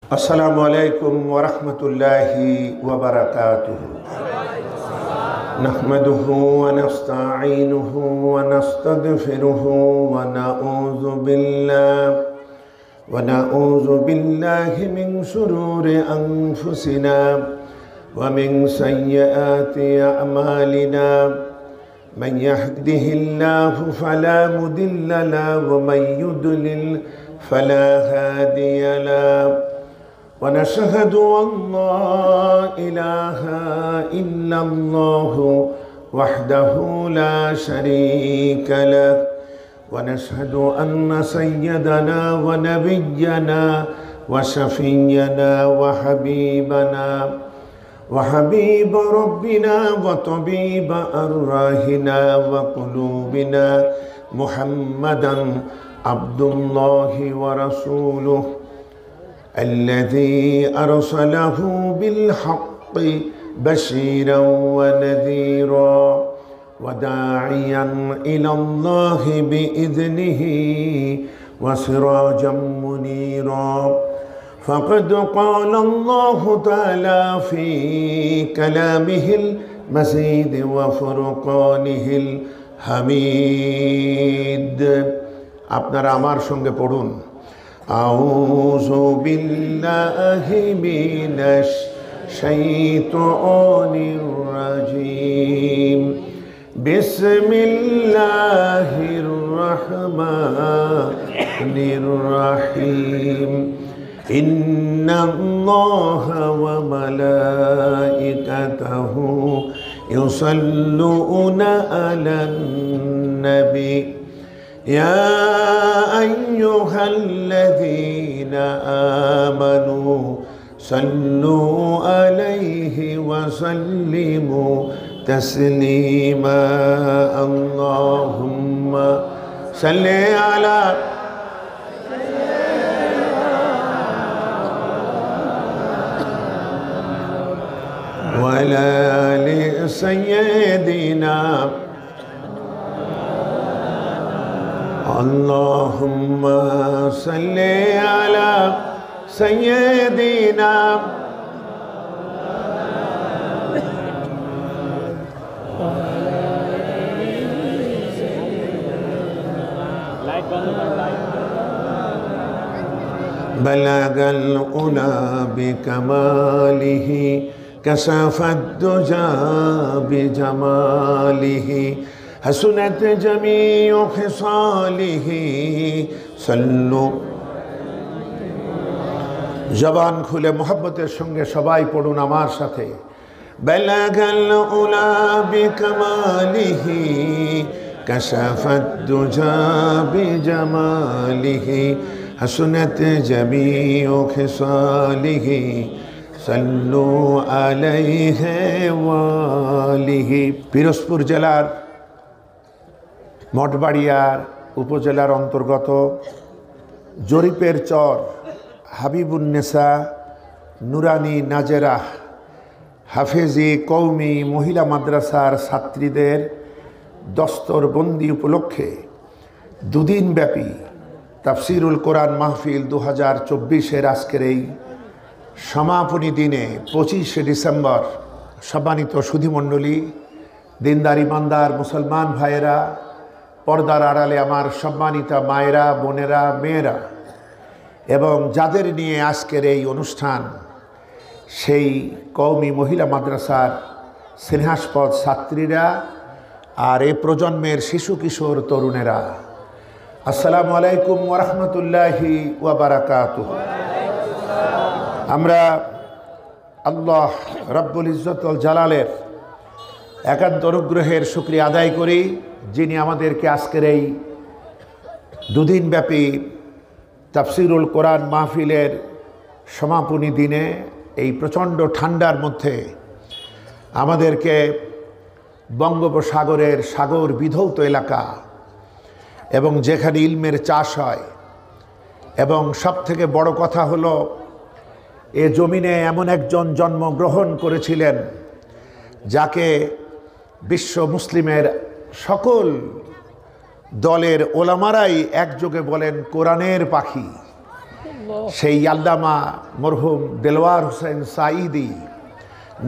अस्सलामु अलैकुम व रहमतुल्लाहि व बरकातुहू। नहमदुहू व नस्तईनुहु व नस्तगफिरुहु व नऊज़ु बिल्लाहि मिन शुरूरि अनफुसिना व मिन सय्यिआति अअमालिना। मन यहदिहिल्लाहु फला मुदिल्ल लहु व मन युद्लिल फला हादिय लहु। ونشهد أن لا إله إلا الله وحده لا شريك له ونشهد أن سيدنا ونبينا وشفينا وحبيب ربنا وطبيب أرواحنا وقلوبنا محمدا عبد الله ورسوله الذي أرسله بالحق بشيرا ونذيرا وداعيا إلى الله بإذنه وسراجا منيرا. فقد قال الله تعالى في كلامه المزيد وفرقانه الحميد. আপনারা আমার সঙ্গে পড়ুন। আউযু বিল্লাহি মিনাশ শাইতানির রাজিম। বিসমিল্লাহির রহমানির রহিম। ইন্নাল্লাহা ওয়া মালাইকাতাহু ইউসাল্লুনা আলান নবী يا أيها الذين آمنوا صلوا عليه وسلموا تسليما. اللهم صل على وعلى آل سيدنا. اللهم صل على سيدنا بلغ العلا بكماله كشف الدجى بجماله حسنت جميع خصاله صلوا. জবান খুলে মোহাব্বতের সঙ্গে সবাই পড়ুন আমার সাথে। বালাগাল উলা বিকামালিহি কাশাফাত দুজা বিজামালিহি হাসনাত জামিউ খিসালিহি সাল্লু আলাইহি ওয়া আলিহি। পিরোজপুর জেলার মঠবাড়িয়ার উপজেলার অন্তর্গত জরিপের চর হাবিবুন্নেসা নুরানি নাজেরা হাফেজি কওমি মহিলা মাদ্রাসার ছাত্রীদের দস্তরবন্দি উপলক্ষে দুদিনব্যাপী তাফসিরুল কোরআন মাহফিল 2024-এর আজকের এই সমাপনী দিনে 25শে ডিসেম্বর সম্মানিত সুধীমণ্ডলী, দিনদার ইমানদার মুসলমান ভাইয়েরা, পর্দার আড়ালে আমার সম্মানিতা মায়েরা, বোনেরা, মেয়েরা এবং যাদের নিয়ে আজকের এই অনুষ্ঠান, সেই কওমি মহিলা মাদ্রাসার স্নেহাস্পদ ছাত্রীরা আর এ প্রজন্মের শিশু কিশোর তরুণেরা, আসসালামু আলাইকুম ওয়া রাহমাতুল্লাহি ওয়া বারাকাতুহু। আমরা আল্লাহ রাব্বুল ইজ্জত ওয়াল জালালের একান্ত অনুগ্রহের শুকরিয়া আদায় করি, যিনি আমাদেরকে আজকের এই দুদিনব্যাপী তাফসিরুল কোরআন মাহফিলের সমাপনী দিনে এই প্রচণ্ড ঠান্ডার মধ্যে আমাদেরকে বঙ্গোপসাগরের সাগর বিধৌত এলাকা এবং যেখানে ইলমের চাষ হয়, এবং সবথেকে বড় কথা হলো এ জমিনে এমন একজন জন্মগ্রহণ করেছিলেন যাকে বিশ্ব মুসলিমের সকল দলের ওলামারাই একযোগে বলেন কোরআনের পাখি। সেই আল্লামা মরহুম দেলওয়ার হোসেন সাঈদী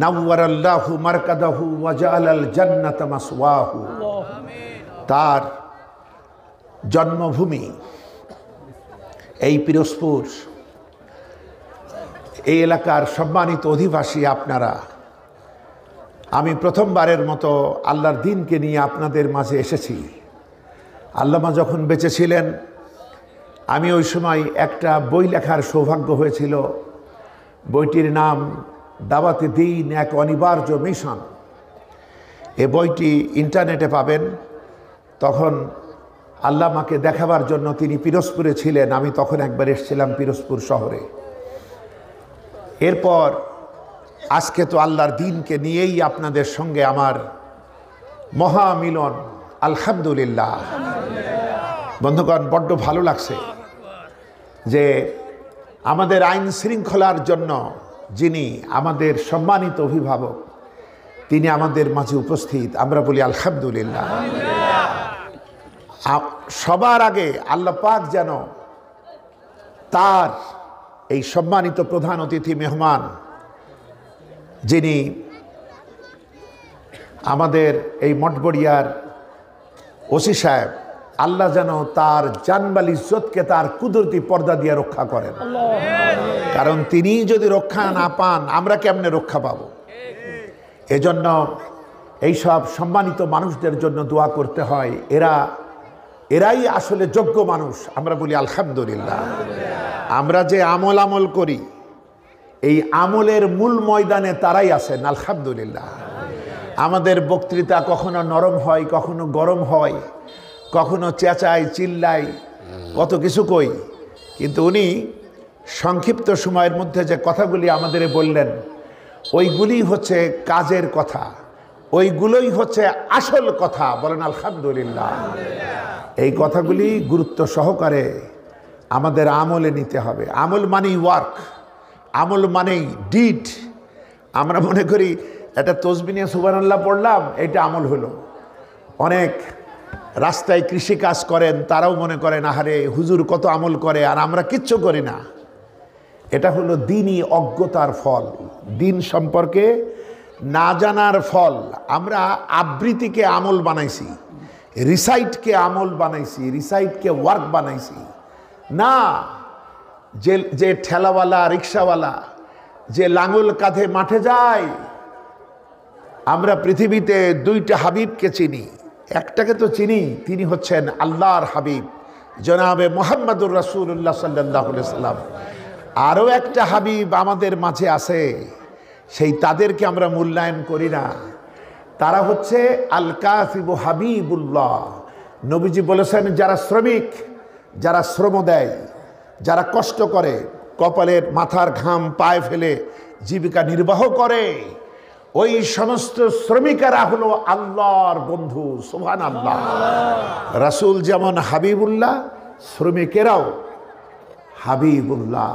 নাওয়ারাল্লাহু মারকাদাহু ওয়া জাআলাল জান্নাতা মাসওয়াহু, তার জন্মভূমি এই পিরোজপুর, এই এলাকার সম্মানিত অধিবাসী আপনারা, আমি প্রথমবারের মতো আল্লাহর দ্বীনকে নিয়ে আপনাদের মাঝে এসেছি। আল্লামা যখন বেঁচে ছিলেন, আমি ওই সময় একটা বই লেখার সৌভাগ্য হয়েছিল। বইটির নাম দাওয়াতে দ্বীন, এক অনিবার্য মিশন। এ বইটি ইন্টারনেটে পাবেন। তখন আল্লামাকে দেখাবার জন্য তিনি পিরোজপুরে ছিলেন। আমি তখন একবার এসেছিলাম পিরোজপুর শহরে। এরপর আজকে তো আল্লাহর দ্বীনকে নিয়েই আপনাদের সঙ্গে আমার মহামিলন, আলহামদুলিল্লাহ। বন্ধুগণ, বড্ড ভালো লাগছে যে আমাদের আইন শৃঙ্খলার জন্য যিনি আমাদের সম্মানিত অভিভাবক, তিনি আমাদের মাঝে উপস্থিত। আমরা বলি আলহামদুলিল্লাহ। সবার আগে আল্লাহ পাক যেন তার এই সম্মানিত প্রধান অতিথি মেহমান, যিনি আমাদের এই মঠবড়িয়ার ওসি সাহেব, আল্লাহ যেন তার জানমাল ইজ্জতকে তার কুদরতি পর্দা দিয়ে রক্ষা করেন। কারণ তিনি যদি রক্ষা না পান, আমরা কেমনে রক্ষা পাব? এজন্য এইসব সম্মানিত মানুষদের জন্য দোয়া করতে হয়। এরাই আসলে যোগ্য মানুষ। আমরা বলি আলহামদুলিল্লাহ। আমরা যে আমল করি, এই আমলের মূল ময়দানে তারাই আছেন, আলহামদুলিল্লাহ। আমাদের বক্তৃতা কখনো নরম হয়, কখনো গরম হয়, কখনো চেঁচাই চিল্লাই, কত কিছু কই, কিন্তু উনি সংক্ষিপ্ত সময়ের মধ্যে যে কথাগুলি আমাদের বললেন, ওইগুলি হচ্ছে কাজের কথা, ওইগুলোই হচ্ছে আসল কথা। বলেন আলহামদুলিল্লাহ। এই কথাগুলি গুরুত্ব সহকারে আমাদের আমলে নিতে হবে। আমল মানেই ওয়ার্ক, আমল মানেই ডিড। আমরা মনে করি একটা তসবিহ নিয়ে সুবহানাল্লাহ পড়লাম, এটা আমল হলো। অনেক রাস্তায় কৃষি কাজ করেন, তারাও মনে করেন আহারে হুজুর কত আমল করে, আর আমরা কিচ্ছু করি না। এটা হলো দ্বীনি অজ্ঞতার ফল, দ্বীন সম্পর্কে না জানার ফল। আমরা আবৃত্তিকে আমল বানাইছি, রিসাইটকে আমল বানাইছি, রিসাইটকে ওয়ার্ক বানাইছি না। যে ঠেলাওয়ালা, রিক্সাওয়ালা, যে লাঙল কাঁধে মাঠে যায়, আমরা পৃথিবীতে দুইটা হাবিবকে চিনি। একটাকে তো চিনি, তিনি হচ্ছেন আল্লাহর হাবিব জনাবে মুহাম্মদুর রাসূলুল্লাহ সাল্লাল্লাহু আলাইহি সাল্লাম। আরও একটা হাবিব আমাদের মাঝে আছে, সেই তাদেরকে আমরা মূল্যায়ন করি না। তারা হচ্ছে আল কাসিবু হাবিবুল্লাহ। নবীজি বলেছেন, যারা শ্রমিক, যারা শ্রম দেয়, যারা কষ্ট করে, কপালের মাথার ঘাম পায়ে ফেলে জীবিকা নির্বাহ করে, ওই সমস্ত শ্রমিকেরা হলো আল্লাহর বন্ধু। সুবহানাল্লাহ। রাসূল যেমন হাবিবুল্লাহ, শ্রমিকেরাও হাবিবুল্লাহ।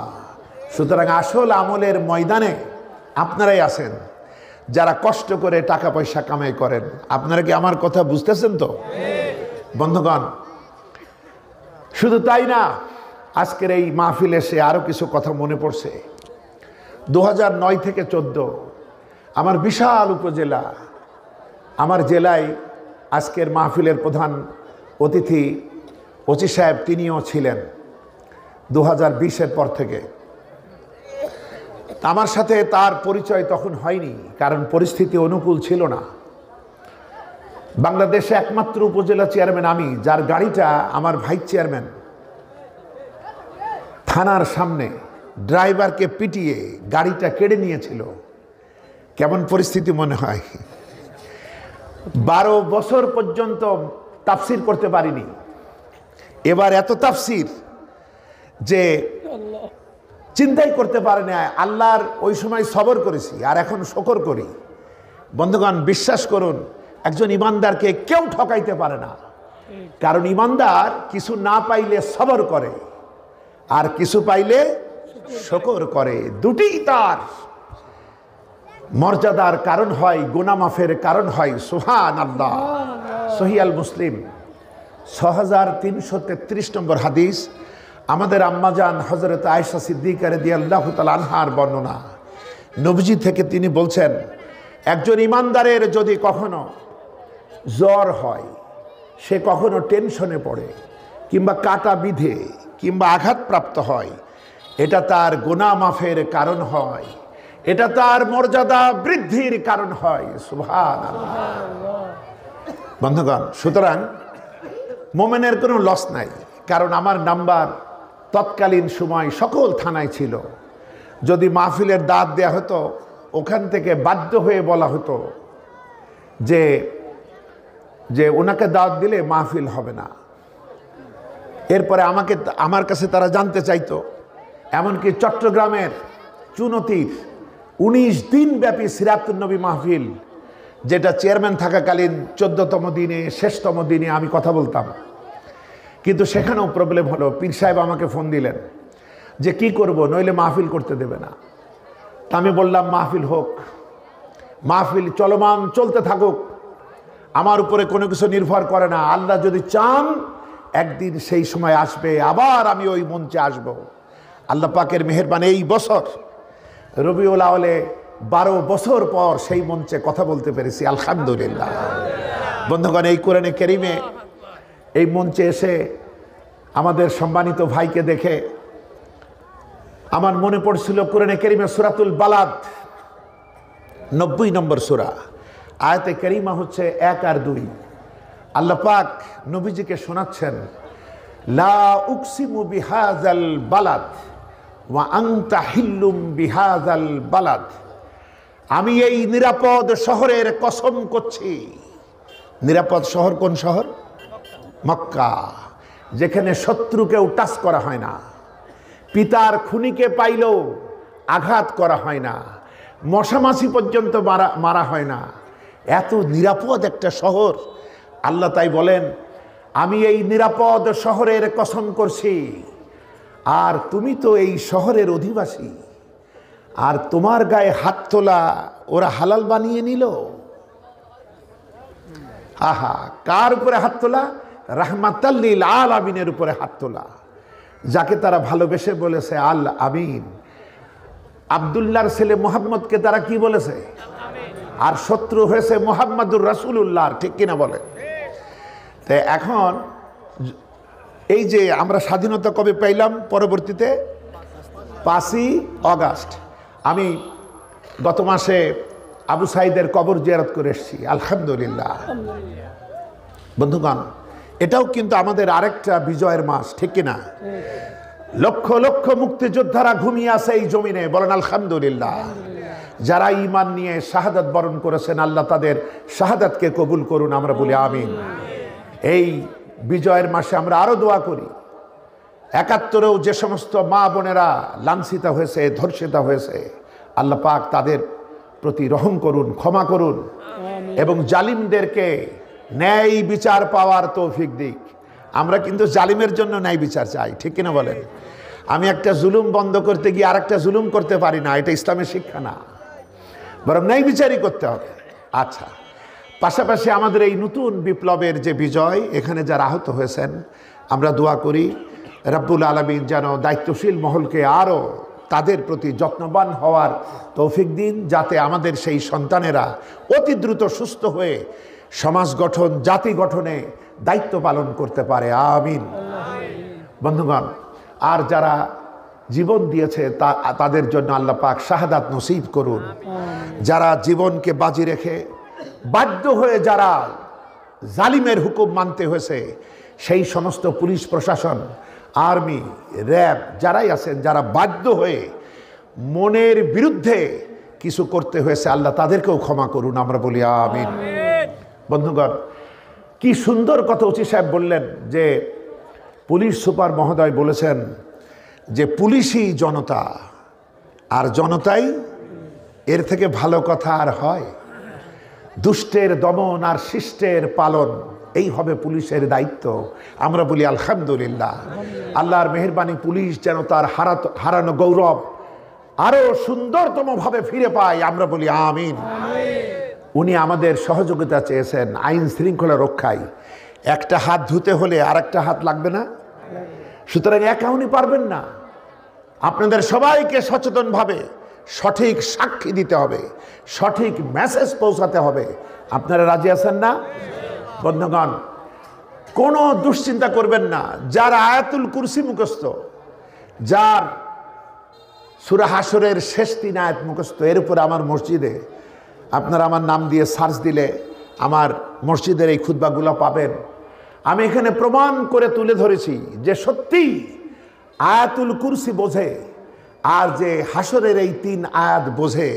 সুতরাং আসল আমলের ময়দানে আপনারাই আছেন, যারা কষ্ট করে টাকা পয়সা কামাই করেন। আপনারা কি আমার কথা বুঝতেছেন তো? বন্ধুগণ, শুধু তাই না, আজকের এই মাহফিলে এসে আরও কিছু কথা মনে পড়ছে। 2009 থেকে 14 আমার বিশাল উপজেলা, আমার জেলায় আজকের মাহফিলের প্রধান অতিথি ওসি সাহেব, তিনিও ছিলেন 2020-এর পর থেকে। আমার সাথে তার পরিচয় তখন হয়নি, কারণ পরিস্থিতি অনুকূল ছিল না। বাংলাদেশে একমাত্র উপজেলা চেয়ারম্যান আমি, যার গাড়িটা আমার ভাইস চেয়ারম্যান থানার সামনে ড্রাইভারকে পিটিয়ে গাড়িটা কেড়ে নিয়েছিল। কেমন পরিস্থিতি মনে হয়? 12 বছর পর্যন্ত তাফসির করতে পারিনি। এবার এত তাফসির যে চিন্তাই করতে পারে না। আল্লাহর ওই সময় সবর করেছি, আর এখন শকর করি। বন্ধুগণ, বিশ্বাস করুন, একজন ইমানদারকে কেউ ঠকাইতে পারে না। কারণ ইমানদার কিছু না পাইলে সবর করে, আর কিছু পাইলে শকর করে। দুটিই তার মর্যাদার কারণ হয়, গুনাহ মাফের কারণ হয়। সুবহানাল্লাহ। সহিহ আল মুসলিম 6333 নম্বর হাদিস, আমাদের আম্মাজান হযরত আয়েশা সিদ্দিকা রাদিয়াল্লাহু তাআলা আনহার বর্ণনা, নবীজি থেকে তিনি বলছেন, একজন ইমানদারের যদি কখনো জ্বর হয়, সে কখনো টেনশনে পড়ে কিংবা কাটা বিধে কিংবা আঘাতপ্রাপ্ত হয়, এটা তার গুনাহ মাফের কারণ হয়, এটা তার মর্যাদা বৃদ্ধির কারণ হয়। সুবহানাল্লাহ। বন্ধুগণ, সুতরাং মোমেনের কোনো লস নাই, কারণ আমার নাম্বার তৎকালীন সময় সকল থানায় ছিল। যদি মাহফিলের দাঁত দেয়া হতো, ওখান থেকে বাধ্য হয়ে বলা হতো যে যে ওনাকে দাওয়াত দিলে মাহফিল হবে না। এরপরে আমার কাছে তারা জানতে চাইতো, এমনকি চট্টগ্রামের চুনতির 19 দিন ব্যাপী সিরাতুন নবী মাহফিল, যেটা চেয়ারম্যান থাকাকালীন 14তম দিনে 6তম দিনে আমি কথা বলতাম, কিন্তু সেখানেও প্রবলেম হলো। পীর সাহেব আমাকে ফোন দিলেন যে কি করব, নইলে মাহফিল করতে দেবে না। তা আমি বললাম মাহফিল হোক, মাহফিল চলমান চলতে থাকুক, আমার উপরে কোনো কিছু নির্ভর করে না। আল্লাহ যদি চান একদিন সেই সময় আসবে, আবার আমি ওই মঞ্চে আসব। আল্লাহ পাকের মেহেরবানি এই বছর রবিউল আউয়ালে 12 বছর পর সেই মঞ্চে কথা বলতে পেরেছি, আলহামদুলিল্লাহ। বন্ধুগণ, এই কোরআনে কারীমে এই মঞ্চে এসে আমাদের সম্মানিত ভাইকে দেখে আমার মনে পড়ছিল কোরআনে কারীমে সূরাতুল বালাদ 90 নম্বর সূরা, আয়াতে কারীমা হচ্ছে 1 আর 2। আল্লাহ পাক নবীজিকে শোনাচ্ছেন, লা উকসিমু বিহাযাল বালাদ ওয়া আনতা হিল্লুম বিহাযাল বালাদ। আমি এই নিরাপদ শহরের কসম করছি। নিরাপদ শহর কোন শহর? মক্কা, যেখানে শত্রুকেও টাচ করা হয় না, পিতার খুনিকে পাইলেও আঘাত করা হয় না, মশামাছি পর্যন্ত মারা হয় না। এত নিরাপদ একটা শহর। আল্লাহ তাই বলেন, আমি এই নিরাপদ শহরের কসম করছি, আর তুমি তো এই শহরের অধিবাসী, আর তোমার গায়ে হাত তোলা ওরা হালাল বানিয়ে নিল। আহা, কার উপরে হাত তোলা? রাহমাতাল লিল আলামিনের উপরে হাত তোলা, যাকে তারা ভালোবেসে বলেছে আল আমিন। আব্দুল্লাহর ছেলে মুহাম্মদকে তারা কি বলেছে? আর শত্রু হয়েছে মুহাম্মাদুর রাসূলুল্লাহ, ঠিক কিনা বলে? তো এখন এই যে আমরা স্বাধীনতা কবে পাইলাম? পরবর্তীতে 5ই আগস্ট। আমি গত মাসে আবু সাইদের কবর জিয়ারত করে এসেছি, আলহামদুলিল্লাহ। বন্ধুগণ, এটাও কিন্তু আমাদের আরেকটা বিজয়ের মাস, ঠিক কিনা? লক্ষ লক্ষ মুক্তিযোদ্ধারা ঘুমিয়ে আছে এই জমিনে, বলেন আলহামদুলিল্লাহ। যারা ঈমান নিয়ে শাহাদাত বরণ করেছেন, আল্লাহ তাদের শাহাদাতকে কবুল করুন, আমরা বলি আমিন। এই বিজয়ের মাসে আমরা আরো দোয়া করি, 71-এও যে সমস্ত মা বোনেরা লাঞ্ছিত হয়েছে, ধর্ষিতা হয়েছে, আল্লাহ পাক তাদের প্রতি রহম করুন, ক্ষমা করুন, এবং জালিমদেরকে ন্যায় বিচার পাওয়ার তৌফিক দিক। আমরা কিন্তু জালিমের জন্য ন্যায় বিচার চাই, ঠিক কিনা বলেন? আমি একটা জুলুম বন্ধ করতে গিয়ে আরেকটা জুলুম করতে পারি না, এটা ইসলামের শিক্ষা না, বরং ন্যায় বিচারই করতে হবে। আচ্ছা, পাশাপাশি আমাদের এই নতুন বিপ্লবের যে বিজয়, এখানে যারা আহত হয়েছেন, আমরা দোয়া করি রব্বুল আলামিন যেন দায়িত্বশীল মহলকে আরও তাদের প্রতি যত্নবান হওয়ার তৌফিক দিন, যাতে আমাদের সেই সন্তানেরা অতি দ্রুত সুস্থ হয়ে সমাজ গঠন, জাতি গঠনে দায়িত্ব পালন করতে পারে, আমিন। বন্ধুগণ, আর যারা জীবন দিয়েছে তাদের জন্য আল্লাহ পাক শাহাদাত নসিব করুন। যারা জীবনকে বাজি রেখে বাধ্য হয়ে যারা জালিমের হুকুম মানতে হয়েছে, সেই সমস্ত পুলিশ প্রশাসন, আর্মি, র্যাব যারাই আছেন, যারা বাধ্য হয়ে মনের বিরুদ্ধে কিছু করতে হয়েছে, আল্লাহ তাদেরকেও ক্ষমা করুন, আমরা বলি আমিন। বন্ধুগণ, কি সুন্দর কথা ওসি সাহেব বললেন, যে পুলিশ সুপার মহোদয় বলেছেন যে পুলিশই জনতা, আর জনতাই, এর থেকে ভালো কথা আর হয়? দুষ্টের দমন আর শিষ্টের পালন, এই হবে পুলিশের দায়িত্ব। আমরা বলি আলহামদুলিল্লাহ। আল্লাহর মেহেরবানি, পুলিশ যেন তার হারানো গৌরব আরো সুন্দরতম ভাবে ফিরে পায়, আমরা বলি আমিন। উনি আমাদের সহযোগিতা চেয়েছেন আইন শৃঙ্খলা রক্ষায়। একটা হাত ধুতে হলে আর একটা হাত লাগবে না? সুতরাং একা উনি পারবেন না। আপনাদের সবাইকে সচেতনভাবে সঠিক সাক্ষী দিতে হবে, সঠিক মেসেজ পৌঁছাতে হবে। আপনারা রাজি আছেন না? বন্ধুগণ, কোনো দুশ্চিন্তা করবেন না। যার আয়াতুল কুরসি মুখস্থ, যার সূরা হাশরের শেষ 3 আয়াত মুখস্থ, এর উপর আমার মসজিদে আপনারা আমার নাম দিয়ে সার্চ দিলে আমার মসজিদের এই খুতবাগুলো পাবেন। আমি এখানে প্রমাণ করে তুলে ধরেছি যে সত্যি আয়াতুল কুরসি বোঝে আর যে হাশরের এই 3 আয়াত বোঝে,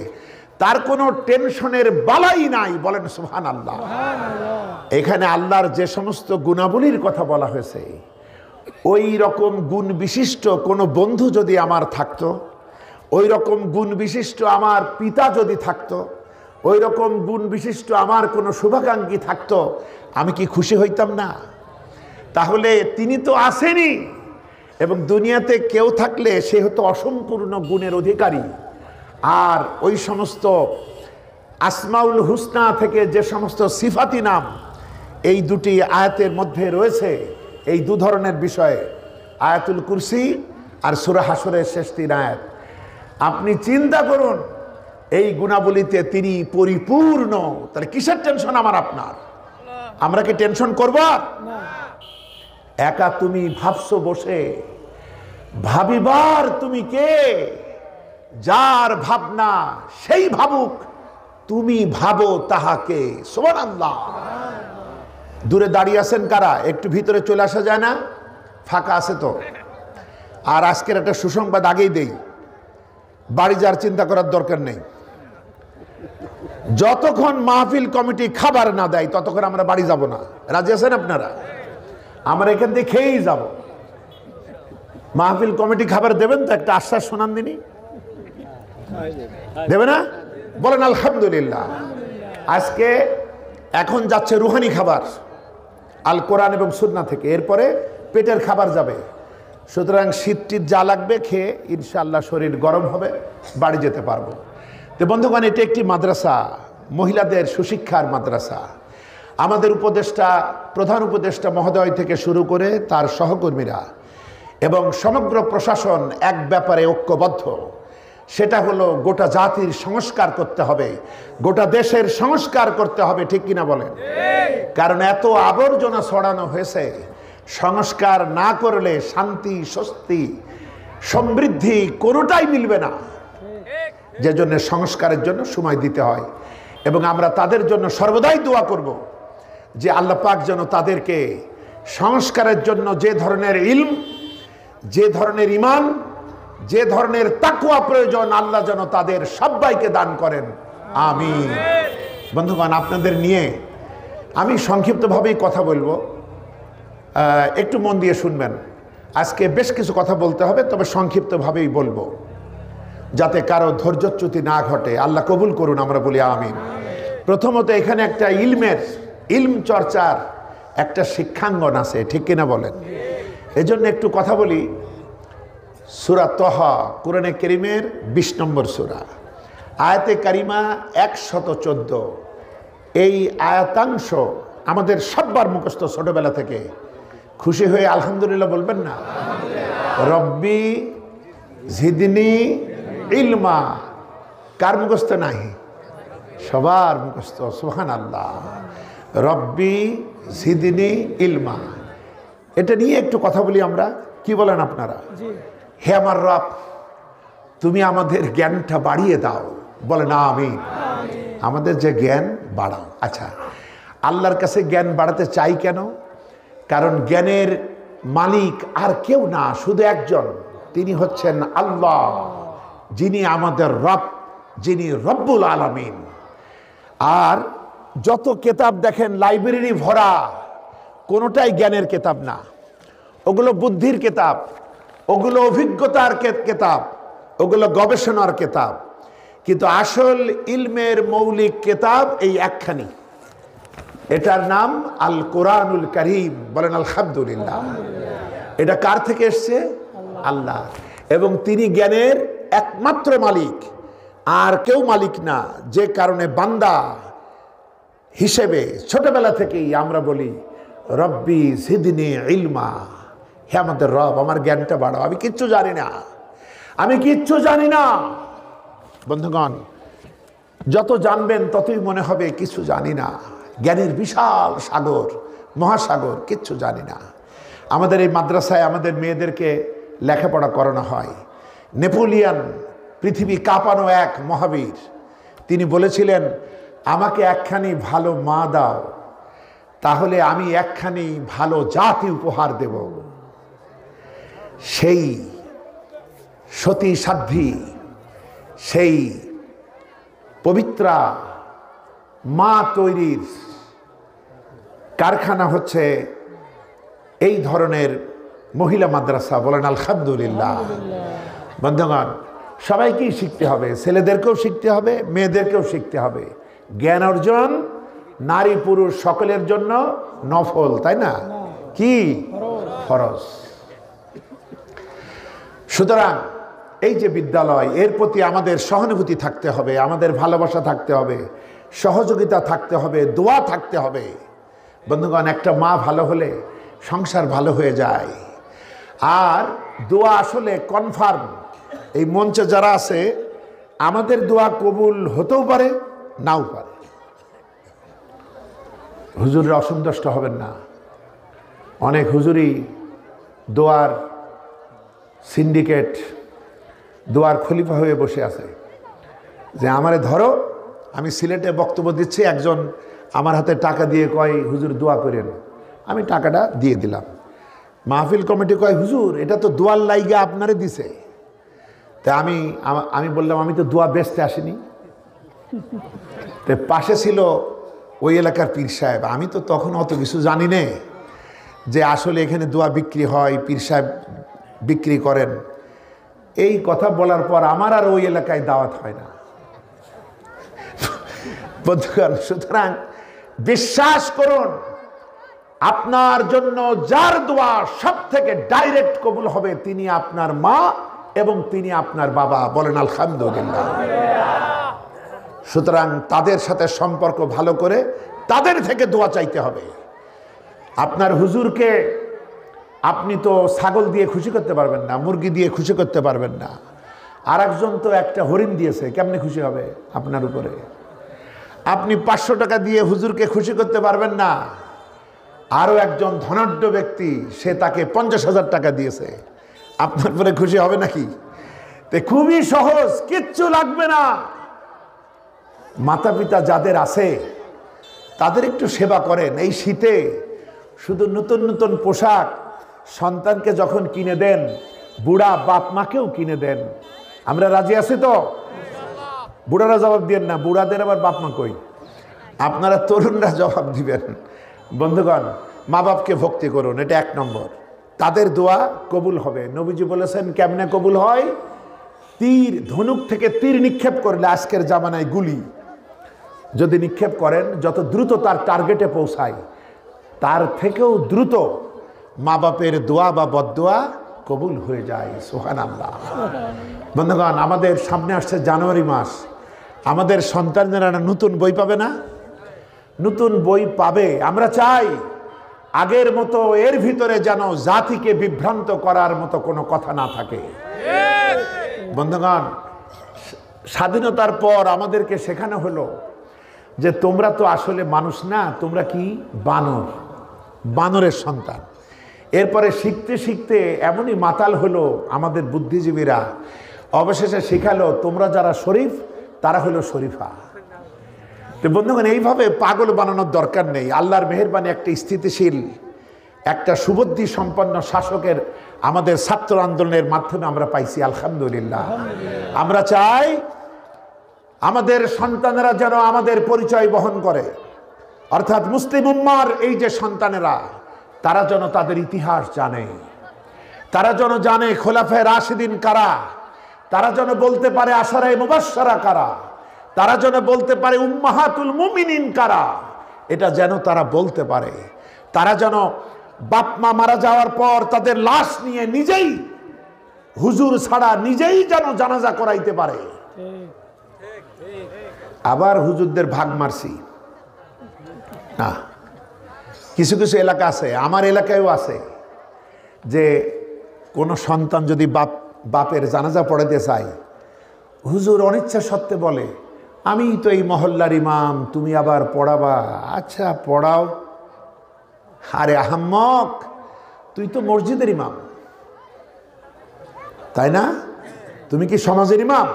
তার কোনো টেনশনের বালাই নাই। বলেন সুবহানাল্লাহ। এখানে আল্লাহর যে সমস্ত গুণাবলীর কথা বলা হয়েছে, ওই রকম গুণ বিশিষ্ট কোনো বন্ধু যদি আমার থাকতো, ওই রকম গুণ বিশিষ্ট আমার পিতা যদি থাকতো, ওই রকম গুণ বিশিষ্ট আমার কোনো শুভাকাঙ্ক্ষী থাকতো, আমি কি খুশি হইতাম না? তাহলে তিনি তো আসেনি, এবং দুনিয়াতে কেউ থাকলে সে হতো অসম্পূর্ণ গুণের অধিকারী। আর ওই সমস্ত আসমাউল হুসনা থেকে যে সমস্ত সিফাতি নাম এই দুটি আয়াতের মধ্যে রয়েছে, এই 2 ধরনের বিষয়ে, আয়াতুল কুরসি আর সূরা হাশরের শেষ 3 আয়াত, আপনি চিন্তা করুন এই গুণাবলীতে তিনি পরিপূর্ণ। তাহলে কিসের টেনশন আমার আপনার? আমরা কি টেনশন করব? একা তুমি ভাবছো বসে, ভাবিবার তুমি কে? যার ভাবনা সেই ভাবুক, তুমি ভাবো তাহাকে। সুবহানাল্লাহ। দূরে দাঁড়িয়ে আছেন কারা? একটু ভিতরে চলে আসা যায় না? ফাঁকা আছে তো? আর আজকের একটা সুসংবাদ আগেই দেই, বাড়ি যাওয়ার চিন্তা করার দরকার নেই। যতক্ষণ মাহফিল কমিটি খাবার না দেয় ততক্ষণ আমরা বাড়ি যাব না। রাজি আছেন আপনারা? আমরা এখান থেকে খেয়েই যাব। মাহফিল কমিটি খাবার দেবেন তো? একটা আশ্বাস শোনান দিনই। দেবে না? বলেন আলহামদুলিল্লাহ। আজকে এখন যাচ্ছে রুহানি খাবার আল কোরআন এবং সুন্নাহ থেকে, এরপরে পেটের খাবার যাবে। সুতরাং শীতটির যা লাগবে খেয়ে ইনশাআল্লাহ শরীর গরম হবে, বাড়ি যেতে পারবো। তো বন্ধুগণ, এটি একটি মাদ্রাসা, মহিলাদের সুশিক্ষার মাদ্রাসা। আমাদের উপদেষ্টা, প্রধান উপদেষ্টা মহোদয় থেকে শুরু করে তার সহকর্মীরা এবং সমগ্র প্রশাসন এক ব্যাপারে ঐক্যবদ্ধ, সেটা হলো গোটা জাতির সংস্কার করতে হবে, গোটা দেশের সংস্কার করতে হবে। ঠিক কিনা বলেন? কারণ এত আবর্জনা ছড়ানো হয়েছে, সংস্কার না করলে শান্তি, স্বস্তি, সমৃদ্ধি কোনোটাই মিলবে না। যে জন্য সংস্কারের জন্য সময় দিতে হয়, এবং আমরা তাদের জন্য সর্বদাই দোয়া করব যে আল্লাহ পাক যেন তাদেরকে সংস্কারের জন্য যে ধরনের ইলম, যে ধরনের ঈমান, যে ধরনের তাকওয়া প্রয়োজন, আল্লাহ যেন তাদের সবাইকে দান করেন। আমিন। বন্ধুগণ, আপনাদের নিয়ে আমি সংক্ষিপ্তভাবেই কথা বলবো, একটু মন দিয়ে শুনবেন। আজকে বেশ কিছু কথা বলতে হবে, তবে সংক্ষিপ্তভাবেই বলবো যাতে কারো ধৈর্যচ্যুতি না ঘটে। আল্লাহ কবুল করুন, আমরা বলি আমিন। প্রথমত, এখানে একটা ইলম চর্চার একটা শিক্ষাঙ্গন আছে। ঠিক কিনা বলেন? এজন্য একটু কথা বলি। সূরা তহা, কোরআনে কারীমের 20 নম্বর সূরা, আয়াতে কারিমা 114। এই আয়াতাংশ আমাদের সবার মুখস্থ ছোটবেলা থেকে। খুশি হয়ে আলহামদুলিল্লাহ বলবেন না? রব্বি জিদনি ইলমা। কার মুখস্থ নাই? সবার মুখস্থ। সুবহানাল্লাহ। রব্বি জিদনি ইলমা, এটা নিয়ে একটু কথা বলি আমরা। কি বলেন আপনারা? হে আমার রব, তুমি আমাদের জ্ঞানটা বাড়িয়ে দাও। বলেন আমিন। আমাদের যে জ্ঞান বাড়াও। আচ্ছা, আল্লাহর কাছে জ্ঞান বাড়াতে চাই কেন? কারণ জ্ঞানের মালিক আর কেউ না, শুধু একজন, তিনি হচ্ছেন আল্লাহ, যিনি আমাদের রব, যিনি রব্বুল আলামিন। আর যত কিতাব দেখেন লাইব্রেরি ভরা, কোনোটাই জ্ঞানের কিতাব না। ওগুলো বুদ্ধির কিতাব, ওগুলো অভিজ্ঞতার কিতাব, ওগুলো গবেষণার কিতাব। কিন্তু আসল ইলমের মৌলিক কিতাব এই একখানি, এটার নাম আল কোরআনুল কারীম। বলেন আলহামদুলিল্লাহ। এটা কার থেকে এসছে? আল্লাহ। এবং তিনি জ্ঞানের একমাত্র মালিক, আর কেউ মালিক না। যে কারণে বান্দা হিসেবে ছোটবেলা থেকেই আমরা বলি রব্বি জিদনি ইলমা, হে আমাদের রব, আমার জ্ঞানটা বাড়াও, আমি কিচ্ছু জানি না, আমি কিচ্ছু জানি না। বন্ধুগণ, যত জানবেন ততই মনে হবে কিছু জানি না। জ্ঞানের বিশাল সাগর, মহাসাগর, কিচ্ছু জানি না। আমাদের এই মাদ্রাসায় আমাদের মেয়েদেরকে লেখাপড়া করানো হয়। নেপোলিয়ান, পৃথিবী কাঁপানো এক মহাবীর, তিনি বলেছিলেন, আমাকে একখানি ভালো মা দাও, তাহলে আমি একখানি ভালো জাতি উপহার দেব। সেই সতী সাধ্বী, সেই পবিত্রা মা তৈরির কারখানা হচ্ছে এই ধরনের মহিলা মাদ্রাসা। বলেন আলহামদুলিল্লাহ। বন্ধুগণ, সবাইকেই শিখতে হবে, ছেলেদেরকেও শিখতে হবে, মেয়েদেরকেও শিখতে হবে। জ্ঞান অর্জন নারী পুরুষ সকলের জন্য নফল, তাই না? কি ফরজ। সুতরাং এই যে বিদ্যালয়, এর প্রতি আমাদের সহানুভূতি থাকতে হবে, আমাদের ভালোবাসা থাকতে হবে, সহযোগিতা থাকতে হবে, দোয়া থাকতে হবে। বন্ধুগণ, একটা মা ভালো হলে সংসার ভালো হয়ে যায়। আর দোয়া আসলে কনফার্ম। এই মঞ্চে যারা আছে, আমাদের দোয়া কবুল হতেও পারে, নাও পারে। হুজুররা অসন্তুষ্ট হবেন না। অনেক হুজুরই দোয়ার সিন্ডিকেট, দোয়ার খলিফা হয়ে বসে আছে যে আমারে ধরো, আমি সিলেটে বক্তব্য দিচ্ছি, একজন আমার হাতে টাকা দিয়ে কয় হুজুর দোয়া করেন, আমি টাকাটা দিয়ে দিলাম। মাহফিল কমিটি কয় হুজুর এটা তো দোয়ার লাইগা আপনারে দিছে। তা আমি বললাম আমি তো দোয়া বেচতে আসিনি। তো পাশে ছিল ওই এলাকার পীর সাহেব। আমি তো তখন অত কিছু জানি না যে আসলে এখানে দোয়া বিক্রি হয়, পীর সাহেব বিক্রি করেন। এই কথা বলার পর আমার আর ওই এলাকায় দাওয়াত হয় না। বন্ধুগণ, সুতরাং বিশ্বাস করুন, আপনার জন্য যার দোয়া সব থেকে ডাইরেক্ট কবুল হবে তিনি আপনার মা এবং তিনি আপনার বাবা। বলেন আলহামদুলিল্লাহ। সুতরাং তাদের সাথে সম্পর্ক ভালো করে তাদের থেকে দোয়া চাইতে হবে। আপনার হুজুরকে আপনি তো ছাগল দিয়ে খুশি করতে পারবেন না, মুরগি দিয়ে খুশি করতে পারবেন না। আর একজন তো একটা হরিণ দিয়েছে, কেমনে খুশি হবে আপনার উপরে? আপনি 500 টাকা দিয়ে হুজুরকে খুশি করতে পারবেন না। আরও একজন ধনাঢ্য ব্যক্তি, সে তাকে 50,000 টাকা দিয়েছে, আপনার উপরে খুশি হবে নাকি? তো খুবই সহজ, কিচ্ছু লাগবে না। মাতা পিতা যাদের আছে তাদের একটু সেবা করেন। এই শীতে শুধু নতুন নতুন পোশাক সন্তানকে যখন কিনে দেন, বুড়া বাপ মাকেও কিনে দেন। আমরা রাজি আছি তো? বুড়ারা জবাব দিবেন না, বুড়াদের আবার বাপ মা কই? আপনারা তরুণরা জবাব দিবেন। বন্ধুগণ, মা বাপকে ভক্তি করুন, এটা 1 নম্বর। তাদের দোয়া কবুল হবে। নবীজি বলেছেন কেমনে কবুল হয়? তীর, ধনুক থেকে তীর নিক্ষেপ করলে, আজকের জামানায় গুলি যদি নিক্ষেপ করেন, যত দ্রুত তার টার্গেটে পৌঁছায় তার থেকেও দ্রুত মা বাপের দোয়া বা বদদোয়া কবুল হয়ে যায়। সুবহানাল্লাহ। বন্ধুগণ, আমাদের সামনে আসছে জানুয়ারি মাস। আমাদের সন্তানেরা নতুন বই পাবে না? নতুন বই পাবে। আমরা চাই আগের মতো এর ভিতরে যেন জাতিকে বিভ্রান্ত করার মতো কোনো কথা না থাকে। বন্ধুগণ, স্বাধীনতার পর আমাদেরকে শেখানো হলো যে তোমরা তো আসলে মানুষ না, তোমরা কি বানর, বানরের সন্তান। এরপরে শিখতে শিখতে এমনই মাতাল হলো আমাদের বুদ্ধিজীবীরা, অবশেষে শিখালো তোমরা যারা শরীফ তারা হলো শরীফা। তো বন্ধুগণ, এইভাবে পাগল বানানোর দরকার নেই। আল্লাহর মেহেরবানি একটা স্থিতিশীল, একটা সুবুদ্ধি সম্পন্ন শাসকের আমাদের ছাত্র আন্দোলনের মাধ্যমে আমরা পাইছি, আলহামদুলিল্লাহ। আমরা চাই আমাদের সন্তানেরা যেন আমাদের পরিচয় বহন করে, অর্থাৎ মুসলিম উম্মার এই যে সন্তানেরা, তারা যেন তাদের ইতিহাস জানে, তারা যেন জানে খোলাফায়ে রাশিদিন কারা, তারা যেন বলতে পারে আশারায়ে মুবাশশারা কারা, তারা যেন বলতে পারে উম্মাহাতুল মুমিনিন কারা, এটা যেন তারা বলতে পারে। তারা যেন বাপ মা মারা যাওয়ার পর তাদের লাশ নিয়ে নিজেই, হুজুর ছাড়া নিজেই যেন জানাজা করাইতে পারে। আবার হুজুরদের ভাগ মারছি না, কিছু কিছু এলাকা আছে, আমার এলাকায়ও আছে, যে কোনো সন্তান যদি বাপের জানাজা পড়াতে চায়, হুজুর অনিচ্ছা সত্ত্বে বলে, আমি তো এই মহল্লার ইমাম, তুমি আবার পড়াবা? আচ্ছা পড়াও। আরে আহাম্মক, তুই তো মসজিদের ইমাম, তাই না? তুমি কি সমাজের ইমাম?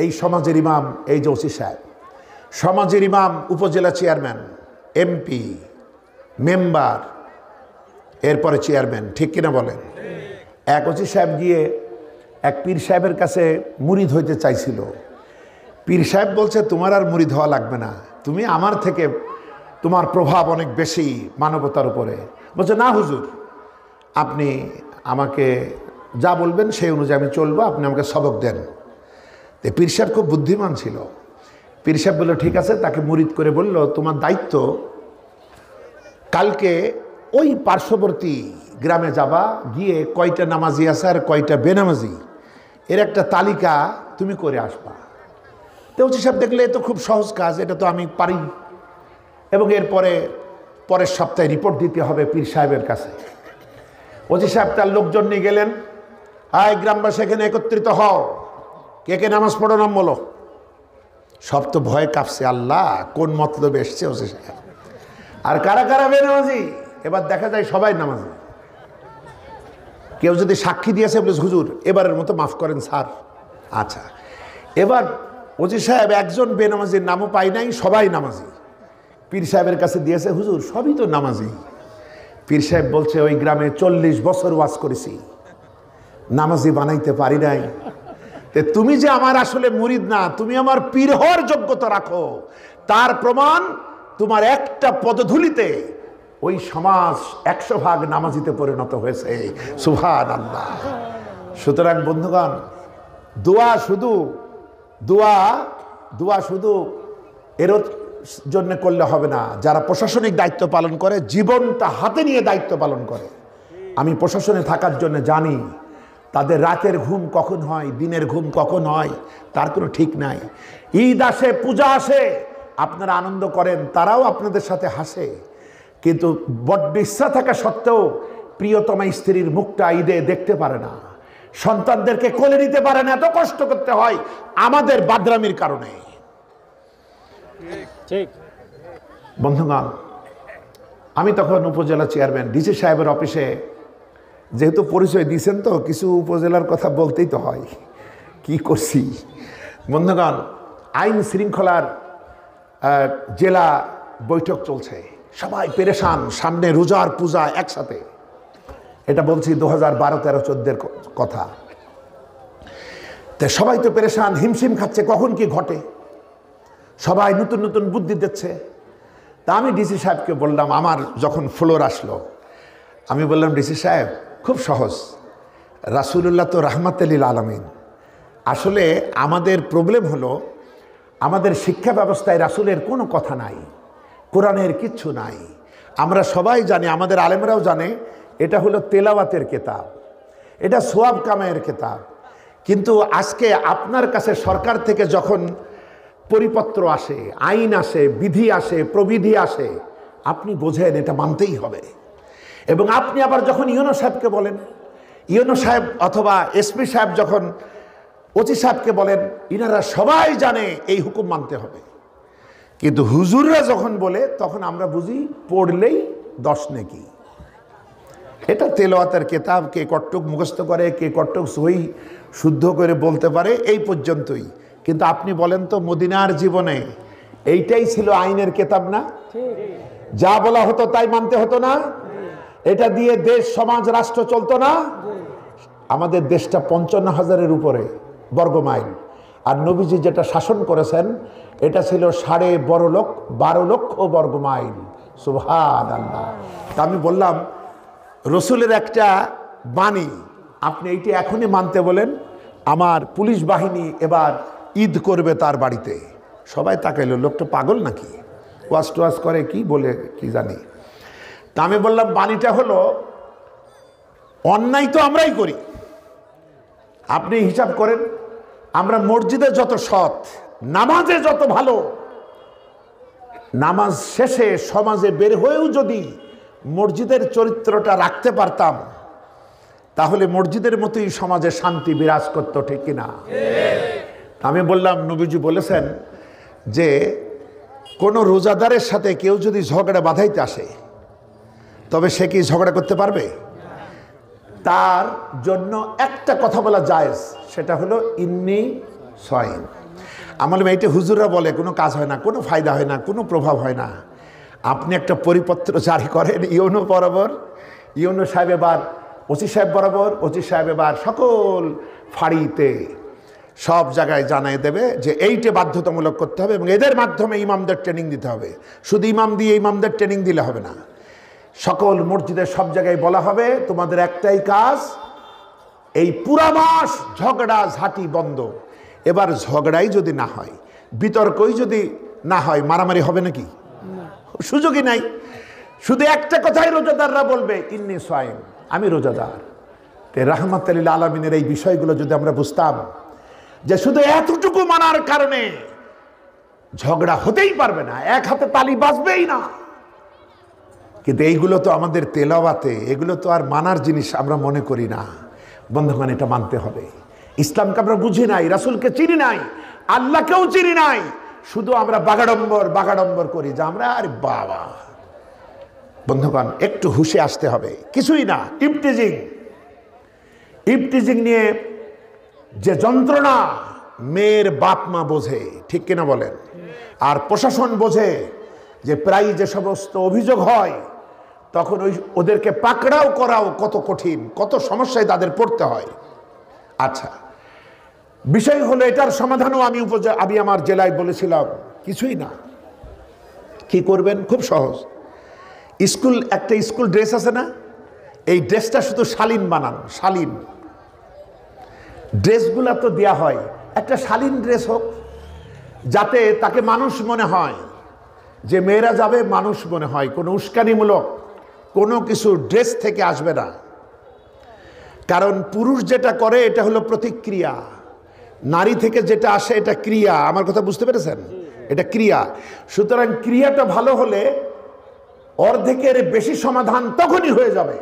এই সমাজের ইমাম এই যে ওসি সাহেব, সমাজের ইমাম উপজেলা চেয়ারম্যান, এমপি, মেম্বার, এরপরে চেয়ারম্যান, ঠিক কিনা বলেন? এক ওসি সাহেব গিয়ে এক পীর সাহেবের কাছে মুরিদ হইতে চাইছিল। পীর সাহেব বলছে, তোমার আর মুরিদ হওয়া লাগবে না, তুমি আমার থেকে, তোমার প্রভাব অনেক বেশি মানবতার উপরে। বলছে, না হুজুর, আপনি আমাকে যা বলবেন সেই অনুযায়ী আমি চলবো, আপনি আমাকে সবক দেন। তো পীর সাহেব খুব বুদ্ধিমান ছিল। পীর সাহেব বলল, ঠিক আছে। তাকে মুরিদ করে বলল, তোমার দায়িত্ব, কালকে ওই পার্শ্ববর্তী গ্রামে যাবা, গিয়ে কয়টা নামাজি আছে আর কয়টা বেনামাজি, এর একটা তালিকা তুমি করে আসবা। তো ওসি সাহেব দেখলে এ তো খুব সহজ কাজ, এটা তো আমি পারি। এবং এরপরে পরের সপ্তাহে রিপোর্ট দিতে হবে পীর সাহেবের কাছে। ওসি সাহেব তার লোকজন নিয়ে গেলেন, আয় গ্রামবাসী এখানে একত্রিত হও, কে কে নামাজ পড়ো নাম বলো। সব তো ভয় কাঁপছে, আল্লাহ কোন মতলবে এসছে ওসি সাহেব, আর কারা কারা বেনামাজি। এবার দেখা যায় সবাই নামাজি। কেউ যদি সাক্ষী দিয়েছে বলে, হুজুর এবারের মতো মাফ করেন স্যার। আচ্ছা, এবার ওসি সাহেব একজন বেনামাজির নামও পাই নাই, সবাই নামাজি। পীর সাহেবের কাছে দিয়েছে, হুজুর সবই তো নামাজি। পীর সাহেব বলছে, ওই গ্রামে 40 বছর ওয়াজ করেছি, নামাজি বানাইতে পারি নাই। তুমি যে আমার আসলে মুরিদ না, তুমি আমার পীর হওয়ার যোগ্যতা রাখো, তার প্রমাণ তোমার একটা পদধূলিতে ওই সমাজ 100 ভাগ নামাজিতে পরিণত হয়েছে। সুবহানাল্লাহ। সুতরাং বন্ধুগণ, দোয়া শুধু এর জন্য করলে হবে না। যারা প্রশাসনিক দায়িত্ব পালন করে, জীবনটা হাতে নিয়ে দায়িত্ব পালন করে। আমি প্রশাসনে থাকার জন্য জানি তাদের রাতের ঘুম কখন হয়, দিনের ঘুম কখন হয়, তার কোনো ঠিক নাই। ঈদ আসে, পূজা আসে, আপনারা আনন্দ করেন, তারাও আপনাদের সাথে হাসে, কিন্তু বড্ড ইচ্ছা থাকা সত্ত্বেও প্রিয়তমা স্ত্রীর মুখটা ঈদে দেখতে পারে না, সন্তানদেরকে কোলে নিতে পারে না, এত কষ্ট করতে হয় আমাদের বাদরামির কারণে। বন্ধুগণ, আমি তখন উপজেলা চেয়ারম্যান, ডিসি সাহেবের অফিসে, যেহেতু পরিচয় দিয়েছেন তো কিছু উপজেলার কথা বলতেই তো হয়, কি করছি। বন্ধুগণ, আইন শৃঙ্খলার জেলা বৈঠক চলছে, সবাই পেরেশান, সামনে রোজার পূজা একসাথে। এটা বলছি 2012-13-14 কথা। তো সবাই তো পেরেশান, হিমশিম খাচ্ছে, কখন কি ঘটে, সবাই নতুন নতুন বুদ্ধি দিচ্ছে। তা আমি ডিসি সাহেবকে বললাম, আমার যখন ফ্লোর আসলো, আমি বললাম, ডিসি সাহেব খুব সহজ, রাসূলুল্লাহ তো রাহমাতুল লিল আলামিন। আসলে আমাদের প্রবলেম হলো, আমাদের শিক্ষা ব্যবস্থায় রাসূলের কোনো কথা নাই, কোরআনের কিচ্ছু নাই। আমরা সবাই জানি, আমাদের আলেমরাও জানে, এটা হলো তেলাওয়াতের কিতাব, এটা সোয়াব কামায়ের কিতাব। কিন্তু আজকে আপনার কাছে সরকার থেকে যখন পরিপত্র আসে, আইন আসে, বিধি আসে, প্রবিধি আসে, আপনি বোঝেন এটা মানতেই হবে। এবং আপনি আবার যখন ইউনো সাহেবকে বলেন, ইউনো সাহেব অথবা এসপি সাহেব যখন ওসি সাহেবকে বলেন, ইনারা সবাই জানে এই হুকুম মানতে হবে। কিন্তু হুজুররা যখন বলে, তখন আমরা বুঝি পড়লেই 10 নেকি। এটা তেলাওয়াতের কিতাব, কে কট্টুক মুখস্থ করে, কে কট্টুক সহি শুদ্ধ করে বলতে পারে, এই পর্যন্তই। কিন্তু আপনি বলেন তো, মদিনার জীবনে এইটাই ছিল আইনের কিতাব না? যা বলা হতো তাই মানতে হতো না? এটা দিয়ে দেশ, সমাজ, রাষ্ট্র চলতো না? আমাদের দেশটা 55,000-এর উপরে বর্গমাইল, আর নবীজি যেটা শাসন করেছেন এটা ছিল 12.5 লক্ষ বর্গমাইল। সুবহানাল্লাহ। তা আমি বললাম, রসুলের একটা বাণী, আপনি এইটি এখনই মানতে বলেন, আমার পুলিশ বাহিনী এবার ঈদ করবে তার বাড়িতে। সবাই তাকাইল, লোকটা পাগল নাকি, ওয়াজ টোয়াজ করে কি বলে কি জানি। তা আমি বললাম, বাণীটা হলো, অন্যায় তো আমরাই করি, আপনি হিসাব করেন, আমরা মসজিদে যত সৎ, নামাজে যত ভালো, নামাজ শেষে সমাজে বের হয়েও যদি মসজিদের চরিত্রটা রাখতে পারতাম, তাহলে মসজিদের মতোই সমাজে শান্তি বিরাজ করতো, ঠিক কিনা? আমি বললাম নবীজি বলেছেন যে কোনো রোজাদারের সাথে কেউ যদি ঝগড়া বাঁধাইতে আসে তবে সে কি ঝগড়া করতে পারবে? তার জন্য একটা কথা বলা জায়েজ, সেটা হলো ইন্নি সাইম। আমার এইটা হুজুররা বলে কোনো কাজ হয় না, কোনো ফায়দা হয় না, কোনো প্রভাব হয় না। আপনি একটা পরিপত্র জারি করেন ইউনো বরাবর, ইউনো সাহেব এবার ওসি সাহেব বরাবর, ওসি সাহেব এবার সকল ফাঁড়িতে সব জায়গায় জানিয়ে দেবে যে এইটা বাধ্যতামূলক করতে হবে এবং এদের মাধ্যমে ইমামদের ট্রেনিং দিতে হবে। শুধু ইমাম দিয়ে ইমামদের ট্রেনিং দিলে হবে না, সকল মসজিদের সব জায়গায় বলা হবে তোমাদের একটাই কাজ, এই পুরা মাস ঝগড়া ঝাঁটি বন্ধ। এবার ঝগড়াই যদি না হয়, বিতর্কই যদি না হয়, মারামারি হবে নাকি? সুযোগই নাই। শুধু একটা কথাই রোজাদাররা বলবে ইন্নি সাইম, আমি রোজাদার। রাহমাতুল লিল আলামিনের এই বিষয়গুলো যদি আমরা বুঝতাম যে শুধু এতটুকু মানার কারণে ঝগড়া হতেই পারবে না, এক হাতে তালি বাজবেই না, কিন্তু এইগুলো তো আমাদের তেলাওয়াতে, এগুলো তো আর মানার জিনিস আমরা মনে করি না। বন্ধুগণ, এটা মানতে হবে। ইসলামকে আমরা বুঝি নাই, রাসূলকে চিনি নাই, আল্লাহকেও চিনি নাই, শুধু আমরা বাগাড়ম্বর করি যে আমরা আর বাবা। বন্ধুগণ, একটু হুঁশে আসতে হবে। কিছুই না, ইফটিজিং নিয়ে যে যন্ত্রণা মেয়ের বাপ মা বোঝে, ঠিক কিনা বলেন? আর প্রশাসন বোঝে যে প্রায় যে সমস্ত অভিযোগ হয় তখন ওদেরকে পাকড়াও করাও কত কঠিন, কত সমস্যায় তাদের পড়তে হয়। আচ্ছা, বিষয় হলো এটার সমাধানও আমি আমার জেলায় বলেছিলাম, কিছুই না। কি করবেন? খুব সহজ। একটা স্কুল ড্রেস আছে না, এই ড্রেসটা শুধু শালীন বানান, শালীন ড্রেসগুলা তো দেয়া হয়, একটা শালীন ড্রেস হোক, যাতে তাকে মানুষ মনে হয়, যে মেয়েরা যাবে মানুষ মনে হয়, কোনো উস্কানিমূলক কোনো কিছু ড্রেস থেকে আসবে না। কারণ পুরুষ যেটা করে এটা হলো প্রতিক্রিয়া, নারী থেকে যেটা আসে এটা ক্রিয়া। আমার কথা বুঝতে পেরেছেন? এটা ক্রিয়া। সুতরাং ক্রিয়াটা ভালো হলে অর্ধেকের বেশি সমাধান তখনই হয়ে যাবে।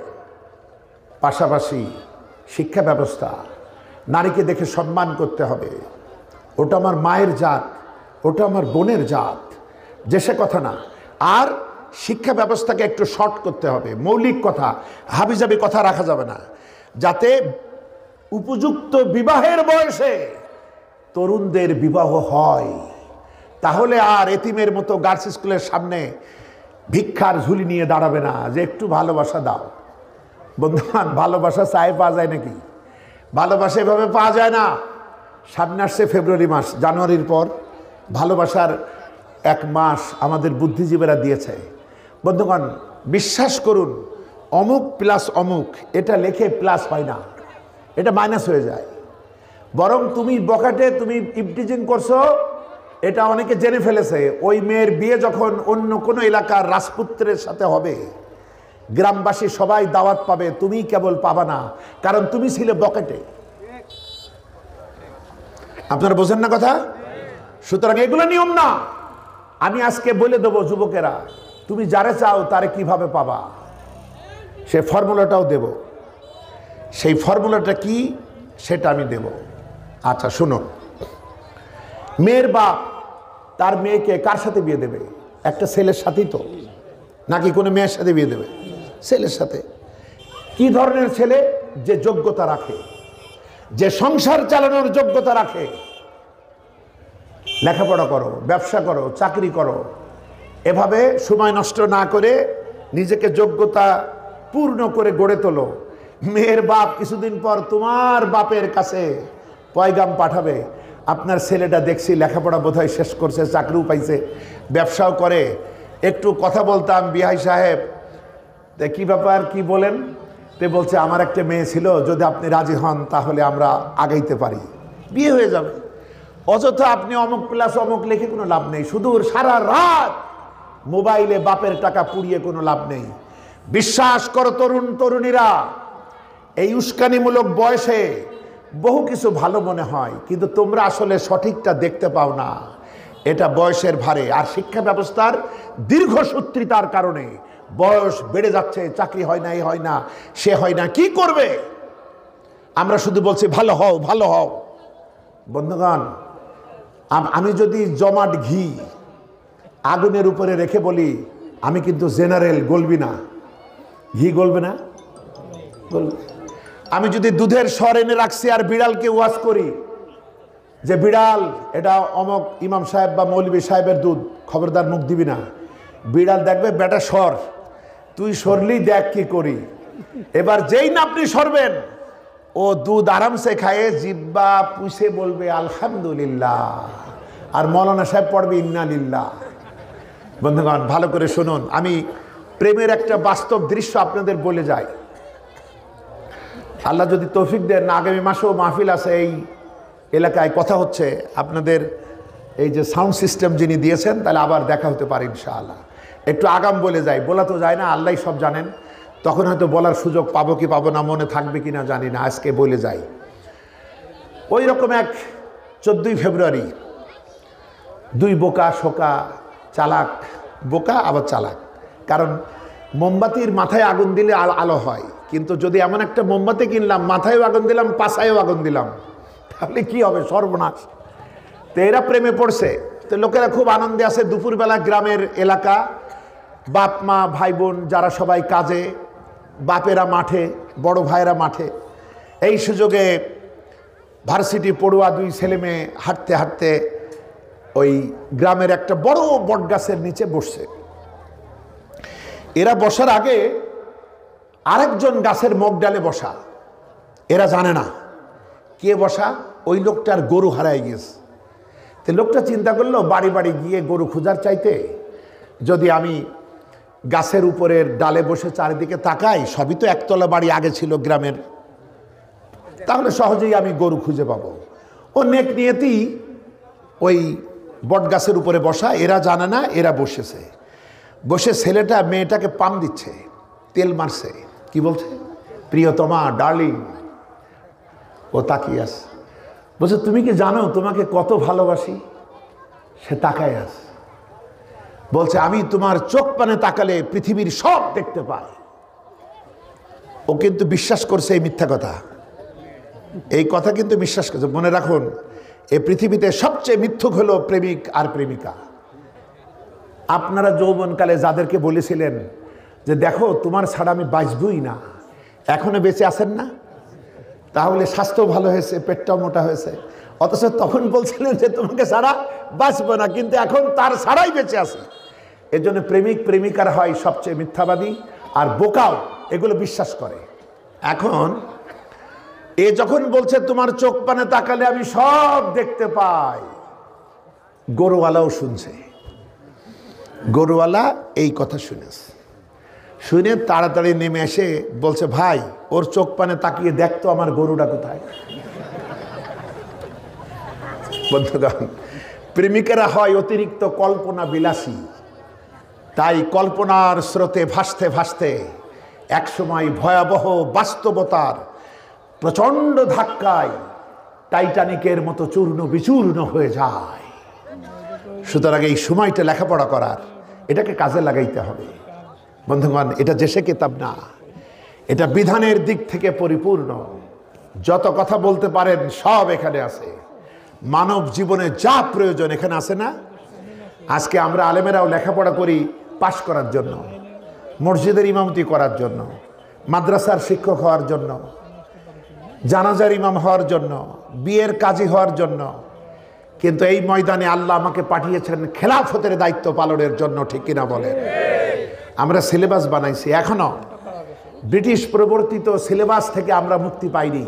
পাশাপাশি শিক্ষা ব্যবস্থা, নারীকে দেখে সম্মান করতে হবে। ওটা আমার মায়ের জাত, ওটা আমার বোনের জাত, যে সে কথা না। আর শিক্ষা ব্যবস্থাকে একটু শর্ট করতে হবে, মৌলিক কথা, হাবিজাবি কথা রাখা যাবে না, যাতে উপযুক্ত বিবাহের বয়সে তরুণদের বিবাহ হয়। তাহলে আর এতিমের মতো গার্লস স্কুলের সামনে ভিক্ষার ঝুলি নিয়ে দাঁড়াবে না যে একটু ভালোবাসা দাও। বন্ধুবান, ভালোবাসা চায় পাওয়া যায় নাকি? ভালোবাসা এভাবে পাওয়া যায় না। সামনে আসছে ফেব্রুয়ারি মাস, জানুয়ারির পর ভালোবাসার এক মাস আমাদের বুদ্ধিজীবীরা দিয়েছে। বন্ধুগণ, বিশ্বাস করুন, অমুক প্লাস অমুক এটা লেখে প্লাস হয় না, এটা মাইনাস হয়ে যায়। বরং তুমি বকাটে তুমি ইফটিজিং করছো, এটা অনেকে জেনে ফেলেছে। ওই মেয়ের বিয়ে যখন অন্য কোনো এলাকার রাজপুত্রের সাথে হবে, গ্রামবাসী সবাই দাওয়াত পাবে, তুমি কেবল পাবা না, কারণ তুমি ছিলে বকেটে। আপনারা বোঝেন না কথা? সুতরাং এগুলো নিয়ম না। আমি আজকে বলে দেবো, যুবকেরা, তুমি যারে চাও তারে কিভাবে পাবা, সে ফর্মুলাটাও দেব। সেই ফর্মুলাটা কি সেটা আমি দেব। আচ্ছা শুনুন, মেয়ের বাপ তার মেয়েকে কার সাথে বিয়ে দেবে? একটা ছেলের সাথেই তো, নাকি কোনো মেয়ের সাথে বিয়ে দেবে? ছেলের সাথে। কি ধরনের ছেলে? যে যোগ্যতা রাখে, যে সংসার চালানোর যোগ্যতা রাখে। লেখাপড়া করো, ব্যবসা করো, চাকরি করো, এভাবে সময় নষ্ট না করে নিজেকে যোগ্যতা পূর্ণ করে গড়ে তোলো। মেয়ের বাপ কিছুদিন পর তোমার বাপের কাছে পয়গাম পাঠাবে, আপনার ছেলেটা দেখছি লেখাপড়া বোধহয় শেষ করছে, চাকরিও পাইছে, ব্যবসাও করে। একটু কথা বলতাম, বিহাই সাহেব কি ব্যাপার, কি বলেন? তে বলছে আমার একটা মেয়ে ছিল, যদি আপনি রাজি হন তাহলে আমরা আগাইতে পারি, বিয়ে হয়ে যাবে। অযথা আপনি অমুক প্লাস অমুক লিখে কোনো লাভ নেই, শুধু সারা রাত মোবাইলে বাপের টাকা পুড়িয়ে কোনো লাভ নেই। বিশ্বাস করো তরুণ তরুণীরা, এই উস্কানিমূলক বয়সে বহু কিছু ভালো মনে হয়, কিন্তু তোমরা আসলে সঠিকটা দেখতে পাও না। এটা বয়সের ভারে আর শিক্ষা ব্যবস্থার দীর্ঘসূত্রিতার কারণে বয়স বেড়ে যাচ্ছে, চাকরি হয় না, এ হয় না, সে হয় না, কি করবে? আমরা শুধু বলছি ভালো হও ভালো হও। বন্ধুগণ, আমি যদি জমাট ঘি আগুনের উপরে রেখে বলি আমি কিন্তু জেনারেল, গলবি না, ঘি গলবে না, গলবে। আমি যদি দুধের স্বর এনে রাখছি আর বিড়ালকে ওয়াজ করি যে বিড়াল এটা অমক ইমাম সাহেব বা মৌলবী সাহেবের দুধ, খবরদার মুখ দিবি না, বিড়াল দেখবে বেটা সর, তুই সরলি দেখ কি করি। এবার যেই না আপনি সরবেন ও দুধ আরামসে খায়ে জিব্বা পুষে বলবে আলহামদুলিল্লাহ, আর মৌলানা সাহেব পড়বে ইন্না লিল্লাহ। বন্ধুগণ, ভালো করে শুনুন, আমি প্রেমের একটা বাস্তব দৃশ্য আপনাদের বলে যাই। আল্লাহ যদি তৌফিক দেন, আগামী মাসেও মাহফিল আছে এই এলাকায়, কথা হচ্ছে। আপনাদের এই যে সাউন্ড সিস্টেম যিনি দিয়েছেন, তাহলে আবার দেখা হতে পারে ইনশাআল্লাহ। একটু আগাম বলে যাই, বলা তো যায় না, আল্লাহই সব জানেন, তখন হয়তো বলার সুযোগ পাবো কি পাবো না, মনে থাকবে কি না জানি না, আজকে বলে যাই। ওই রকম এক 14ই ফেব্রুয়ারি দুই বোকা শোকা, চালাক, বোকা আবার চালাক। কারণ মোমবাতির মাথায় আগুন দিলে আলো হয়, কিন্তু যদি এমন একটা মোমবাতি কিনলাম মাথায়ও আগুন দিলাম পাছায়ও আগুন দিলাম, তাহলে কি হবে, সর্বনাশ। তো এরা প্রেমে পড়ছে। তো লোকেরা খুব আনন্দে আছে, দুপুরবেলা গ্রামের এলাকা, বাপ মা ভাই বোন যারা সবাই কাজে, বাপেরা মাঠে, বড় ভাইয়েরা মাঠে। এই সুযোগে ভার্সিটি পড়ুয়া দুই ছেলে মেয়ে হাঁটতে হাঁটতে ওই গ্রামের একটা বড় বট গাছের নিচে বসছে। এরা বসার আগে আরেকজন গাছের মুখ ডালে বসা, এরা জানে না কে বসা। ওই লোকটার গরু হারায় গেছে। তো লোকটা চিন্তা করলো বাড়ি বাড়ি গিয়ে গরু খোঁজার চাইতে যদি আমি গাছের উপরের ডালে বসে চারিদিকে তাকাই, সবই তো একতলা বাড়ি আগে ছিল গ্রামের, তাহলে সহজেই আমি গরু খুঁজে পাবো। ও নেক নিয়েতেই ওই বট গাছের উপরে বসা, এরা জানে না এরা বসেছে। বসে ছেলেটা মেয়েটাকে পাম দিচ্ছে, তেল মারছে, কি বলছে, প্রিয়তমা, ডার্লিং। ও তাকিয়ে আছে, বলছে তুমি কি জানো তোমাকে কত ভালোবাসি? সে তাকায় আছে, বলছে আমি তোমার চোখ পানে তাকালে পৃথিবীর সব দেখতে পাই। ও কিন্তু বিশ্বাস করছে এই মিথ্যা কথা, এই কথা কিন্তু বিশ্বাস করছে। মনে রাখুন, এই পৃথিবীতে সবচেয়ে মিথ্যুক হলো প্রেমিক আর প্রেমিকা। আপনারা যৌবনকালে যাদেরকে বলেছিলেন যে দেখো তোমার ছাড়া আমি বাঁচবই না, এখনো বেঁচে আছেন না? তাহলে স্বাস্থ্য ভালো হয়েছে, পেটটাও মোটা হয়েছে, অথচ তখন বলছিলেন যে তোমাকে ছাড়া বাঁচবো না, কিন্তু এখন তার ছাড়াই বেঁচে আছে। এর জন্য প্রেমিক প্রেমিকার হয় সবচেয়ে মিথ্যাবাদী আর বোকাও এগুলো বিশ্বাস করে। এখন এ যখন বলছে তোমার চোখ পানে তাকালে আমি সব দেখতে পাই, গরুওয়ালাও শুনছে। গরুওয়ালা এই কথা শুনেছে, শুনে তাড়াতাড়ি নেমে এসে বলছে ভাই ওর চোখ পানে তাকিয়ে দেখতো আমার গরুটা কোথায়। বন্ধুগণ, প্রেমিকেরা হয় অতিরিক্ত কল্পনা বিলাসী, তাই কল্পনার স্রোতে ভাসতে ভাসতে একসময় ভয়াবহ বাস্তবতার প্রচণ্ড ধাক্কায় টাইটানিকের মতো চূর্ণ বিচূর্ণ হয়ে যায়। সুতরাং এই সময়টা লেখাপড়া করার, এটাকে কাজে লাগাইতে হবে। বন্ধুগণ, এটা যে সে কিতাব না, এটা বিধানের দিক থেকে পরিপূর্ণ। যত কথা বলতে পারেন সব এখানে আছে। মানব জীবনে যা প্রয়োজন এখানে আছে না? আজকে আমরা আলেমেরাও লেখাপড়া করি পাশ করার জন্য, মসজিদের ইমামতি করার জন্য, মাদ্রাসার শিক্ষক হওয়ার জন্য, জানাজার ইমাম হওয়ার জন্য, বিয়ের কাজী হওয়ার জন্য। কিন্তু এই ময়দানে আল্লাহ আমাকে পাঠিয়েছেন খেলাফতের দায়িত্ব পালনের জন্য, ঠিক কিনা বলেন? আমরা সিলেবাস বানাইছি, এখনো ব্রিটিশ প্রবর্তিত সিলেবাস থেকে আমরা মুক্তি পাইনি।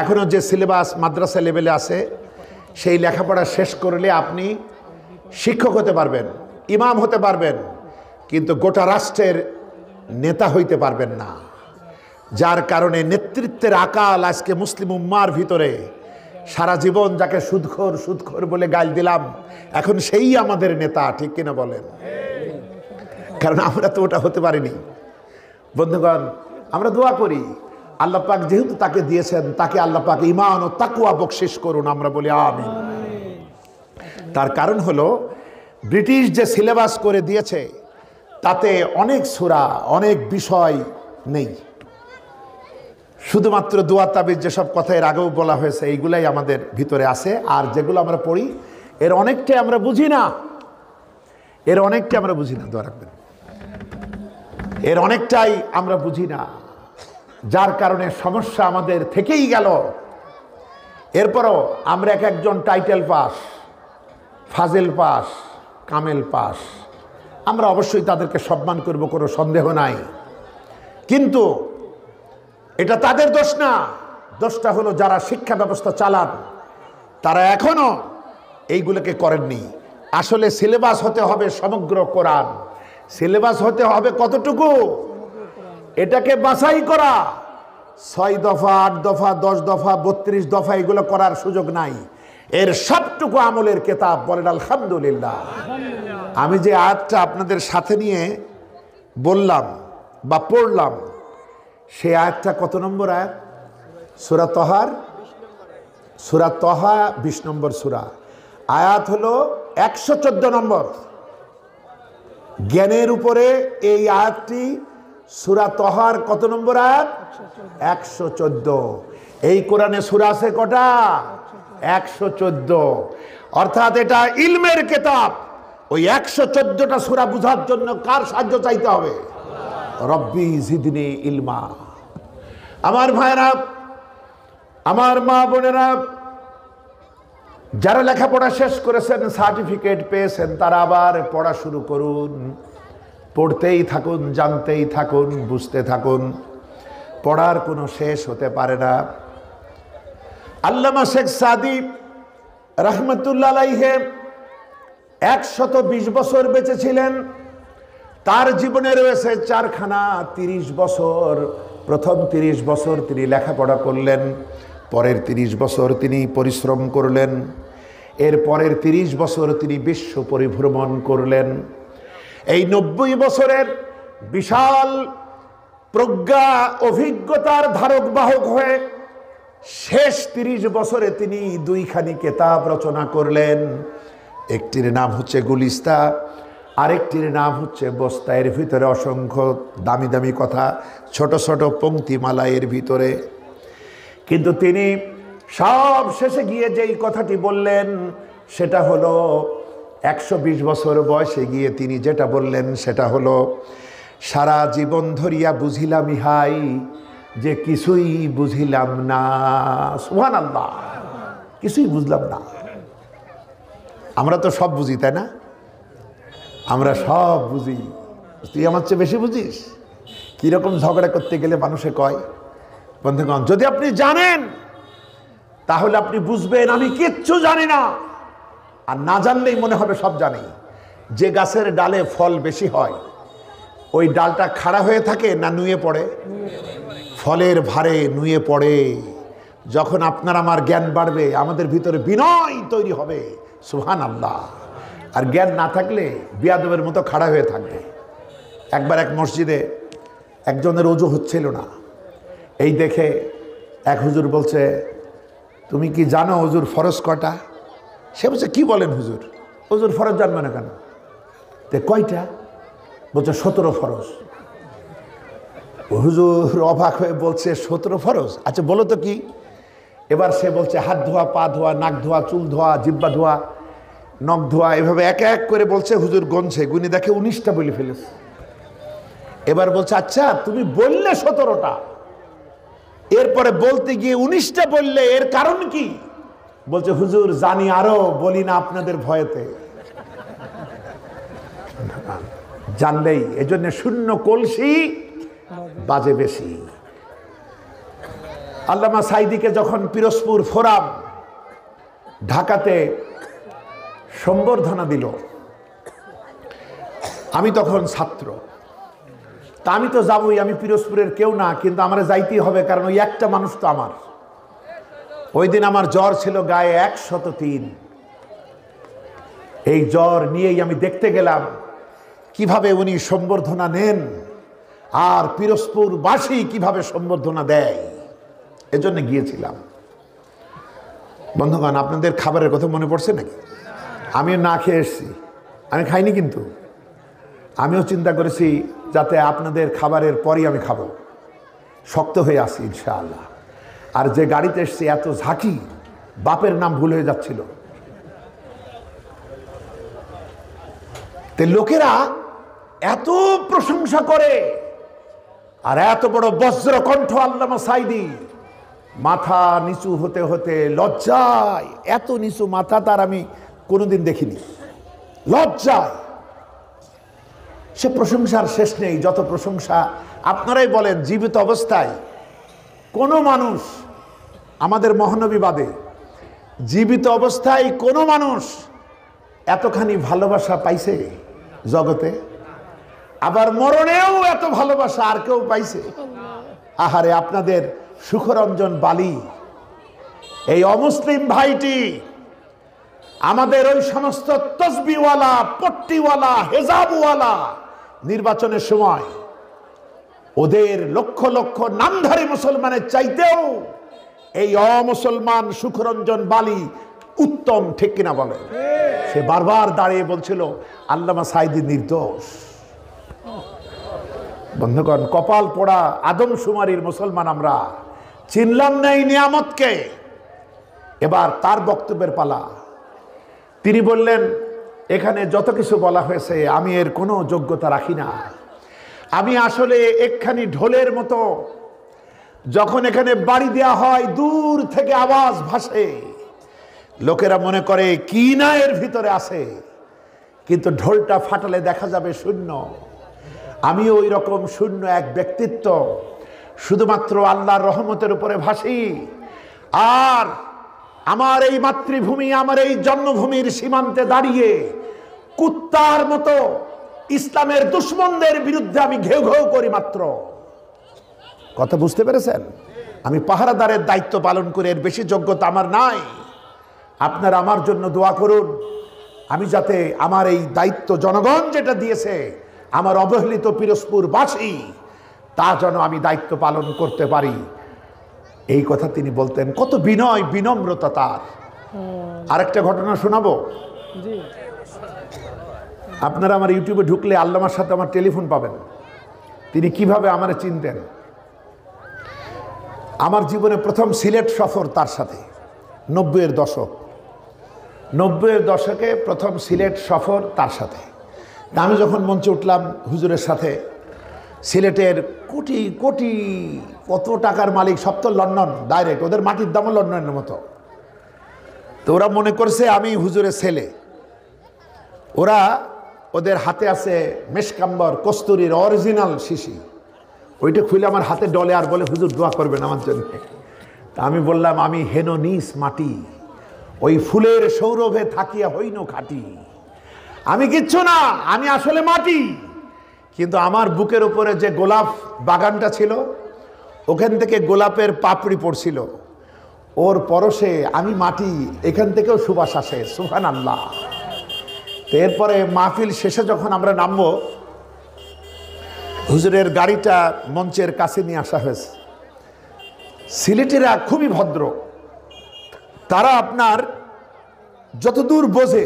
এখনো যে সিলেবাস মাদ্রাসা লেভেলে আছে, সেই লেখাপড়া শেষ করলে আপনি শিক্ষক হতে পারবেন, ইমাম হতে পারবেন, কিন্তু গোটা রাষ্ট্রের নেতা হইতে পারবেন না। যার কারণে নেতৃত্বের আকাল আজকে মুসলিম উম্মার ভিতরে। সারা জীবন যাকে সুদখোর সুদখোর বলে গাল দিলাম, এখন সেই আমাদের নেতা, ঠিক কিনা বলেন? কারণ আমরা তো ওটা হতে পারিনি। বন্ধুগণ, আমরা দোয়া করি আল্লাহ পাক যেহেতু তাকে দিয়েছেন, তাকে আল্লাহ পাক ঈমান ও তাকওয়া বকশিশ করুন, আমরা বলি আমিন। তার কারণ হলো ব্রিটিশ যে সিলেবাস করে দিয়েছে তাতে অনেক সূরা, অনেক বিষয় নেই। শুধুমাত্র দোয়া তাবিজ যেসব কথা এর আগেও বলা হয়েছে এইগুলাই আমাদের ভিতরে আছে। আর যেগুলো আমরা পড়ি এর অনেকটাই আমরা বুঝি না, দোয়া রাখবেন, এর অনেকটাই আমরা বুঝি না, যার কারণে সমস্যা আমাদের থেকেই গেল। এরপরও আমরা এক একজন টাইটেল পাস, ফাজেল পাস, কামেল পাস, আমরা অবশ্যই তাদেরকে সম্মান করব, কোনো সন্দেহ নাই। কিন্তু এটা তাদের দোষ না, দোষটা হলো যারা শিক্ষা ব্যবস্থা চালান তারা এখনো এইগুলোকে করেননি। আসলে সিলেবাস হতে হবে সমগ্র কোরআন, সিলেবাস হতে হবে কতটুকু, এটাকে বাছাই করা। 6 দফা, 8 দফা, 10 দফা, 32 দফা এগুলো করার সুযোগ নাই। এর সবটুকু আমলের কিতাব, বলেন আলহামদুলিল্লাহ। আমি যে আয়াতটা আপনাদের সাথে নিয়ে বললাম বা পড়লাম, সেই আয়াতটা কত নম্বর আয়াত? সূরা তহা 20 নম্বর সূরা, আয়াত হলো 114 নম্বর। জ্ঞানের উপরে এই আয়াতটি সূরা তহার কত নম্বর আয়াত? 114। এই কোরআনে সূরা আছে কটা? 114। অর্থাৎ এটা ইলমের কিতাব। ওই 114টা সূরা বুঝার জন্য কার সাহায্য চাইতে হবে? রব্বি জিদনি ইলমা। আমার ভাইরা, আমার মা বোনেরা, যারা লেখাপড়া শেষ করেছেন, সার্টিফিকেট পেয়েছেন, তারা আবার পড়া শুরু করুন। পড়তেই থাকুন, জানতেই থাকুন, বুঝতে থাকুন, পড়ার কোনো শেষ হতে পারে না। আল্লামা শেখ সাদি রহমতুল্লাহ আলাইহি 120 বছর বেঁচে ছিলেন। তার জীবনে রয়েছে 4খানা 30 বছর। প্রথম 30 বছর তিনি লেখাপড়া করলেন, পরের 30 বছর তিনি পরিশ্রম করলেন, এর পরের 30 বছর তিনি বিশ্ব পরিভ্রমণ করলেন। এই 90 বছরের বিশাল প্রজ্ঞা অভিজ্ঞতার ধারক বাহক হয়ে শেষ 30 বছরে তিনি 2খানি কিতাব রচনা করলেন। একটির নাম হচ্ছে গুলিস্তা, আরেকটির নাম হচ্ছে বস্তা। এর ভিতরে অসংখ্য দামি দামি কথা, ছোট ছোট পংক্তিমালা এর ভিতরে। কিন্তু তিনি সব শেষে গিয়ে যেই কথাটি বললেন সেটা হলো 120 বছর বয়সে গিয়ে তিনি যেটা বললেন সেটা হলো, সারা জীবন ধরিয়া বুঝিলাম ইহাই যে কিছুই বুঝিলাম না। সুবহানাল্লাহ, কিছুই বুঝলাম না। আমরা তো সব বুঝি, তাই না? আমরা সব বুঝি। তুই আমার চেয়ে বেশি বুঝিস? কিরকম ঝগড়া করতে গেলে মানুষে কয়। বন্ধুগণ, যদি আপনি জানেন তাহলে আপনি বুঝবেন আমি কিচ্ছু জানি না। আর না জানলেই মনে হবে সব জানি। যে গাছের ডালে ফল বেশি হয় ওই ডালটা খাড়া হয়ে থাকে না নুয়ে পড়ে? ফলের ভারে নুয়ে পড়ে। যখন আপনার আমার জ্ঞান বাড়বে, আমাদের ভিতরে বিনয় তৈরি হবে। সুবহানাল্লাহ। আর জ্ঞান না থাকলে বিয়াদবের মতো খাড়া হয়ে থাকবে। একবার এক মসজিদে একজনের ওযু হচ্ছিল না। এই দেখে এক হুজুর বলছে, তুমি কি জানো হুজুর ফরজ কটা? সে বলছে, কি বলেন হুজুর, হুজুর ফরজ জানবে না কেন? তে কয়টা? বলছে 17 ফরজ। হুজুর অবাক হয়ে বলছে, 17 ফরজ? আচ্ছা বলো তো কি? এবার সে বলছে, হাত ধোয়া, পা ধোয়া, নাক ধোয়া, চুল ধোয়া, জিহ্বা ধোয়া, নখ ধোয়া, এভাবে এক এক করে বলছে। হুজুর গনছে, গুনি দেখে 19টা বলে ফেলেছে। এবার বলছে, আচ্ছা তুমি বললে 17টা, এরপরে বলতে গিয়ে 19টা বললে, এর কারণ কি? বলছে, হুজুর জানি আরো, বলি না আপনাদের ভয়েতে। জানলেই এজন্য শূন্য কলসি বাজে বেশি। আল্লামা সাইদিকে যখন পিরোজপুর ফোরাম ঢাকাতে সম্বর্ধনা দিল, আমি তখন ছাত্র। তা আমি তো যাবই, আমি পিরোজপুরের কেউ না, কিন্তু আমার যাইতেই হবে, কারণ ওই একটা মানুষ তো আমার। ওই দিন আমার জ্বর ছিল গায়ে 103। এই জ্বর নিয়েই আমি দেখতে গেলাম কিভাবে উনি সম্বর্ধনা নেন আর পিরোজপুরবাসী কিভাবে সম্বর্ধনা দেয়, এজন্য গিয়েছিলাম। বন্ধুগণ, আপনাদের খাবারের কথা মনে পড়ছে নাকি? আমিও না খেয়ে এসেছি, আমি খাইনি, কিন্তু আমিও চিন্তা করেছি যাতে আপনাদের খাবারের পরই আমি খাবো। শক্ত হয়ে আসি ইনশাআল্লাহ। আর যে গাড়িতে এসছে এত ঝাঁকি, বাপের নাম ভুল হয়ে যাচ্ছিল। লোকেরা এত প্রশংসা করে, আর এত বড় বজ্রকণ্ঠ আল্লামা সাঈদী, মাথা নিচু হতে হতে লজ্জায়, এত নিচু মাথা তার আমি কোনোদিন দেখিনি, লজ্জায় সে প্রশংসার শেষ নেই। যত প্রশংসা আপনারাই বলেন, জীবিত অবস্থায় কোনো মানুষ, আমাদের মহানবী বাদে জীবিত অবস্থায় কোনো মানুষ এতখানি ভালোবাসা পাইছে জগতে? আবার মরণেও এত ভালোবাসা আর কেউ পাইছে? আহারে, আপনাদের সুখরঞ্জন বালি, এই অমুসলিম ভাইটি আমাদের ওই সমস্ত তসবিওয়ালা, পট্টিওয়ালা, হেজাবওয়ালা নির্বাচনের সময় ওদের লক্ষ লক্ষ নামধারী মুসলমানের চাইতেও এই অমুসলমান সুখরঞ্জন বালি উত্তম, ঠিক কিনা বলে? সে বারবার দাঁড়িয়ে বলছিল আল্লামা সাঈদী নির্দোষ। বন্ধুগণ, কপাল পোড়া আদমশুমারির মুসলমান আমরা, চিনলাম না এই নিয়ামতকে। এবার তার বক্তব্যের পালা। তিনি বললেন, এখানে যত কিছু বলা হয়েছে আমি এর কোনো যোগ্যতা রাখি না। আমি আসলে একখানি ঢোলের মতো, যখন এখানে বাড়ি দেওয়া হয় দূর থেকে আওয়াজ ভাসে, লোকেরা মনে করে কি না এর ভিতরে আছে, কিন্তু ঢোলটা ফাটালে দেখা যাবে শূন্য। আমিও ওই রকম শূন্য এক ব্যক্তিত্ব, শুধুমাত্র আল্লাহর রহমতের উপরে ভাসি। আর আমার এই মাতৃভূমি, আমার এই জন্মভূমির সীমান্তে দাঁড়িয়ে কুত্তার মতো ইসলামের দুশ্মনদের বিরুদ্ধে আমি ঘেউ ঘেউ করি মাত্র। কথা বুঝতে পেরেছেন? আমি পাহারাদারের দায়িত্ব পালন করে এর বেশি যোগ্যতা আমার নাই। আপনারা আমার জন্য দোয়া করুন, আমি যাতে আমার এই দায়িত্ব জনগণ যেটা দিয়েছে, আমার অবহেলিত পিরোজপুরবাসী, তা যেন আমি দায়িত্ব পালন করতে পারি। এই কথা তিনি বলতেন, কত বিনয় বিনম্রতা তার। আরেকটা ঘটনা শোনাবো। আপনারা আমার ইউটিউবে ঢুকলে আল্লামার সাথে আমার টেলিফোন পাবেন। তিনি কিভাবে আমারে চিনতেন। আমার জীবনে প্রথম সিলেট সফর তার সাথে, 90-এর দশক, 90-এর দশকে প্রথম সিলেট সফর তার সাথে। তা আমি যখন মঞ্চে উঠলাম হুজুরের সাথে, সিলেটের কোটি কোটি কত টাকার মালিক, সব তো লন্ডন ডাইরেক্ট, ওদের মাটির দামও লন্ডনের মতো। তো ওরা মনে করছে আমি হুজুরের ছেলে। ওরা, ওদের হাতে আছে মেশকাম্বর কস্তুরীর অরিজিনাল শিশি, ওইটা খুলে আমার হাতে ডলে আর বলে হুজুর দোয়া করবেন আমার জন্য। তা আমি বললাম, আমি হেন নিস মাটি, ওই ফুলের সৌরভে থাকিয়া হইন খাটি। আমি কিচ্ছু না, আমি আসলে মাটি। কিন্তু আমার বুকের উপরে যে গোলাপ বাগানটা ছিল, ওখান থেকে গোলাপের পাপড়ি পড়ছিল, ওর পরশে আমি মাটি, এখান থেকেও সুবাস আসে। সুবহানাল্লাহ। এরপরে মাহফিল শেষে যখন আমরা নামবো, হুজুরের গাড়িটা মঞ্চের কাছে নিয়ে আসা হয়েছে। সিলেটিরা খুবই ভদ্র, তারা আপনার যতদূর বোঝে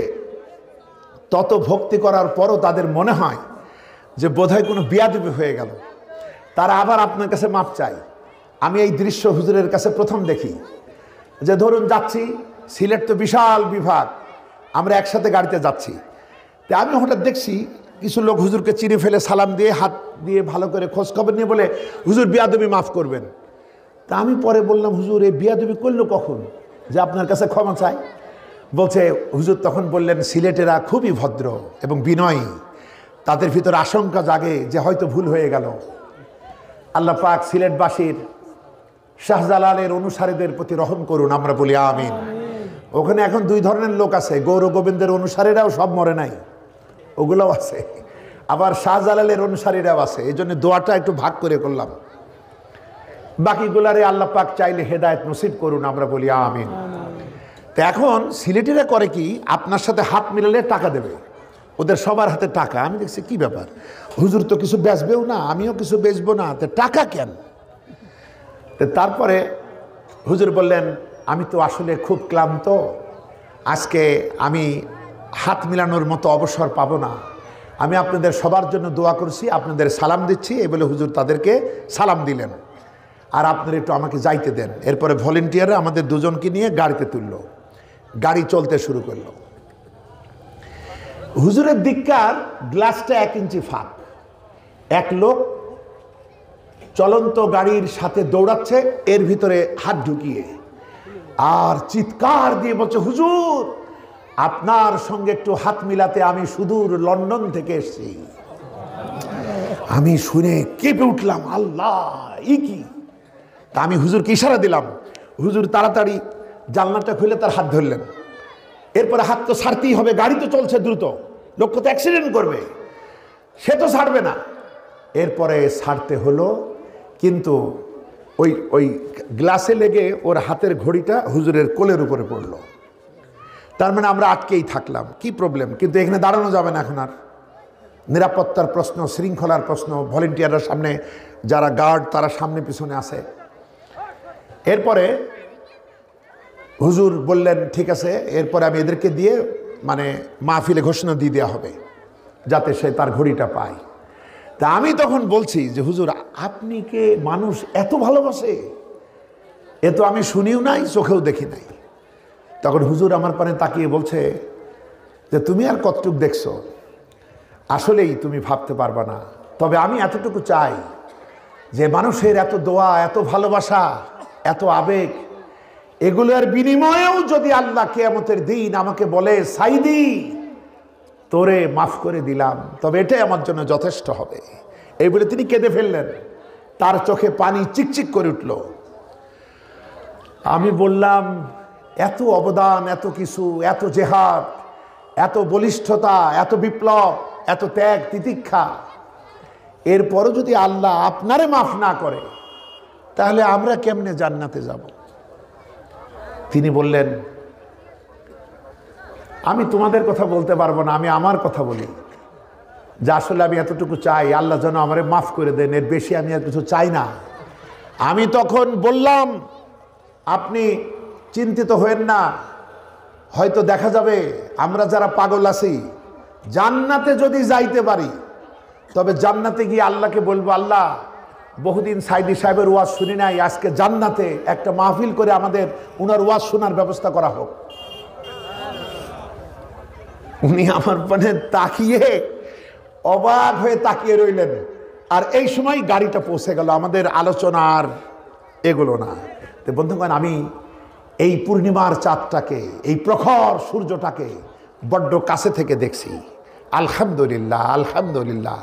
তত ভক্তি করার পরও তাদের মনে হয় যে বোধহয় কোনো বিয়াদবি হয়ে গেল, তারা আবার আপনার কাছে মাপ চায়। আমি এই দৃশ্য হুজুরের কাছে প্রথম দেখি, যে ধরুন যাচ্ছি, সিলেট তো বিশাল বিভাগ, আমরা একসাথে গাড়িতে যাচ্ছি। তা আমি হঠাৎ দেখছি কিছু লোক হুজুরকে চিনে ফেলে সালাম দিয়ে, হাত দিয়ে ভালো করে খোঁজখবর নিয়ে বলে, হুজুর বিয়াদবি মাফ করবেন। তা আমি পরে বললাম, হুজুর এই বিয়াদবি করলো কখন যে আপনার কাছে ক্ষমা চাই? বলছে, হুজুর তখন বললেন, সিলেটেরা খুবই ভদ্র এবং বিনয়ী, তাদের ভিতরে আশঙ্কা জাগে যে হয়তো ভুল হয়ে গেল। আল্লাহ পাক সিলেটবাসীর শাহজালালের অনুসারীদের প্রতি রহম করুন, আমরা বলি আমিন। ওখানে এখন দুই ধরনের লোক আছে, গৌর গোবিন্দের অনুসারীরাও সব মরে নাই, ওগুলোও আছে, আবার শাহজালালের অনুসারীরাও আছে। এই জন্য দোয়াটা একটু ভাগ করে করলাম। বাকিগুলারে আল্লাহ পাক চাইলে হেদায়েত নসিব করুন, আমরা বলি আমিন। তো এখন সিলেটিরা করে কি, আপনার সাথে হাত মিলালে টাকা দেবে, ওদের সবার হাতে টাকা। আমি দেখছি কি ব্যাপার, হুজুর তো কিছু বেচবেও না, আমিও কিছু বেচবো না, তো টাকা কেন? তারপরে হুজুর বললেন, আমি তো আসলে খুব ক্লান্ত, আজকে আমি হাত মিলানোর মতো অবসর পাবো না, আমি আপনাদের সবার জন্য দোয়া করছি, আপনাদের সালাম দিচ্ছি। এই বলে হুজুর তাদেরকে সালাম দিলেন। আর আপনারা একটু আমাকে যাইতে দেন। এরপরে ভলেন্টিয়াররা আমাদের দুজনকে নিয়ে গাড়িতে তুললো, গাড়ি চলতে শুরু করলো। হুজুরের দিককার গ্লাসটা 1 ইঞ্চি ফাঁক, এক লোক চলন্ত গাড়ির সাথে দৌড়াচ্ছে, এর ভিতরে হাত ঢুকিয়ে আর চিৎকার দিয়ে বলছে, হুজুর আপনার সঙ্গে একটু হাত মিলাতে আমি সুদূর লন্ডন থেকে এসেছি। আমি শুনে কেঁপে উঠলাম, আল্লাহ ই কি! তা আমি হুজুরকে ইশারা দিলাম, হুজুর তাড়াতাড়ি জানলাটা খুলে তার হাত ধরলেন। এরপরে হাত তো ছাড়তেই হবে, গাড়ি তো চলছে দ্রুত, লোক তো অ্যাক্সিডেন্ট করবে, সে তো ছাড়বে না। এরপরে ছাড়তে হলো, কিন্তু ওই গ্লাসে লেগে ওর হাতের ঘড়িটা হুজুরের কোলের উপরে পড়লো। তার মানে আমরা আটকেই থাকলাম, কি প্রবলেম? কিন্তু এখানে দাঁড়ানো যাবে না এখন আর। নিরাপত্তার প্রশ্ন, শৃঙ্খলার প্রশ্ন, ভলেন্টিয়াররা সামনে, যারা গার্ড তারা সামনে পিছনে আছে। এরপরে হুজুর বললেন, ঠিক আছে, এরপরে আমি এদেরকে দিয়ে মানে মাহফিলে ঘোষণা দিয়ে দেওয়া হবে যাতে সে তার ঘড়িটা পায়। তা আমি তখন বলছি যে, হুজুর আপনি কে মানুষ এত ভালোবাসে, এ তো আমি শুনিও নাই, চোখেও দেখি নাই। তখন হুজুর আমার পানে তাকিয়ে বলছে যে, তুমি আর কতটুকু দেখছো, আসলেই তুমি ভাবতে পারবা না। তবে আমি এতটুকু চাই যে মানুষের এত দোয়া, এত ভালোবাসা, এত আবেগ, এগুলোর বিনিময়েও যদি আল্লাহ কিয়ামতের দিন আমাকে বলে, সাইদি তোরে মাফ করে দিলাম, তবে এটাই আমার জন্য যথেষ্ট হবে। এই বলে তিনি কেঁদে ফেললেন, তার চোখে পানি চিকচিক করে উঠল। আমি বললাম, এত অবদান, এত কিছু, এত জেহাদ, এত বলিষ্ঠতা, এত বিপ্লব, এত ত্যাগ তিতিক্ষা, এরপরও যদি আল্লাহ আপনারে মাফ না করে তাহলে আমরা কেমনে জান্নাতে যাব? তিনি বললেন, আমি তোমাদের কথা বলতে পারবো না, আমি আমার কথা বলি, যে আসলে আমি এতটুকু চাই, আল্লাহ যেন আমারে মাফ করে দেন, এর বেশি আমি আর কিছু চাই না। আমি তখন বললাম, আপনি চিন্তিত হয়েন না, হয়তো দেখা যাবে আমরা যারা পাগল আছি জান্নাতে যদি যাইতে পারি, তবে জান্নাতে গিয়ে আল্লাহকে বলবো, আল্লাহ বহুদিন সাইদি সাহেবের ওয়াজ শুনি নাই, আজকে জান্নাতে একটা মাহফিল করে আমাদের উনার ওয়াজ শোনার ব্যবস্থা করা হোক। উনি আমার পানে তাকিয়ে অবাক হয়ে তাকিয়ে রইলেন। আর এই সময় গাড়িটা পৌঁছে গেল, আমাদের আলোচনা আর এগুলো না। তো বন্ধুগণ, আমি এই পূর্ণিমার চাঁদটাকে, এই প্রখর সূর্যটাকে বড্ড কাছে থেকে দেখছি। আলহামদুলিল্লাহ, আলহামদুলিল্লাহ।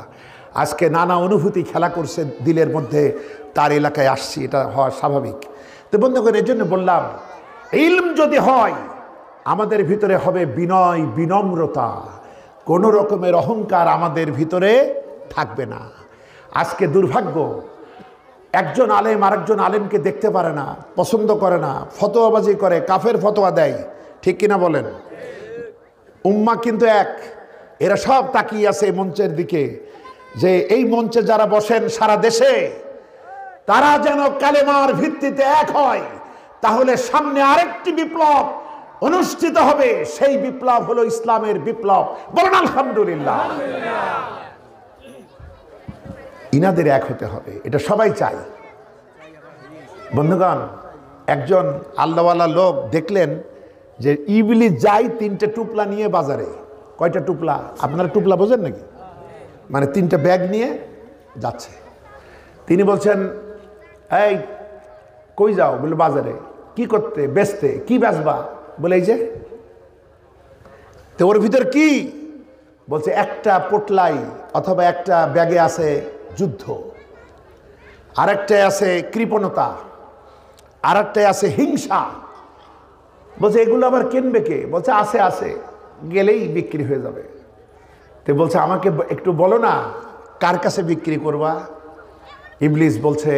আজকে নানা অনুভূতি খেলা করছে দিলের মধ্যে, তার এলাকায় আসছি, এটা হওয়া স্বাভাবিক। তো বন্ধুগণ, এর জন্য বললাম, ইলম যদি হয় আমাদের ভিতরে হবে বিনয়, বিনম্রতা, কোনো রকমের অহংকার আমাদের ভিতরে থাকবে না। আজকে দুর্ভাগ্য, একজন আলেম আরেকজন আলেমকে দেখতে পারে না, পছন্দ করে না, ফতোয়াবাজি করে, কাফের ফতোয়া দেয়, ঠিক কিনা বলেন? উম্মাহ কিন্তু এক, এরা সব তাকিয়ে আছে এই মঞ্চের দিকে, যে এই মঞ্চে যারা বসেন সারা দেশে, তারা যেন কালেমার ভিত্তিতে এক হয়, তাহলে সামনে আরেকটি বিপ্লব অনুষ্ঠিত হবে। সেই বিপ্লব হলো ইসলামের বিপ্লব। বলেন আলহামদুলিল্লাহ। ইনাদের এক হতে হবে, এটা সবাই চায়। বন্ধুগণ, একজন আল্লাহওয়ালা লোক দেখলেন যে ইবলিস যায় 3টে টুপলা নিয়ে বাজারে। কয়টা টুপলা? আপনারা টুপলা বোঝেন নাকি? মানে 3টে ব্যাগ নিয়ে যাচ্ছে। তিনি বলছেন, এই কই যাও? বলে বাজারে। কি করতে? বেচতে। কি বেচবা? বলে এই যে। তো ওর ভিতর কি? বলছে একটা পোটলাই অথবা একটা ব্যাগে আছে যুদ্ধ, আরেকটায় আছে কৃপণতা, আরেকটায় আছে হিংসা। বলছে এগুলো আবার কিনবে কে? বলছে আছে আছে, গেলেই বিক্রি হয়ে যাবে। তো বলছে আমাকে একটু বলো না কার কাছে বিক্রি করবা? ইবলিস বলছে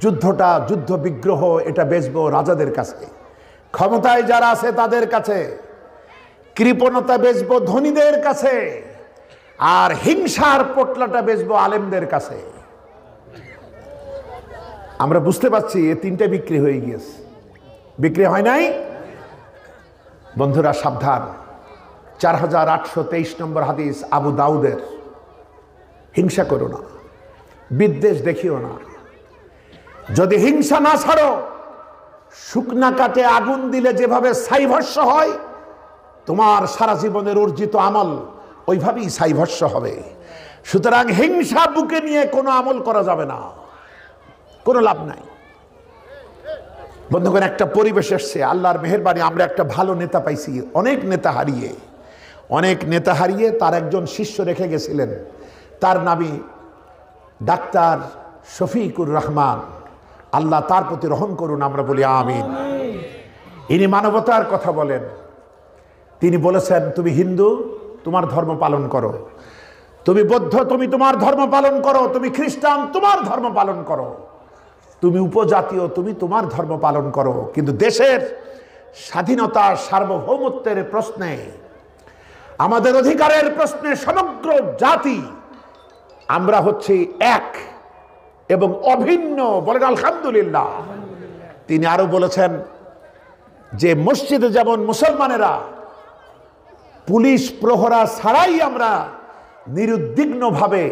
যুদ্ধটা, যুদ্ধ বিগ্রহ, এটা বেচবো রাজাদের কাছে, ক্ষমতায় যারা আছে তাদের কাছে। কৃপণতা বেচবো ধনীদের কাছে, আর হিংসার পোটলাটা বেচবো আলেমদের কাছে। আমরা বুঝতে পারছি এই 3টে বিক্রি হয়ে গিয়েছে। বিক্রি হয় নাই? বন্ধুরা সাবধান। 4823 নম্বর হাদিস আবু দাউদের। হিংসা করো না, বিদ্বেষ দেখিও না। যদি হিংসা না ছাড়ো, শুকনা কাঠে আগুন দিলে যেভাবে ছাইভস্য হয়, তোমার সারা জীবনের অর্জিত আমল ওইভাবেই ছাইভস্য হবে। সুতরাং হিংসা বুকে নিয়ে কোনো আমল করা যাবে না, কোনো লাভ নাই। বন্ধুগণ, একটা পরিবেশ এসছে, আল্লাহর মেহেরবানি আমরা একটা ভালো নেতা পাইছি। অনেক নেতা হারিয়ে তার একজন শিষ্য রেখে গেছিলেন, তার নামই ডাক্তার শফিকুর রহমান। আল্লাহ তার প্রতি রহম করুন, আমরা বলি আমিন। ইনি মানবতার কথা বলেন। তিনি বলেছেন, তুমি হিন্দু, তোমার ধর্ম পালন করো, তুমি বৌদ্ধ, তুমি তোমার ধর্ম পালন করো, তুমি খ্রিস্টান, তোমার ধর্ম পালন করো, তুমি উপজাতীয়, তুমি তোমার ধর্ম পালন করো, কিন্তু দেশের স্বাধীনতা সার্বভৌমত্বের প্রশ্নে, আমাদের অধিকারের প্রশ্নে সমগ্র জাতি আমরা হচ্ছি এক এবং অভিন্ন, বলেন আলহামদুলিল্লাহ। তিনি আরো বলেছেন যে মসজিদে যেমন মুসলমানেরা পুলিশ প্রহরা ছাড়াই আমরা নিরুদ্বিগ্নভাবে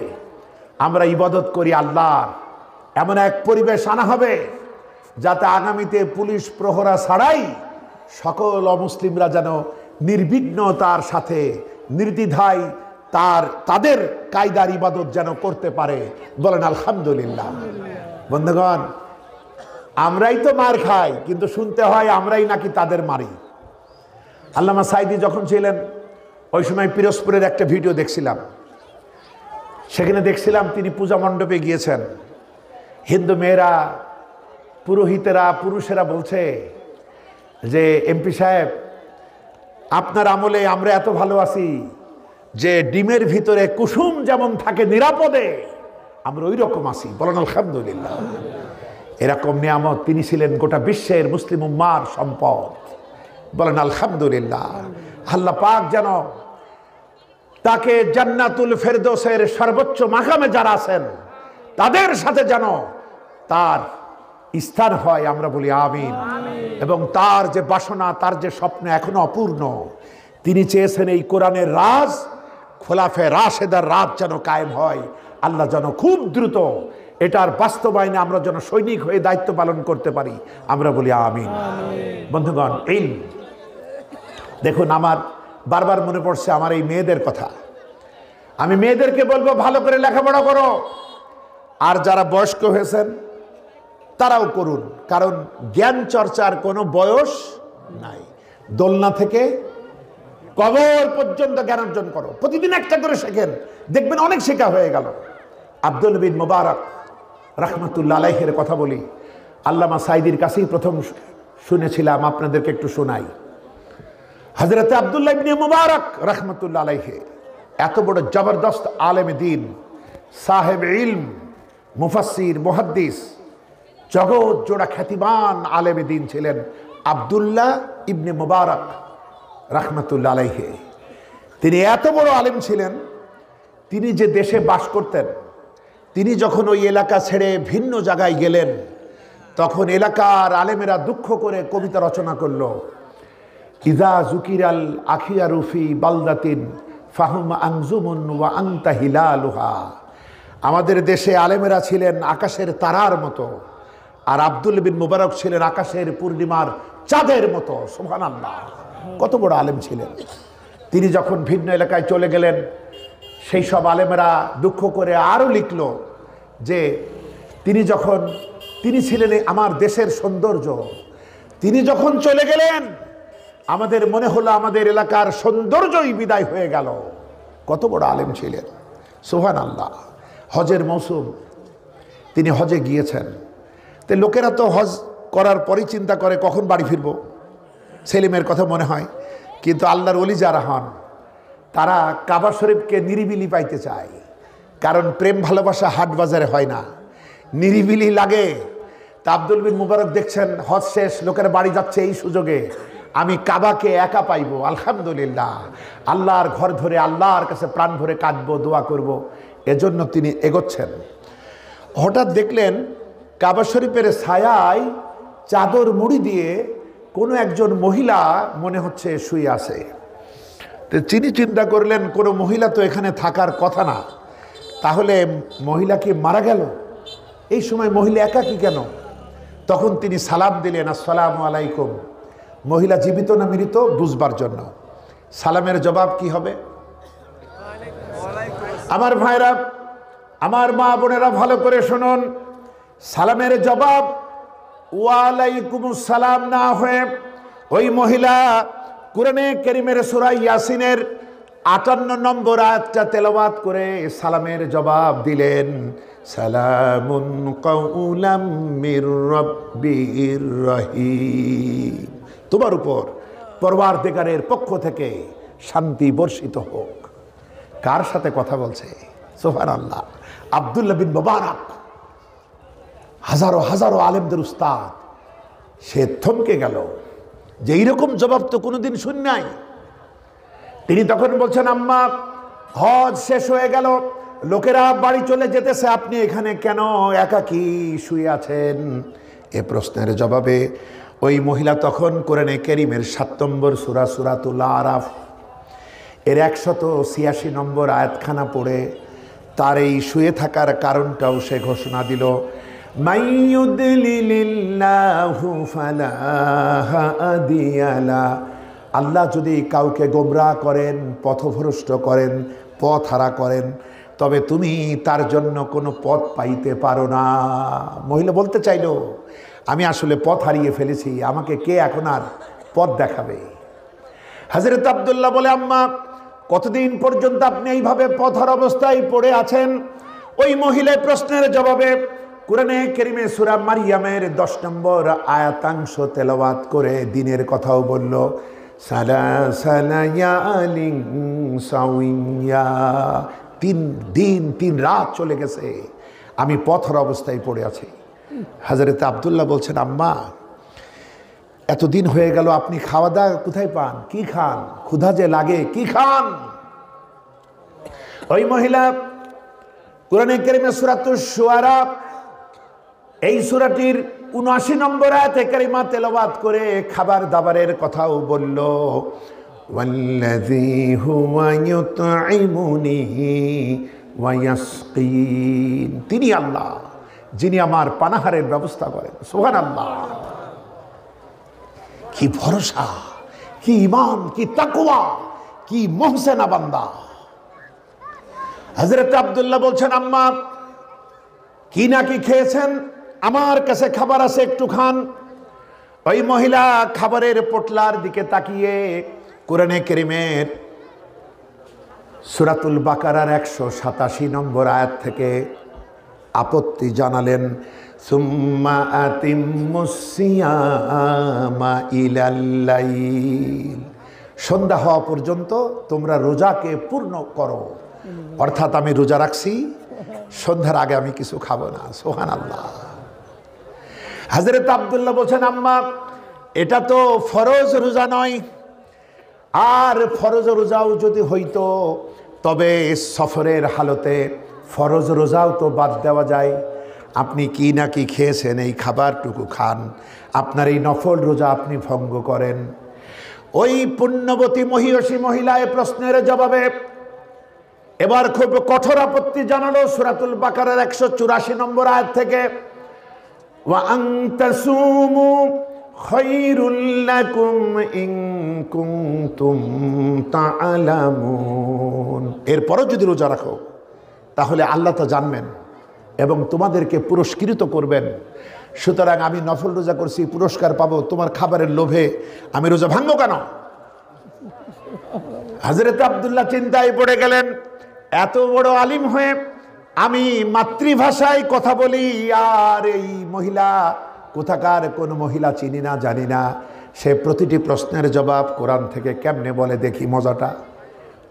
আমরা ইবাদত করি আল্লাহর, এমন এক পরিবেশ আনা হবে যাতে আগামীতে পুলিশ প্রহরা ছাড়াই সকল অমুসলিমরা যেন নির্বিঘ্নতার সাথে নির্দ্বিধায় তাদের কায়দার ইবাদত যেন করতে পারে, বলেন আলহামদুলিল্লাহ। বন্ধুগণ, আমরাই তো মার খাই, কিন্তু শুনতে হয় আমরাই নাকি তাদের মারি। আল্লামা সাঈদী যখন ছিলেন ওই সময় পিরোজপুরের একটা ভিডিও দেখছিলাম, সেখানে দেখছিলাম তিনি পূজা মণ্ডপে গিয়েছেন। হিন্দু মেয়েরা, পুরোহিতেরা, পুরুষেরা বলছে যে এমপি সাহেব, আপনার আমলে আমরা এত ভালো আছি যে ডিমের ভিতরে কুসুম যেমন থাকে নিরাপদে, আমরা ওই রকম আছি, বলেন আলহামদুলিল্লাহ। এরকম নিয়ামত তিনি ছিলেন গোটা বিশ্বের মুসলিম উম্মার সম্পদ, বলেন আলহামদুলিল্লাহ। আল্লাহ পাক যেন তাকে জান্নাতুল ফেরদৌসের সর্বোচ্চ মাকামে যারা আছেন তাদের সাথে যেন তার স্থান হয়, আমরা বলি আমিন। এবং তার যে বাসনা, তার যে স্বপ্ন এখনো অপূর্ণ, তিনি চেয়েছেন এই কোরআনের রাজ, খোলাফে রাশেদার রাজ যেন কায়েম হয়। আল্লাহ যেন খুব দ্রুত এটার বাস্তবায়নে আমরা যেন সৈনিক হয়ে দায়িত্ব পালন করতে পারি, আমরা বলি আমিন। বন্ধুগণ, ইলম, দেখুন আমার বারবার মনে পড়ছে আমার এই মেয়েদের কথা। আমি মেয়েদেরকে বলবো ভালো করে লেখাপড়া করো, আর যারা বয়স্ক হয়েছেন তারাও করুন, কারণ জ্ঞান চর্চার কোনো বয়স নাই। দোলনা থেকে কবর পর্যন্ত জ্ঞান অর্জন করো, প্রতিদিন একটা করে শেখেন, দেখবেন অনেক শেখা হয়ে গেল। আব্দুল বিন মুবারক রহমতুল্লাহ আলাইহির কথা বলি, আল্লামা সাঈদীর কাছেই প্রথম শুনেছিলাম, আপনাদেরকে একটু শোনাই। হযরত আব্দুল্লাহ ইবনে মুবারক রহমতুল্লাহ আলাইহি এত বড় জবরদস্ত আলেমে দ্বীন, সাহেব ইলম, মুফাসসির, মুহাদ্দিস, জগৎ জোড়া খ্যাতিমান আলেমে দ্বীন ছিলেন আব্দুল্লাহ ইবনে মুবারক রহমতুল্লাহ আলাইহি। তিনি এত বড় আলেম ছিলেন, তিনি যে দেশে বাস করতেন, তিনি যখন ওই এলাকা ছেড়ে ভিন্ন জায়গায় গেলেন, তখন এলাকার আলেমেরা দুঃখ করে কবিতা রচনা করল, ইজা জুকিরাল আখিয়ারু ফি বালদাতিন ফাহুম আনজুমুন ওয়া আনতা হিলালুহা। আমাদের দেশে আলেমেরা ছিলেন আকাশের তারার মতো, আর আব্দুল বিন মুবারক ছিলেন আকাশের পূর্ণিমার চাঁদের মতো। সুবহানাল্লাহ, কত বড় আলেম ছিলেন। তিনি যখন ভিন্ন এলাকায় চলে গেলেন, সেই সব আলেমেরা দুঃখ করে আরও লিখল যে তিনি ছিলেন আমার দেশের সৌন্দর্য, তিনি যখন চলে গেলেন আমাদের মনে হলো আমাদের এলাকার সৌন্দর্যই বিদায় হয়ে গেল। কত বড় আলেম ছিলেন, সুবহানাল্লাহ। হজের মৌসুম, তিনি হজে গিয়েছেন। তো লোকেরা তো হজ করার পরই চিন্তা করে কখন বাড়ি ফিরব, সেলিমের কথা মনে হয়। কিন্তু আল্লাহর ওলি যারা হন, তারা কাবা শরীফকে নিরিবিলি পাইতে চায়, কারণ প্রেম ভালোবাসা হাট বাজারে হয় না, নিরিবিলি লাগে। তা আব্দুল বিন মুবারক দেখছেন হজ শেষ, লোকের বাড়ি যাচ্ছে, এই সুযোগে আমি কাবাকে একা পাইব, আলহামদুলিল্লাহ, আল্লাহর ঘর ধরে আল্লাহর কাছে প্রাণ ভরে কাঁদবো, দোয়া করব, এজন্য তিনি এগোচ্ছেন। হঠাৎ দেখলেন কাবা শরীফের ছায়ায় চাদর মুড়ি দিয়ে কোনো একজন মহিলা মনে হচ্ছে শুয়ে আছে। তো তিনি চিন্তা করলেন কোনো মহিলা তো এখানে থাকার কথা না, তাহলে মহিলা কি মারা গেল? এই সময় মহিলা একাকী কেন? তখন তিনি সালাম দিলেন, আসসালামু আলাইকুম। মহিলা জীবিত না মৃত বুঝবার জন্য। সালামের জবাব কি হবে? আমার ভাইরা, আমার মা বোনেরা ভালো করে শুনুন, সালামের জবাব ওয়ালাইকুমুস সালাম না হয়ে ওই মহিলা কুরআনে কারীমের সূরা ইয়াসিনের ৫৮ নম্বর আয়াতটা তেলাওয়াত করে সালামের জবাব দিলেন, সালামুন কাউলাম মির রাব্বির রহিম। তোমার উপর পরওয়ারদিগারের পক্ষ থেকে শান্তি বর্ষিত হোক। কার সাথে কথা বলছে? সুবহানাল্লাহ। আব্দুল্লাহ বিন মুবারক, হাজারো হাজারো আলেমদের উস্তাদ। সে থমকে গেল যে এইরকম জবাব তো কোনোদিন শুনি নাই। তিনি তখন বলছেন, আম্মা, হজ শেষ হয়ে গেল, লোকেরা বাড়ি চলে যেতেছে, আপনি এখানে কেন একাকী শুয়ে আছেন? এ প্রশ্নের জবাবে ওই মহিলা তখন কোরআনে কারীমের ৭ নম্বর সূরা, সূরাতুল আরাফ এর ১৮৬ নম্বর আয়াতখানা পড়ে তার এই শুয়ে থাকার কারণটাও সে ঘোষণা দিল, মাইয়ুদলিলিল্লাহু ফালা হাদিয়া লা। আল্লাহ যদি কাউকে গোমরাহ করেন, পথভ্রষ্ট করেন, পথ হারা করেন, তবে তুমি তার জন্য কোনো পথ পাইতে পারো না। মহিলা বলতে চাইল, আমি আসলে পথ হারিয়ে ফেলেছি, আমাকে কে এখন আর পথ দেখাবে? হযরত আব্দুল্লাহ বলে, আম্মা, কতদিন পর্যন্ত আপনি এইভাবে পথহার অবস্থায় পড়ে আছেন? ওই মহিলা প্রশ্নের জবাবে কোরআনে কারীমে সূরা মারইয়ামের ১০ নম্বর আয়াতাংশ তেলাওয়াত করে দিনের কথাও বলল, সালাসালা ইয়ালিন সাউইয়া। ৩ দিন ৩ রাত চলে গেছে, আমি পথহারা অবস্থায় পড়ে আছি। হযরত আব্দুল্লাহ বলছেন, আম্মা, এতদিন হয়ে গেল, আপনি খাওয়া দাওয়া কোথায় পান? কি খান? ক্ষুধা যে লাগে, কি খান? ওই মহিলা কোরআনে কারীমে সূরাতুশ শুআরা এই সূরাটির ৭৯ নম্বর আয়াতে কারিমা তেলাওয়াত করে খাবার দাবারের কথাও বলল, ওয়াল্লাযী হুয়া ইউতঈমুনি ওয়া ইয়াসকিন। তিনি আল্লাহ যিনি আমার পানাহারের ব্যবস্থা করেন। সুবহানাল্লাহ। কি ভরসা, কি ঈমান, কি তাকওয়া, কি মুহসিনা বান্দা। হযরত আব্দুল্লাহ বলছেন, আম্মা, কি না কি খেয়েছেন? আমার কাছে খাবার আছে, একটু খান। ওই মহিলা খাবারের পোটলার দিকে তাকিয়ে কোরআনে কারীমের সূরাতুল বাকারার ১৮৭ নম্বর আয়াত থেকে আপত্তি জানালেন, সুম্মা আতিম্মুস সিয়ামা ইলাল লাইল। সন্ধ্যা হওয়া পর্যন্ত তোমরা রোজাকে পূর্ণ করো। অর্থাৎ আমি রোজা রাখছি, সন্ধ্যার আগে আমি কিছু খাবো না। সুবহানাল্লাহ। হযরত আব্দুল্লাহ বলছেন, আম্মা, এটা তো ফরজ রোজা নয়, আর ফরজ রোজাও যদি হইতো তবে সফরের হালতে ফরজ রোজাও তো বাদ দেওয়া যায়। আপনি কি না কি খেয়েছেন, এই খাবারটুকু খান, আপনার এই নফল রোজা আপনি ভঙ্গ করেন। ওই পুণ্যবতী মহিষী মহিলা এ প্রশ্নের জবাবে এবার খুব কঠোর আপত্তি জানালো সূরাতুল বাকারার ১৮৪ নম্বর আয়াত থেকে, ওয়া আন তাসুমু খায়রুল লাকুম ইন কুনতুম তা'লামুন। এরপরও যদি রোজা রাখো তাহলে আল্লাহ তো জানবেন এবং তোমাদেরকে পুরস্কৃত করবেন। সুতরাং আমি নফল রোজা করছি, পুরস্কার পাবো, তোমার খাবারের লোভে আমি রোজা ভাঙবো কেন? হযরত আব্দুল্লাহ চিন্তায় পড়ে গেলেন, এত বড় আলিম হয়ে আমি মাতৃভাষায় কথা বলি, আর এই মহিলা কোথাকার কোন মহিলা চিনি না, জানি না, সে প্রতিটি প্রশ্নের জবাব কোরআন থেকে কেমনে বলে দেখি মজাটা।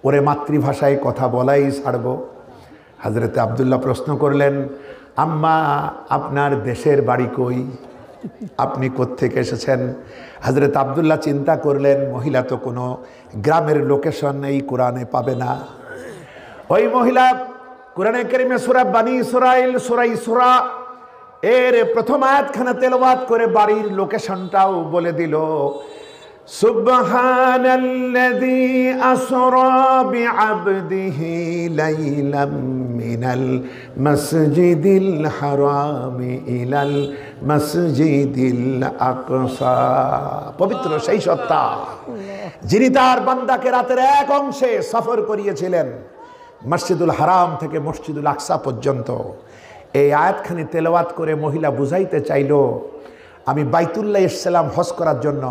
ওরে মাতৃভাষায় কথা বলাই ছাড়বো। হযরত আব্দুল্লাহ প্রশ্ন করলেন, আম্মা, আপনার দেশের বাড়ি কই? আপনি কোত্থেকে এসেছেন? হযরত আব্দুল্লাহ চিন্তা করলেন, মহিলা তো কোনো গ্রামের লোকেশন এই কোরআনে পাবে না। ওই মহিলা কোরআনে কারীমে সূরা বানী ইসরাঈল সূরা ইসরা এর প্রথম আয়াতখানা তেলাওয়াত করে বাড়ির লোকেশনটাও বলে দিল, সুবহানাল্লাযী আসরা বিআবদিহি লাইলাম মিনাল মাসজিদিল হারামি ইলাল মাসজিদিল আকসা। পবিত্র সেই সত্তা যিনি তার বান্দাকে রাতের এক অংশে সফর করিয়েছিলেন মসজিদুল হারাম থেকে মসজিদুল আকসা পর্যন্ত। এই আয়াতখানি তেলাওয়াত করে মহিলা বুঝাইতে চাইল, আমি বাইতুল্লাহ ইসলাম হজ করার জন্য,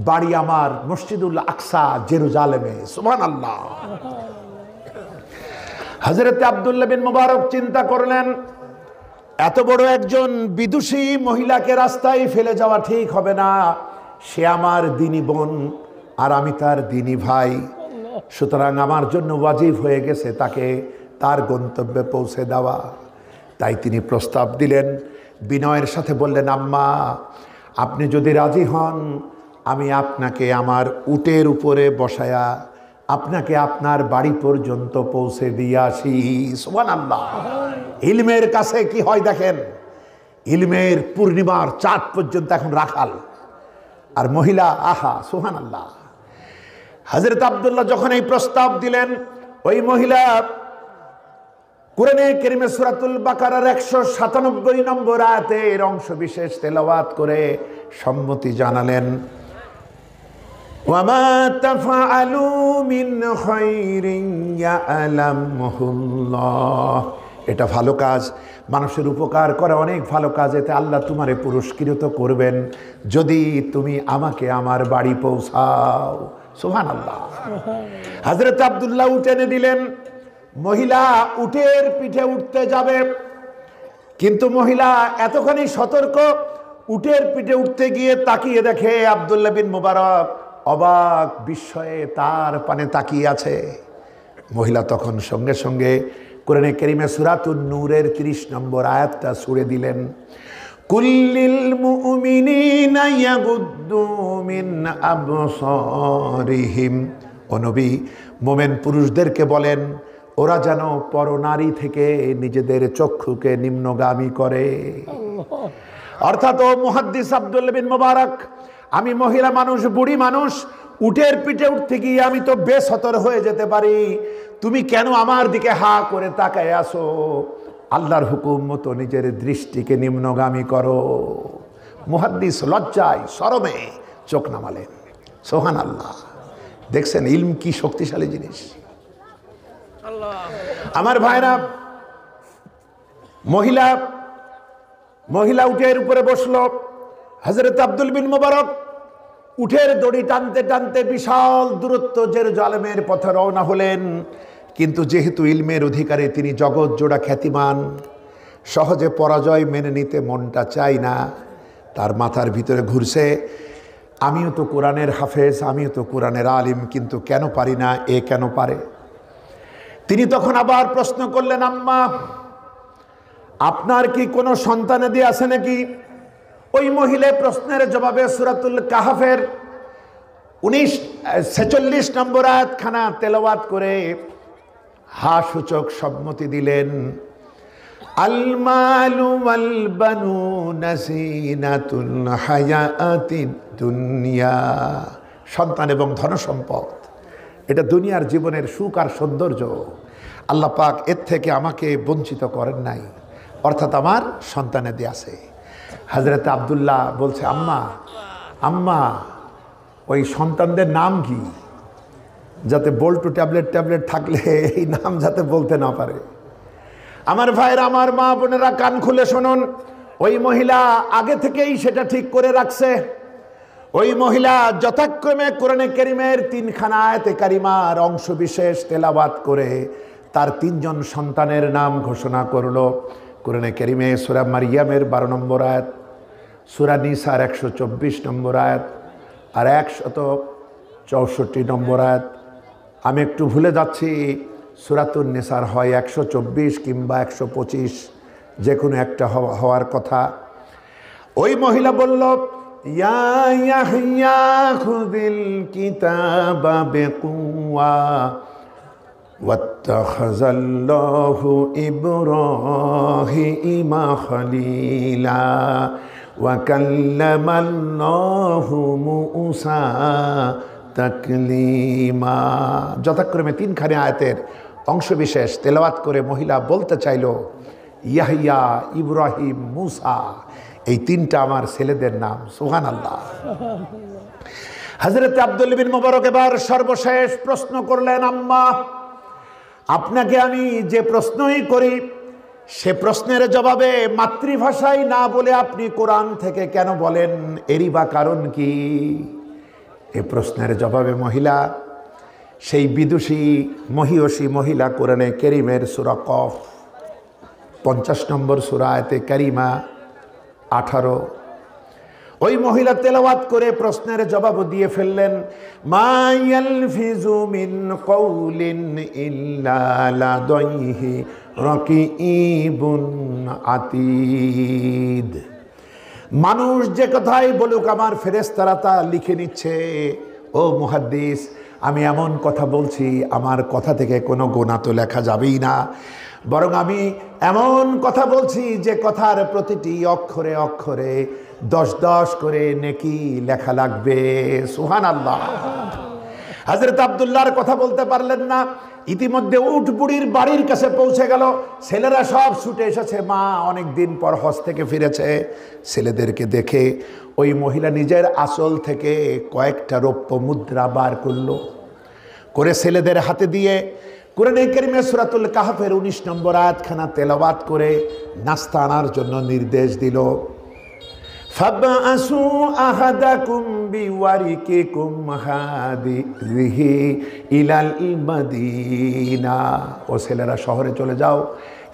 বাড়ি আমার মসজিদুল আকসা জেরুজালেমে। সুবহানাল্লাহ। হযরত আব্দুল্লাহ বিন মুবারক চিন্তা করলেন, এত বড় একজন বিদুষী মহিলাকে রাস্তায় ফেলে যাওয়া ঠিক হবে না। সে আমার দিনী বোন আর আমি তার দিনী ভাই, সুতরাং আমার জন্য ওয়াজিব হয়ে গেছে তাকে তার গন্তব্যে পৌঁছে দেওয়া। তাই তিনি প্রস্তাব দিলেন, বিনয়ের সাথে বললেন, আম্মা আপনি যদি রাজি হন, আমি আপনাকে আমার উটের উপরে বসায়া আপনাকে আপনার বাড়ি পর্যন্ত পৌঁছে দিয়ে আসি। সুবহানাল্লাহ। ইলমের কাছে কি হয় দেখেন, ইলমের পূর্ণিমার চাঁদ পর্যন্ত এখন রাখাল, আর মহিলা আহা। সুবহানাল্লাহ। হযরত আব্দুল্লাহ যখন এই প্রস্তাব দিলেন, ওই মহিলা কোরআনে কারীমে সূরাতুল বাকারার 197 নম্বর আয়াতের অংশ বিশেষ তেলাওয়াত করে সম্মতি জানালেন। ওয়ামা তাফআলু মিন খায়রিন ইয়ালামুহুল্লাহ। এটা ভালো কাজ, মানুষের উপকার করা অনেক ভালো কাজ, এতে আল্লাহ তোমারে পুরস্কৃত করবেন যদি তুমি আমাকে আমার বাড়ি পৌঁছাও। সুবহানাল্লাহ। হযরত আব্দুল্লাহ উঠে এনে দিলেন। মহিলা উটের পিঠে উঠতে যাবে, কিন্তু মহিলা এতখানি সতর্ক, উটের পিঠে উঠতে গিয়ে তাকিয়ে দেখে আব্দুল্লাহ বিন মুবারক অবাক বিস্ময়ে তার পানে তাকিয়ে আছে। মহিলা তখন সঙ্গে সঙ্গে কোরআনে কারীমে সূরাতুন নূরের 30 নম্বর আয়াতটা ছুঁড়ে দিলেন, কুল্লিল মুমিনিনা ইয়াগুদ্দু মিন আবসারিহিম। ও নবী, মোমেন পুরুষদেরকে বলেন ওরা যেন পরনারী থেকে নিজেদের চক্ষুকে নিম্নগামী করে। অর্থাৎ ও মুহাদ্দিস আব্দুল্লাহ বিন মুবারক, আমি মহিলা মানুষ, বুড়ি মানুষ, উটের পিঠে উঠতে গিয়ে আমি তো বেসতর হয়ে যেতে পারি, তুমি কেন আমার দিকে হা করে তাকায় আসো? আল্লাহর হুকুম মতো নিজের দৃষ্টিকে নিম্নগামী করো। মুহাদ্দিস লজ্জায় শরমে চোখ নামালেন। সুবহানাল্লাহ। দেখছেন ইলম কি শক্তিশালী জিনিস। আমার ভাইরা, মহিলা উটের উপরে বসলো। হযরত আব্দুল বিন মুবারক উটের দড়ি টানতে টানতে বিশাল দূরত্ব জেরুজালেমের পথে রওনা হলেন। কিন্তু যেহেতু ইলমের অধিকারী তিনি জগৎ জোড়া খ্যাতিমান, সহজে পরাজয় মেনে নিতে মনটা চায় না। তার মাথার ভিতরে ঘুরছে, আমিও তো কোরআনের হাফেজ, আমিও তো কোরআনের আলিম, কিন্তু কেন পারি না, এ কেন পারে? তিনি তখন আবার প্রশ্ন করলেন, আম্মা আপনার কি কোনো সন্তানাদি আছে নাকি? ওই মহিলা প্রশ্নের জবাবে সূরাতুল কাহফের 46 নম্বর আয়াতখানা তেলাওয়াত করে হা সূচক সম্মতি দিলেন। আল মালু ওয়াল বানুনা যিনাতুল হায়াতিদ দুনিয়া। সন্তান এবং ধনসম্পদ এটা দুনিয়ার জীবনের সুখ আর সৌন্দর্য। আল্লাহ পাক এর থেকে আমাকে বঞ্চিত করেন নাই, অর্থাৎ আমার সন্তানাদি আছে। হযরত আব্দুল্লাহ বলছে, আম্মা ওই সন্তানদের নাম কি, যাতে বল্টু ট্যাবলেট থাকলে এই নাম যাতে বলতে না পারে। আমার ভাইরা, আমার মা বোনেরা, কান খুলে শুনুন। ওই মহিলা আগে থেকেই সেটা ঠিক করে রাখছে। ওই মহিলা যথাক্রমে কোরআনে কারীমের 3খানা আয়াতে কারিমার অংশ বিশেষ তেলাওয়াত করে তার 3জন সন্তানের নাম ঘোষণা করলো। কোরআনে কারীমে সূরা মারইয়ামের 12 নম্বর আয়াত, সূরা নিসার 124 নম্বর আয়াত আর 164 নম্বর আয়াত। আমি একটু ভুলে যাচ্ছি, সূরাতুন নিসার হয় 124 কিংবা 125, যে কোনো একটা হওয়ার কথা। ওই মহিলা বলল, ইয়া ইয়াহইয়া খুযিল কিতাবা বিকুওয়া ওয়াত্তাখাযাল্লাহু ইব্রাহিমা খলীলা ওয়া কাল্লামাল্লাহু মূসা তাকলিমা। যথাক্রমে তিনখানি আয়াতের অংশবিশেষ তেলাওয়াত করে মহিলা বলতে চাইল, ইয়াহইয়া, ইব্রাহিম, মূসা, এই তিনটা আমার ছেলেদের নাম। সুবহানাল্লাহ। হযরত আব্দুল্লাহ বিন মুবারক এবার সর্বশেষ প্রশ্ন করলেন, আম্মা, আপনাকে আমি যে প্রশ্নই করি সে প্রশ্নের জবাবে মাতৃভাষায় না বলে আপনি কোরআন থেকে কেন বলেন, এরই বা কারণ কি? এ প্রশ্নের জবাবে মহিলা, সেই বিদুষী মহিয়সী মহিলা, কোরআনে কারীমের সূরা কফ 50 নম্বর সূরা আয়াতে কারিমা 18, ওই মহিলা তেলাওয়াত করে প্রশ্নের জবাব দিয়ে ফেললেন, মা ইয়ালফিজু মিন কওলিন ইল্লা লাদাইহি রাকিবুন আতীদ। মানুষ যে কথাই বলুক আমার ফেরেশতারা তা লিখে নিচ্ছে। ও মুহাদ্দিস, আমি এমন কথা বলছি আমার কথা থেকে কোনো গুনাহ তো লেখা যাবেই না, বরং আমি এমন কথা বলছি যে কথার প্রতিটি অক্ষরে অক্ষরে 10 করে নেকি লেখা লাগবে। সুবহানাল্লাহ। হযরত আব্দুল্লাহর কথা বলতে পারলেন না, ইতিমধ্যে উট বুড়ির বাড়ির কাছে পৌঁছে গেল। ছেলেরা সব ছুটে এসেছে, মা অনেক দিন পর হজ থেকে ফিরেছে। ছেলেদেরকে দেখে ওই মহিলা নিজের আসল থেকে কয়েকটা রৌপ্য মুদ্রা বার করলো, করে ছেলেদের হাতে দিয়ে কোরআনে কারীমে সূরাতুল কাহফের 19 নম্বর আয়াতখানা তেলাওয়াত করে নাস্তা আনার জন্য নির্দেশ দিল। ফাবআসু আহাদাকুম বিওয়ারিকিকুম হাদিহি ইলাল মাদিনা। ও ছেলেরা শহরে চলে যাও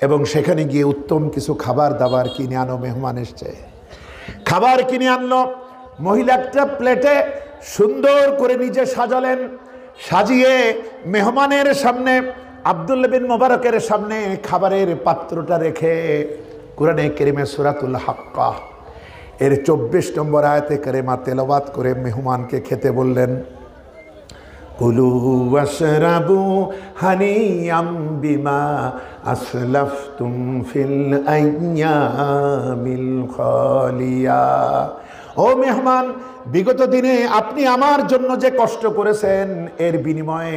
এবং সেখানে গিয়ে উত্তম কিছু খাবার দাবার কিনে আনো, মেহমান এসছে। খাবার কিনে আনলো। মহিলা একটা প্লেটে সুন্দর করে নিজে সাজালেন, সাজিয়ে মেহমানের সামনে আব্দুল্লাহ বিন মুবারকের সামনে খাবারের পাত্রটা রেখে কোরআনে কারীমে সূরাতুল হাক্কা এর 24 নম্বর আয়াতে কারিমা তেলাওয়াত করে মেহমানকে খেতে বললেন, কুলু ওয়াশরাবু হানিয়াম বিমা আসলাফতুম ফিল আইয়ামিল খালিয়া। ও মেহমান, বিগত দিনে আপনি আমার জন্য যে কষ্ট করেছেন এর বিনিময়ে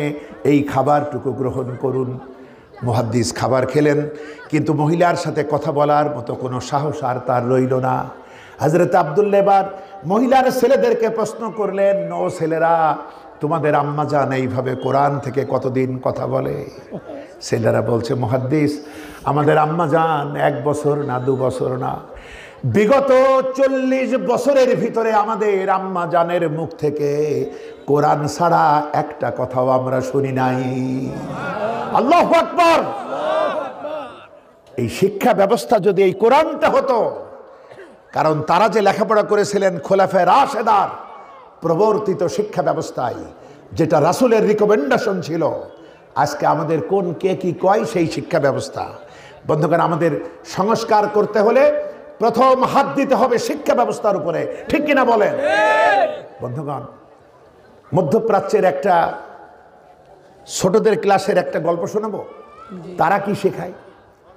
এই খাবারটুকু গ্রহণ করুন। মুহাদ্দিস খাবার খেলেন, কিন্তু মহিলার সাথে কথা বলার মতো কোনো সাহস আর তার রইল না। হযরত আব্দুল্লাহ এবার মহিলার ছেলেদেরকে প্রশ্ন করলেন, ও ছেলেরা, তোমাদের আম্মা জান এইভাবে কোরআন থেকে কতদিন কথা বলে? ছেলেরা বলছে, মুহাদ্দিস, আমাদের আম্মা জান 1 বছর না 2 বছর না, বিগত 40 বছরের ভিতরে আমাদের আম্মা জানের মুখ থেকে কোরআন ছাড়া একটা কথাও আমরা শুনি নাই। আল্লাহু আকবার। এই শিক্ষা ব্যবস্থা যদি এই কোরআনটা হতো, কারণ তারা যে লেখাপড়া করেছিলেন খোলাফায়ে রাশেদার প্রবর্তিত শিক্ষা ব্যবস্থায়, যেটা রাসূলের রিকমেন্ডেশন ছিল, আজকে আমাদের কোন কে কি কয় সেই শিক্ষা ব্যবস্থা। বন্ধুগণ, আমাদের সংস্কার করতে হলে প্রথম হাত দিতে হবে শিক্ষা ব্যবস্থার উপরে, ঠিক কিনা বলেন? বন্ধুগণ, মধ্যপ্রাচ্যের একটা ছোটদের ক্লাসের একটা গল্প শোনাবো। তারা কি শেখায়,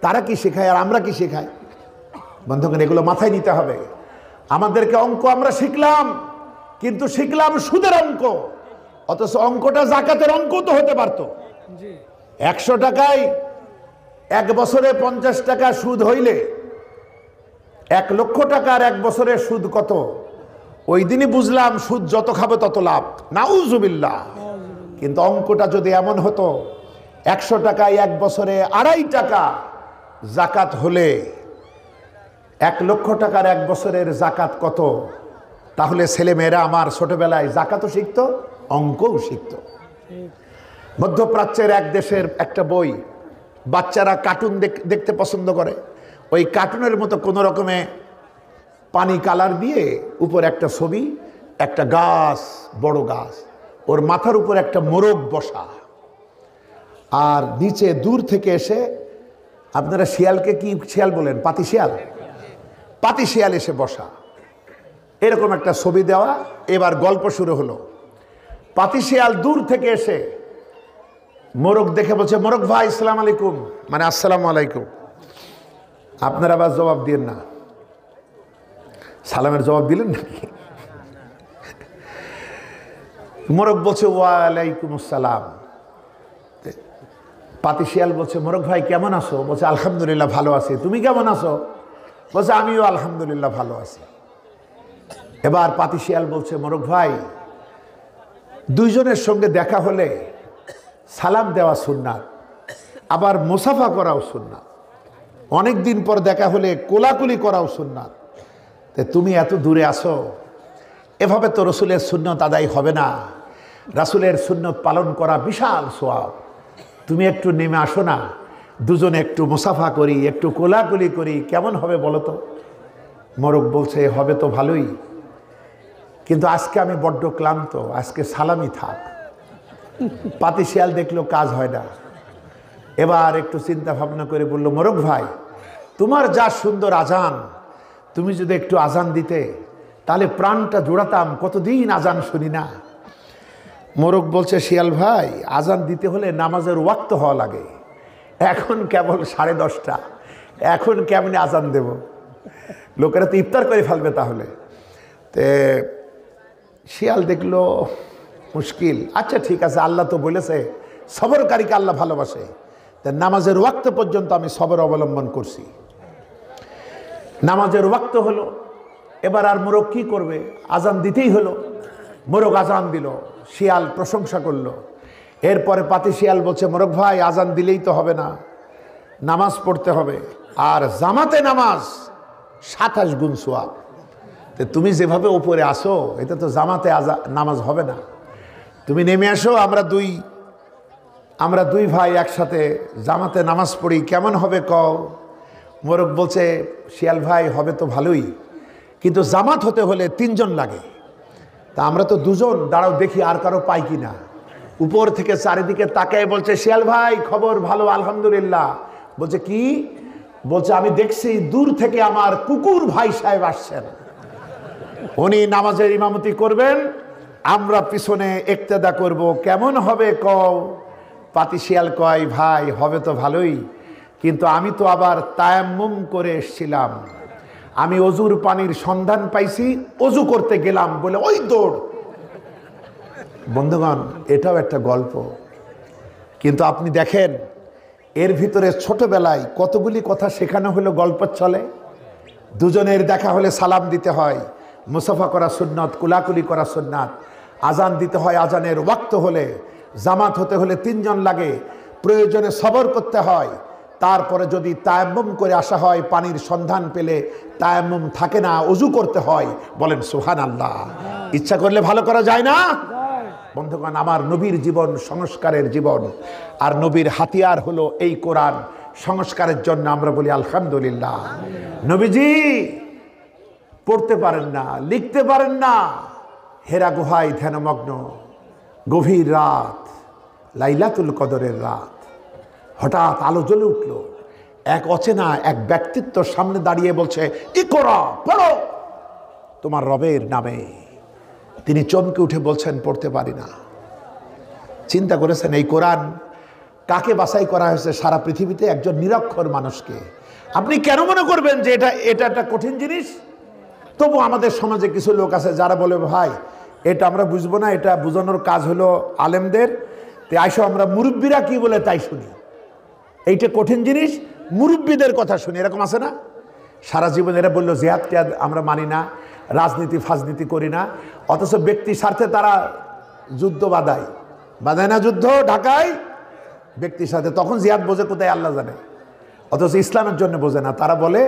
তারা কি শেখায় আর আমরা কি শেখাই। বন্ধুগণ, এগুলো মাথায় নিতে হবে। আমাদেরকে অঙ্ক আমরা শিখলাম, কিন্তু শিখলাম সুদের অঙ্ক, অথচ অঙ্কটা যাকাতের অঙ্ক তো হতে পারতো। 100 টাকায় 1 বছরে 50 টাকা সুদ হইলে 1 লক্ষ টাকার 1 বছরের সুদ কত? ওই দিনই বুঝলাম সুদ যত খাবে তত লাভ, নাউজুবিল্লাহ। কিন্তু অঙ্কটা যদি এমন হতো 100 টাকায় 1 বছরে 2.5 টাকা জাকাত হলে 1 লক্ষ টাকার 1 বছরের জাকাত কত, তাহলে ছেলেমেয়েরা আমার ছোটবেলায় জাকাতও শিখতো, অঙ্কও শিখতো। মধ্যপ্রাচ্যের এক দেশের একটা বই, বাচ্চারা কার্টুন দেখতে পছন্দ করে। ওই কার্টুনের মতো কোনো রকমে পানি কালার দিয়ে উপর একটা ছবি, একটা গাছ, বড় গাছ, ওর মাথার উপর একটা মোরগ বসা, আর নিচে দূর থেকে এসে, আপনারা শিয়ালকে কি শিয়াল বলেন? পাতি শিয়াল, পাতি শিয়াল এসে বসা, এরকম একটা ছবি দেওয়া। এবার গল্প শুরু হলো। পাতি শিয়াল দূর থেকে এসে মোরগ দেখে বলছে, মোরগ ভাই আসসালামু আলাইকুম, মানে আসসালামু আলাইকুম। আপনারা আবার জবাব দিন না। সালামের জবাব দিলেন নাকি? মোরগ বলছে ওয়ালাইকুম আসসালাম। পাতিশিয়াল বলছে মোরগ ভাই কেমন আছো? বলছে আলহামদুলিল্লাহ ভালো আছি। তুমি কেমন আছো? বলছে আমিও আলহামদুলিল্লাহ ভালো আছি। এবার পাতিশিয়াল বলছে মোরগ ভাই, দুইজনের সঙ্গে দেখা হলে সালাম দেওয়া সুন্নাত, আবার মুসাফা করাও সুন্নাত। অনেক দিন পর দেখা হলে কোলাকুলি করাও সুন্নাত। তুমি এত দূরে আসো, এভাবে তো রসুলের সুন্নত আদায় হবে না। রাসূলের সুন্নত পালন করা বিশাল সওয়াব। তুমি একটু নেমে আসো না, দুজনে একটু মুসাফা করি, একটু কোলাকুলি করি, কেমন হবে বলো তো? মোরগ বলছে হবে তো ভালোই, কিন্তু আজকে আমি বড্ড ক্লান্ত, আজকে সালামি থাক। পাতিশিয়াল দেখলো কাজ হয় না, এবার একটু চিন্তা ভাবনা করে বলল মোরগ ভাই, তোমার যা সুন্দর আজান, তুমি যদি একটু আজান দিতে তাহলে প্রাণটা জোড়াতাম, কতদিন আজান শুনি না। মোরগ বলছে শিয়াল ভাই, আজান দিতে হলে নামাজের ওয়াক্ত হওয়া লাগে, এখন কেবল 10:30, এখন কেমনে আজান দেব? লোকেরা তো ইফতার করে ফেলবে তাহলে। তে শিয়াল দেখলো মুশকিল, আচ্ছা ঠিক আছে, আল্লাহ তো বলেছে সবরকারীকে আল্লাহ ভালোবাসে, তা নামাজের ওয়াক্ত পর্যন্ত আমি সবর অবলম্বন করছি। নামাজের ওয়াক্ত হলো, এবার আর মোরগ কি করবে? আজান দিতেই হলো। মোরগ আজান দিল, শিয়াল প্রশংসা করলো। এরপরে পাতিশিয়াল বলছে মোরগ ভাই, আজান দিলেই তো হবে না, নামাজ পড়তে হবে, আর জামাতে নামাজ 27 গুণ সওয়াব। তুমি যেভাবে উপরে আসো, এটা তো জামাতে নামাজ হবে না, তুমি নেমে আসো, আমরা দুই ভাই একসাথে জামাতে নামাজ পড়ি, কেমন হবে কও? মোরগ বলছে শিয়াল ভাই, হবে তো ভালোই, কিন্তু জামাত হতে হলে 3 জন লাগে, তা আমরা তো 2 জন, দাঁড়াও দেখি আর কারো পাই কিনা। উপর থেকে চারিদিকে তাকায় বলছে শিয়াল ভাই খবর ভালো আলহামদুলিল্লাহ। বলছে কি? বলছে আমি দেখছি দূর থেকে আমার কুকুর ভাই সাহেব আসছেন, উনি নামাজের ইমামতি করবেন, আমরা পিছনে ইক্তেদা করব, কেমন হবে কও? পাতিশিয়াল কয় ভাই হবে তো ভালোই, কিন্তু আমি তো আবার তায়াম্মুম করে এসেছিলাম, আমি অজুর পানির সন্ধান পাইছি, অজু করতে গেলাম বলে ওই দৌড়। বন্ধুগণ, এটাও একটা গল্প, কিন্তু আপনি দেখেন এর ভিতরে ছোটবেলায় কতগুলি কথা শেখানো হলো গল্পের ছলে। দুজনের দেখা হলে সালাম দিতে হয়, মুসাফা করা সুন্নাত, কুলাকুলি করা সুন্নাত, আজান দিতে হয় আজানের ওয়াক্ত হলে, জামাত হতে হলে 3 জন লাগে, প্রয়োজনে সবর করতে হয়, তারপরে যদি তায়াম্মুম করে আসা হয়, পানির সন্ধান পেলে তায়াম্মুম থাকে না, ওযু করতে হয়। বলেন সুবহানাল্লাহ। ইচ্ছা করলে ভালো করা যায় না? বন্ধুগণ, আমার নবীর জীবন সংস্কারের জীবন, আর নবীর হাতিয়ার হলো এই কোরআন। সংস্কারের জন্য আমরা বলি আলহামদুলিল্লাহ। নবীজি পড়তে পারেন না, লিখতে পারেন না, হেরা গুহায় ধ্যানমগ্ন, গভীর রাত, লাইলাতুল কদরের রাত, হঠাৎ আলো জ্বলে উঠল, এক অচেনা এক ব্যক্তিত্ব সামনে দাঁড়িয়ে বলছে ইকরা, পড়ো তোমার রবের নামে। তিনি চমকে উঠে বলছেন পড়তে পারি না। চিন্তা করেছেন এই কোরআন কাকে বাছাই করা হয়েছে? সারা পৃথিবীতে একজন নিরক্ষর মানুষকে। আপনি কেন মনে করবেন যে এটা একটা কঠিন জিনিস? তবু আমাদের সমাজে কিছু লোক আছে যারা বলে ভাই এটা আমরা বুঝবো না, এটা বোঝানোর কাজ হলো আলেমদের, তাই আইসো আমরা মুরব্বীরা কি বলে তাই শুনি, এইটা কঠিন জিনিস মুরব্বীদের কথা শুনি, এরকম আছে না? সারা জীবন এরা বললো জিহাদ টিহাদ আমরা মানি না, রাজনীতি ফাজনীতি করি না, অথচ ব্যক্তি স্বার্থে তারা যুদ্ধ বাধায় না, যুদ্ধ ঢাকায় ব্যক্তির সাথে, তখন জিহাদ বোঝে কোথায় আল্লাহ জানে, অথচ ইসলামের জন্য বোঝে না। তারা বলে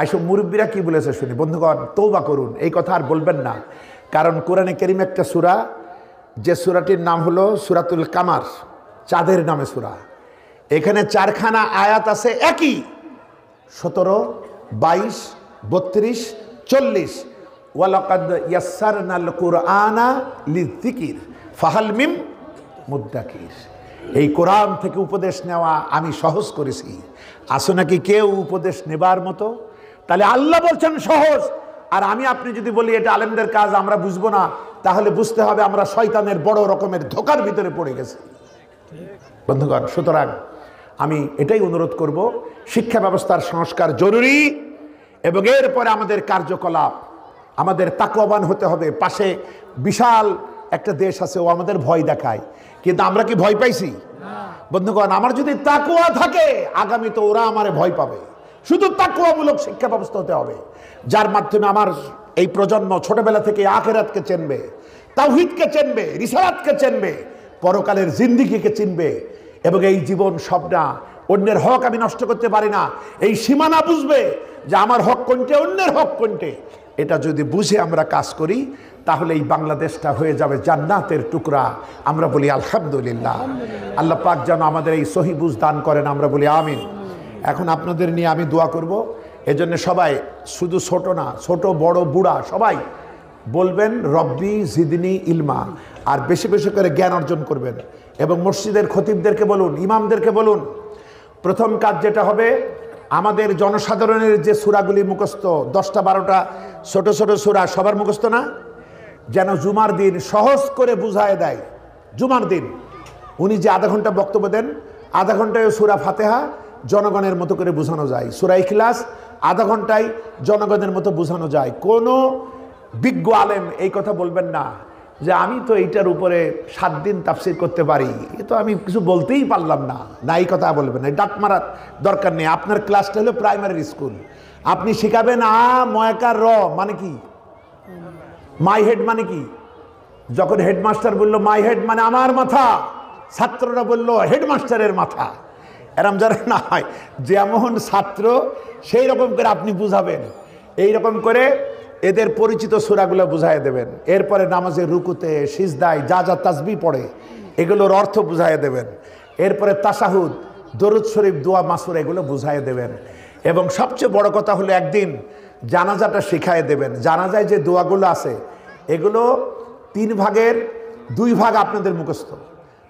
আইসো মুরব্বীরা কি বলেছে শুনি। বন্ধুগণ, তওবা করুন, এই কথা আর বলবেন না, কারণ কোরআনে কারীম একটা সূরা, যে সূরাটির নাম হলো সূরাতুল কামার, চাঁদের নামে সূরা। এখানে 4খানা আয়াত আছে একই, 17, 22, 32, 40। ওয়ালাকাদ ইয়াসসারনাল কুরআনা লিযিকির ফাহাল মিন মুদ্দাকির। এই কোরআন থেকে উপদেশ নেওয়া আমি সহজ করেছি, আসো নাকি কেউ উপদেশ নেবার মতো? তাহলে আল্লাহ বলছেন সহজ, আর আমি আপনি যদি বলি এটা আলেমদের কাজ আমরা বুঝবো না, তাহলে বুঝতে হবে আমরা শয়তানের বড় রকমের ধোকার ভিতরে পড়ে গেছি। বন্ধুগণ, সুতরাং আমি এটাই অনুরোধ করব, শিক্ষা ব্যবস্থার সংস্কার জরুরি, এবং এরপরে আমাদের কার্যকলাপ, আমাদের তাকওয়াবান হতে হবে। পাশে বিশাল একটা দেশ আছে, ও আমাদের ভয় দেখায়, কিন্তু আমরা কি ভয় পাইছি? বন্ধুগণ, আমার যদি তাকওয়া থাকে, আগামী তো ওরা আমারে ভয় পাবে। শুধু তাকওয়ামূলক শিক্ষা ব্যবস্থা হতে হবে, যার মাধ্যমে আমার এই প্রজন্ম ছোটবেলা থেকে আখিরাতকে চিনবে, তাওহীদকে চিনবে, রিসালাতকে চিনবে, পরকালের জিন্দেগিকে চিনবে, এবং এই জীবন সব না, অন্যের হক আমি নষ্ট করতে পারি না, এই সীমানা বুঝবে যে আমার হক কোনটে, অন্যের হক কোনটে। এটা যদি বুঝে আমরা কাজ করি, তাহলে এই বাংলাদেশটা হয়ে যাবে জান্নাতের টুকরা। আমরা বলি আলহামদুলিল্লাহ। আল্লাহ পাক যেন আমাদের এই সহি বুঝ দান করেন, আমরা বলি আমিন। এখন আপনাদের নিয়ে আমি দোয়া করব, এজন্য সবাই, শুধু ছোট না, ছোট বড় বুড়া সবাই বলবেন রব্বি জিদনি ইলমা, আর বেশি বেশি করে জ্ঞান অর্জন করবেন। এবং মসজিদের খতিবদেরকে বলুন, ইমামদেরকে বলুন, প্রথম কাজ যেটা হবে, আমাদের জনসাধারণের যে সূরাগুলি মুখস্থ, 10টা 12টা ছোট ছোট সূরা সবার মুখস্থ না, যেন জুমার দিন সহজ করে বুঝায় দেয়। জুমার দিন উনি যে আধা ঘন্টা বক্তব্য দেন, আধা ঘন্টায় সূরা ফাতিহা জনগণের মতো করে বোঝানো যায়, সূরা ইখলাস আধা ঘন্টায় জনগণের মতো বোঝানো যায়। কোনো বিজ্ঞ আলেম এই কথা বলবেন না যে আমি তো এইটার উপরে 7 দিন তাফসীর করতে পারি, এ তো আমি কিছু বলতেই পারলাম না, না এই কথা বলবেন না। ডাক মারার দরকার নেই। আপনার ক্লাসটা হলো প্রাইমারি স্কুল, আপনি শিখাবেন ময়াকার র মানে কি, মাই হেড মানে কি। যখন হেডমাস্টার বলল মাই হেড মানে আমার মাথা, ছাত্ররা বলল হেডমাস্টারের মাথা। এরম যারা না হয়, যেমন ছাত্র সেই রকম করে আপনি বুঝাবেন, এই রকম করে এদের পরিচিত সূরাগুলো বুঝাই দেবেন। এরপরে নামাজের রুকুতে সিজদায় যা যা তাসবিহ পড়ে এগুলোর অর্থ বুঝাই দেবেন। এরপরে তাশাহুদ, দরুদ শরীফ, দোয়া মাসুর এগুলো বুঝাই দেবেন। এবং সবচেয়ে বড় কথা হলো একদিন জানাজাটা শিখাই দেবেন। জানাজায় যে দোয়াগুলো আছে এগুলো 3 ভাগের 2 ভাগ আপনাদের মুখস্থ,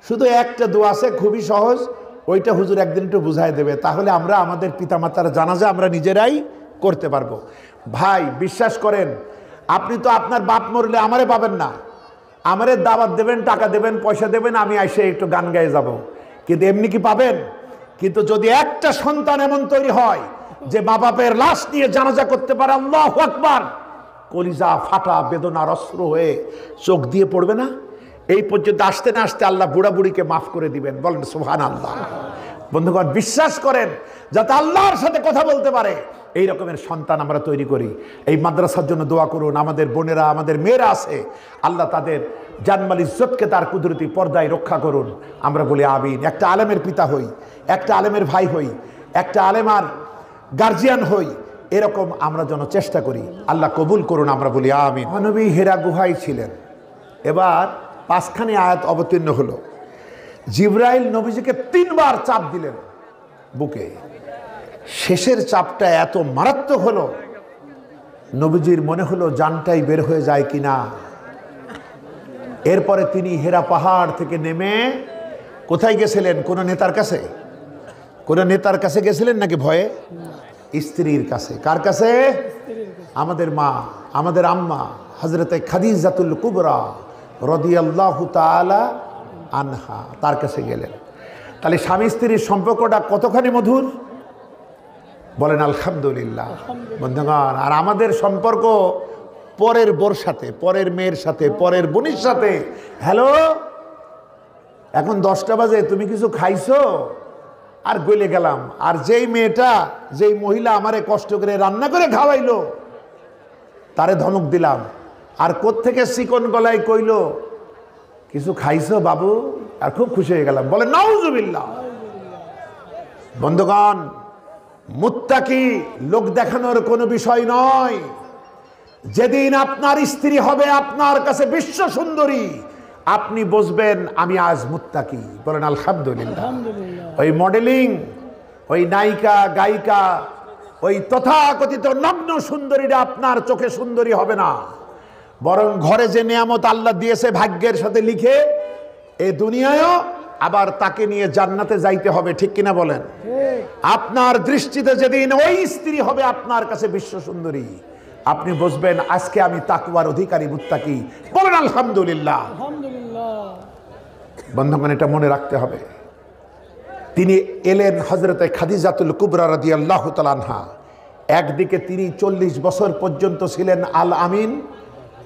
শুধু একটা দোয়া আছে খুবই সহজ, ওইটা হুজুর একদিন একটু বুঝাই দেবে। তাহলে আমরা আমাদের পিতামাতার জানাজা আমরা নিজেরাই করতে পারবো। ভাই বিশ্বাস করেন, আপনি তো আপনার বাপ মরলে আমারে পাবেন না, আমারে দাওয়াত দেবেন, টাকা দেবেন, পয়সা দেবেন, আমি এসে একটু গান গায়ে যাব, কিন্তু এমনি কি পাবেন? কিন্তু যদি একটা সন্তান এমন তৈরি হয় যে মা বাপের লাশ নিয়ে জানাজা করতে পারে, আল্লাহু আকবার, কলিজা ফাটা বেদনার অস্ত্র হয়ে চোখ দিয়ে পড়বে না? এই পর্যন্ত আসতে না আসতে আল্লাহ বুড়া বুড়িকে মাফ করে দিবেন। বলেন সুবহানাল্লাহ। বন্ধুগণ, বিশ্বাস করেন, যাতে আল্লাহর সাথে কথা বলতে পারে এই রকমের সন্তান আমরা তৈরি করি। এই মাদ্রাসার জন্য দোয়া করুন। আমাদের বোনেরা, আমাদের মেয়েরা আছে, আল্লাহ তাদের জানমাল ইজ্জতকে তার কুদরতি পর্দায় রক্ষা করুন। আমরা বলি আমিন। একটা আলেমের পিতা হই, একটা আলেমের ভাই হই, একটা আলেমার গার্জিয়ান হই, এরকম আমরা যেন চেষ্টা করি। আল্লাহ কবুল করুন, আমরা বলি আমিন। নবী হেরা গুহায় ছিলেন। এবার 5খানি আয়াত অবতীর্ণ হলো। জিবরাইল নবীজিকে 3 বার চাপ দিলেন বুকে। শেষের চাপটা এত মারাত্মক হলো, নবীজির মনে হলো জানটাই বের হয়ে যায় কিনা। এরপরে তিনি হেরা পাহাড় থেকে নেমে কোথায় গেছিলেন? কোন নেতার কাছে? কোন নেতার কাছে গেছিলেন নাকি ভয়ে? স্ত্রীর কাছে। কার কাছে? আমাদের মা, আমাদের আম্মা হযরতে খাদিজাতুল কুবরা রাদিয়াল্লাহু তাআলা আনহা, তার কাছে গেলেন। তাহলে স্বামী স্ত্রীর সম্পর্কটা কতখানি মধুর, বলেন আলহামদুলিল্লাহ। বন্ধুগণ, আর আমাদের সম্পর্ক পরের বোর সাথে, পরের মেয়ের সাথে, পরের বোনের সাথে। হ্যালো, এখন 10টা বাজে, তুমি কিছু খাইছো? আর গলে গেলাম। আর যেই মেয়েটা, যেই মহিলা আমারে কষ্ট করে রান্না করে খাওয়াইলো, তারে ধমক দিলাম। আর কোত্থেকে চিকন গলায় কইলো কিছু খাইছো বাবু, আর খুব খুশি হয়ে গেলাম। বলে নাউজুবিল্লাহ। বন্ধুগণ, মুত্তাকি লোক দেখানোর কোনো বিষয় নয়। যেদিন আপনার স্ত্রী হবে আপনার কাছে বিশ্ব সুন্দরী, আপনি বুঝবেন আমি আজ মুত্তাকি। বলেন আলহামদুলিল্লাহ। ওই মডেলিং, ওই নায়িকা গায়িকা, ওই তথাকথিত নগ্ন সুন্দরীরা আপনার চোখে সুন্দরী হবে না, বরং ঘরে যে নিয়ামত আল্লাহ দিয়েছে ভাগ্যের সাথে লিখে, এই দুনিয়ায়ও আবার তাকে নিয়ে জান্নাতে যাইতে হবে। ঠিক কিনা বলেন? আপনার দৃষ্টিতে যেদিন ওই স্ত্রী হবে আপনার কাছে বিশ্ব সুন্দরী, আপনি বুঝবেন আজকে আমি তাকওয়ার অধিকারী, মুত্তাকি। বলেন আলহামদুলিল্লাহ। বন্ধুগণ, এটা মনে রাখতে হবে। তিনি এলেন হযরতে খাদিজাতুল কুবরা রাদিয়াল্লাহু তাআলা আনহা, একদিকে তিনি 40 বছর পর্যন্ত ছিলেন আল আমিন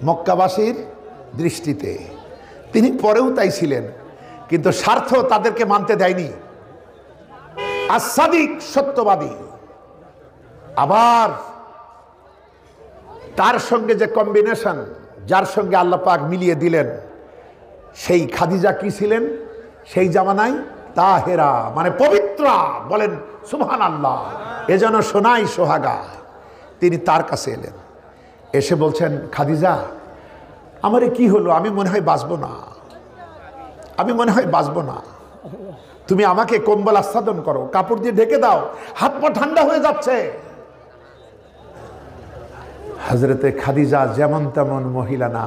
মক্কাবাসীর দৃষ্টিতে, তিনি পরেও তাই ছিলেন, কিন্তু স্বার্থ তাদেরকে মানতে দেয়নি। আস-সাদিক, সত্যবাদী। আবার তার সঙ্গে যে কম্বিনেশন, যার সঙ্গে আল্লাহ পাক মিলিয়ে দিলেন, সেই খাদিজা কি ছিলেন সেই জামানায়? তাহেরা, মানে পবিত্রা। বলেন সুবহানাল্লাহ। এজন্য সোনাই সোহাগা। তিনি তার কাছে এলেন, এসে বলছেন, খাদিজা আমারে কি হলো, আমি মনে হয় বাঁচবো না, আমি মনে হয় বাঁচবো না, তুমি আমাকে কম্বল আচ্ছাদন করো, কাপড় দিয়ে ঢেকে দাও, হাত পা ঠান্ডা হয়ে যাচ্ছে। হযরতে খাদিজা যেমন তেমন মহিলা না।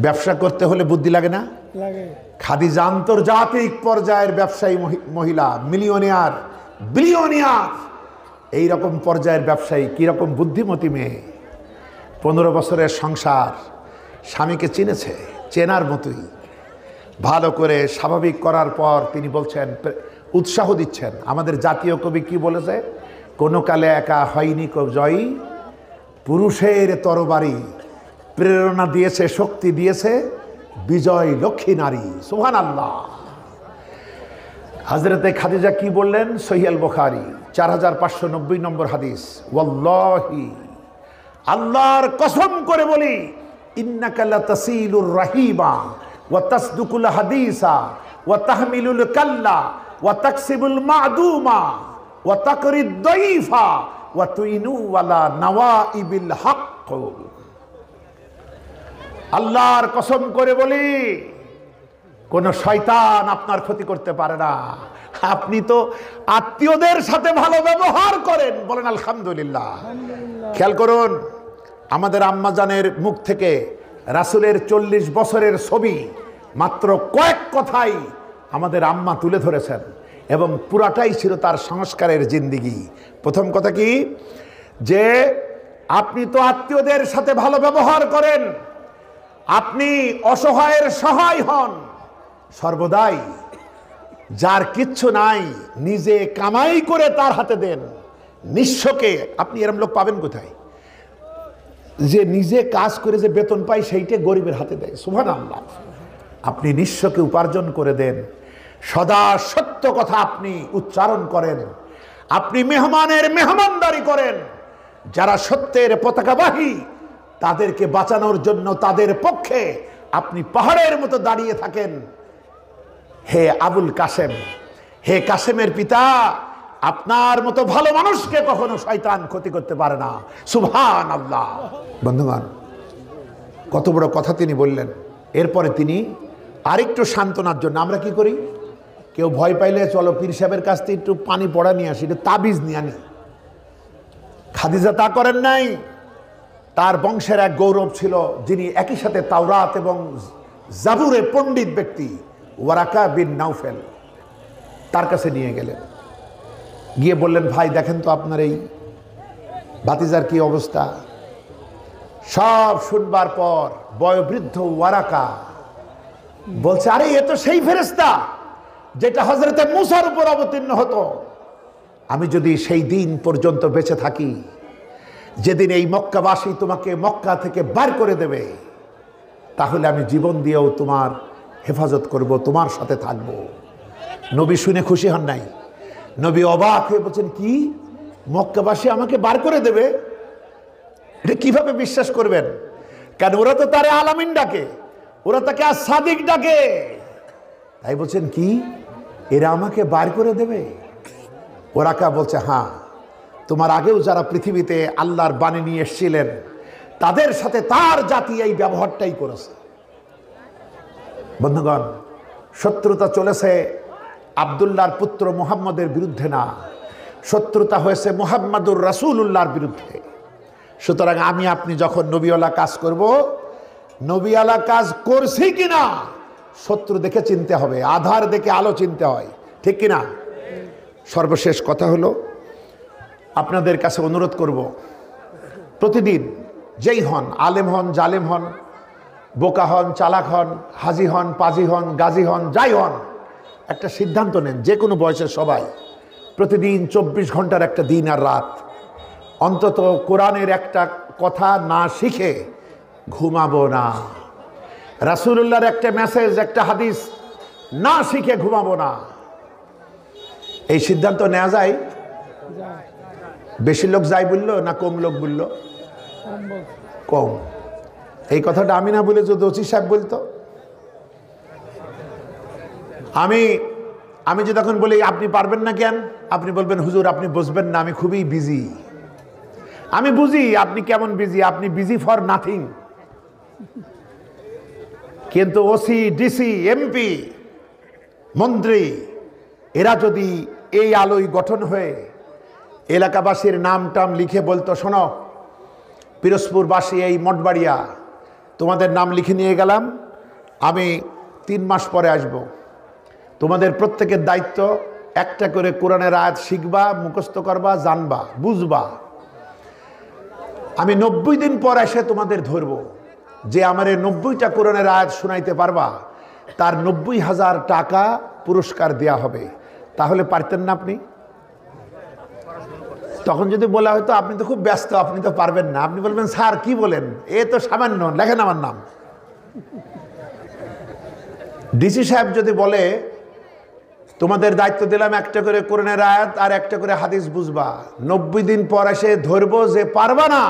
ব্যবসা করতে হলে বুদ্ধি লাগে না? খাদিজা আন্তর্জাতিক পর্যায়ের ব্যবসায়ী মহিলা, মিলিয়নিয়ার, বিলিয়নিয়ার, এইরকম পর্যায়ের ব্যবসায়ী। কিরকম বুদ্ধিমতী মেয়ে, 15 বছরের সংসার, স্বামীকে চিনেছে, চেনার মতোই। ভালো করে স্বাভাবিক করার পর তিনি বলছেন, উৎসাহ দিচ্ছেন। আমাদের জাতীয় কবি কি বলেছে? কোনো কালে একা হয়নি জয়ী, পুরুষের তরবারি প্রেরণা দিয়েছে, শক্তি দিয়েছে বিজয় লক্ষ্মী নারী। সুবহানাল্লাহ। হযরতে খাদিজা কি বললেন? সহিহ আল বুখারী 4590 নম্বর হাদিস, ওয়াল্লাহি, আল্লাহর কসম করে বলি, ইন্নাকা লাতাসিলুর রাহিবা ওয়া তাসদুকুল হাদিসা ওয়া তাহমিলুল কাল্লা ওয়া তাকসিবুল মা'দুমা ওয়া তাকরিদ দাইফা ওয়া তুইনু ওয়ালা নওয়াইবিল হক। আল্লাহর কসম করে বলি, কোন শয়তান আপনার ক্ষতি করতে পারে না। আপনি তো আত্মীয়দের সাথে ভালো ব্যবহার করেন। বলেন আলহামদুলিল্লাহ। খেয়াল করুন, আমাদের আম্মাজানের মুখ থেকে রাসূলের 40 বছরের ছবি মাত্র কয়েক কথাই আমাদের আম্মা তুলে ধরেছেন, এবং পুরাটাই ছিল তার সংস্কারের জিন্দেগি। প্রথম কথা কি? যে আপনি তো আত্মীয়দের সাথে ভালো ব্যবহার করেন, আপনি অসহায়ের সহায় হন সর্বদাই, যার কিচ্ছু নাই নিজে কামাই করে তার হাতে দেন। নিঃস্বকে আপনি এরম লোক পাবেন কোথায়? যে নিজে কাজ করে যে বেতন পায় সেইটা গরিবের হাতে দেয়। সুবহানাল্লাহ। আপনি নিঃস্বকে উপার্জন করে দেন, সদা সত্য কথা আপনি উচ্চারণ করেন, আপনি মেহমানের মেহমানদারি করেন। যারা সত্যের পতাকাবাহী তাদেরকে বাঁচানোর জন্য তাদের পক্ষে আপনি পাহাড়ের মতো দাঁড়িয়ে থাকেন। হে আবুল কাসেম, হে কাসেমের পিতা, আপনার মতো ভালো মানুষকে কখনো শয়তান ক্ষতি করতে পারে না। সুবহানাল্লাহ। বন্ধুগণ, কত বড় কথা তিনি বললেন। এরপরে তিনি আরেকটু সান্ত্বনার জন্য, আমরা কি করি, কেউ ভয় পাইলে চলো পীর সাহেবের কাছ থেকে একটু পানি পড়া নিয়ে আসি, একটু তাবিজ নিয়ে আনি। খাদিজা তা করেন নাই। তার বংশের এক গৌরব ছিল, যিনি একই সাথে তাওরাত এবং জাবুরে পণ্ডিত ব্যক্তি, ওয়ারাকা বিন নাউফেল, তার কাছে নিয়ে গেলেন। গিয়ে বললেন, ভাই দেখেন তো আপনার এই ভাতিজার কি অবস্থা। সব শুনবার পর বয়োবৃদ্ধ ওয়ারাকা বলছে, আরে এ তো সেই ফেরেশতা যেটা হযরতে মূসার উপর অবতীর্ণ হতো। আমি যদি সেই দিন পর্যন্ত বেঁচে থাকি, যেদিন এই মক্কাবাসী তোমাকে মক্কা থেকে বার করে দেবে, তাহলে আমি জীবন দিয়েও তোমার হেফাজত করব, তোমার সাথে থাকব। নবী শুনে খুশি হন নাই। নবী অবাক হয়ে বলছেন, কি মক্কাবাসী আমাকে বার করে দেবে? এটা কিভাবে বিশ্বাস করবেন? কেন ওরা তো তারে আলামিন ডাকে, ওরা তাকে আস-সাদিক ডাকে। তাই বলছেন, কি এরা আমাকে বার করে দেবে? ওরাকা বলছে, হ্যাঁ, তোমার আগেও যারা পৃথিবীতে আল্লাহর বাণী নিয়ে এসেছিলেন তাদের সাথে তার জাতি এই ব্যবহারটাই করেছে। বন্ধুগণ, শত্রুতা চলেছে আব্দুল্লাহর পুত্র মুহাম্মদের বিরুদ্ধে না, শত্রুতা হয়েছে মুহাম্মাদুর রাসূলুল্লাহর বিরুদ্ধে। সুতরাং আমি আপনি যখন নবীওয়ালা কাজ করব, নবীওয়ালা কাজ করছি কিনা শত্রু দেখে চিনতে হবে, আধার দেখে আলো চিনতে হয়, ঠিক কিনা? সর্বশেষ কথা হলো, আপনাদের কাছে অনুরোধ করব, প্রতিদিন যেই হন, আলেম হন, জালেম হন, বোকা হন, চালাক হন, হাজি হন, পাজি হন, গাজী হন, যাই হন, একটা সিদ্ধান্ত নেন, যে কোনো বয়সের সবাই প্রতিদিন 24 ঘন্টার একটা দিন আর রাত অন্তত কোরআনের একটা কথা না শিখে ঘুমাবো না, রাসূলুল্লাহর একটা মেসেজ একটা হাদিস না শিখে ঘুমাবো না। এই সিদ্ধান্ত নেওয়া যায়? বেশি লোক যাই বললো না কম লোক বললো? কম। এই কথাটা আমি না বলে যদি ওসি সাহেব বলতো, আমি যে তখন বলি আপনি পারবেন না কেন, আপনি বলবেন হুজুর আপনি বুঝবেন না, আমি খুবই বিজি। আমি বুঝি আপনি কেমন বিজি, আপনি বিজি ফর নাথিং। কিন্তু ওসি, ডিসি, এমপি, মন্ত্রী এরা যদি এই আলোয় গঠন হয়ে এলাকাবাসীর নাম টাম লিখে বলতো, শোনো পিরোজপুরবাসী এই মঠবাড়িয়া তোমাদের নাম লিখে নিয়ে গেলাম, আমি 3 মাস পরে আসব, তোমাদের প্রত্যেকের দায়িত্ব একটা করে কোরআনের আয়াত শিখবা, মুখস্থ করবা, জানবা, বুঝবা। আমি 90 দিন পর এসে তোমাদের ধরবো, যে আমার 90টা কোরআনের আয়াত শোনাইতে পারবা তার 90,000 টাকা পুরস্কার দেয়া হবে। তাহলে পারতেন না আপনি? তখন যদি বলা হয়তো আপনি তো খুব ব্যস্ত, আপনি তো পারবেন না, আপনি বলবেন স্যার কি বলেন, এ তো সামান্য, লেখেন আমার নাম। ডিসি সাহেব যদি বলে তোমাদের দায়িত্ব দিলাম একটা করে কোরআনের আয়াত আর একটা করে হাদিস বুঝবা, 90 দিন পর এসে ধরবো, যে পারবা না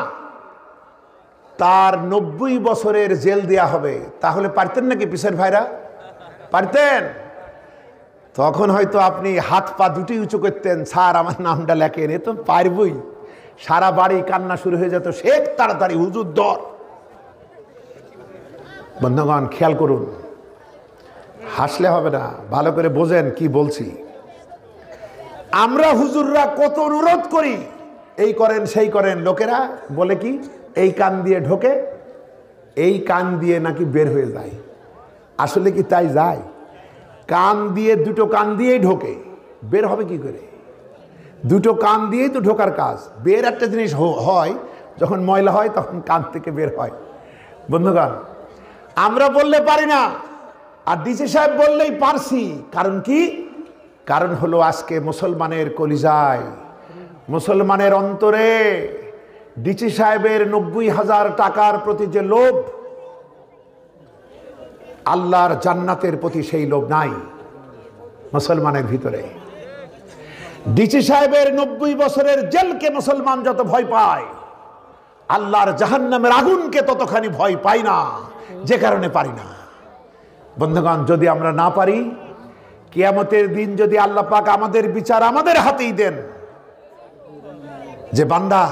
তার 90 বছরের জেল দেয়া হবে, তাহলে পারতেন নাকি পিসের ভাইরা? পারতেন? তখন হয়তো আপনি হাত পা দুটি উঁচু করতেন, স্যার আমার নামটা লেখেন, এ তো পারবই। সারা বাড়ি কান্না শুরু হয়ে যেত, শেখ তাড়াতাড়ি হুজুর দর। বন্ধুগণ খেয়াল করুন, হাসলে হবে না, ভালো করে বোঝেন কি বলছি। আমরা হুজুররা কত অনুরোধ করি, এই করেন সেই করেন, লোকেরা বলে কি এই কান দিয়ে ঢোকে, এই কান দিয়ে নাকি বের হয়ে যায়। আসলে কি তাই যায়? কান দিয়ে, দুটো কান দিয়েই ঢোকে, বের হবে কি করে? দুটো কান দিয়েই তো ঢোকার কাজ। বের একটা জিনিস হয় যখন ময়লা হয়, তখন কান থেকে বের হয়। বন্ধুগণ আমরা বললে পারি না, আর ডিসি সাহেব বললেই পারছি। কারণ কি? কারণ হলো আজকে মুসলমানের কলিজায়, মুসলমানের অন্তরে ডিসি সাহেবের 90,000 টাকার প্রতি যে লোভ, আল্লাহর জান্নাতের প্রতি সেই লোভ নাই মুসলমানের ভিতরে। ডিসি সাহেবের 90 বছরের জেলকে মুসলমান যত ভয় পায়, আল্লাহর জাহান্নামের আগুনকে ততখানি ভয় পাই না, যে কারণে পারি না। বন্ধুগণ যদি আমরা না পারি, কিয়ামতের দিন যদি আল্লাহ পাক আমাদের বিচার আমাদের হাতেই দেন, যে বান্দা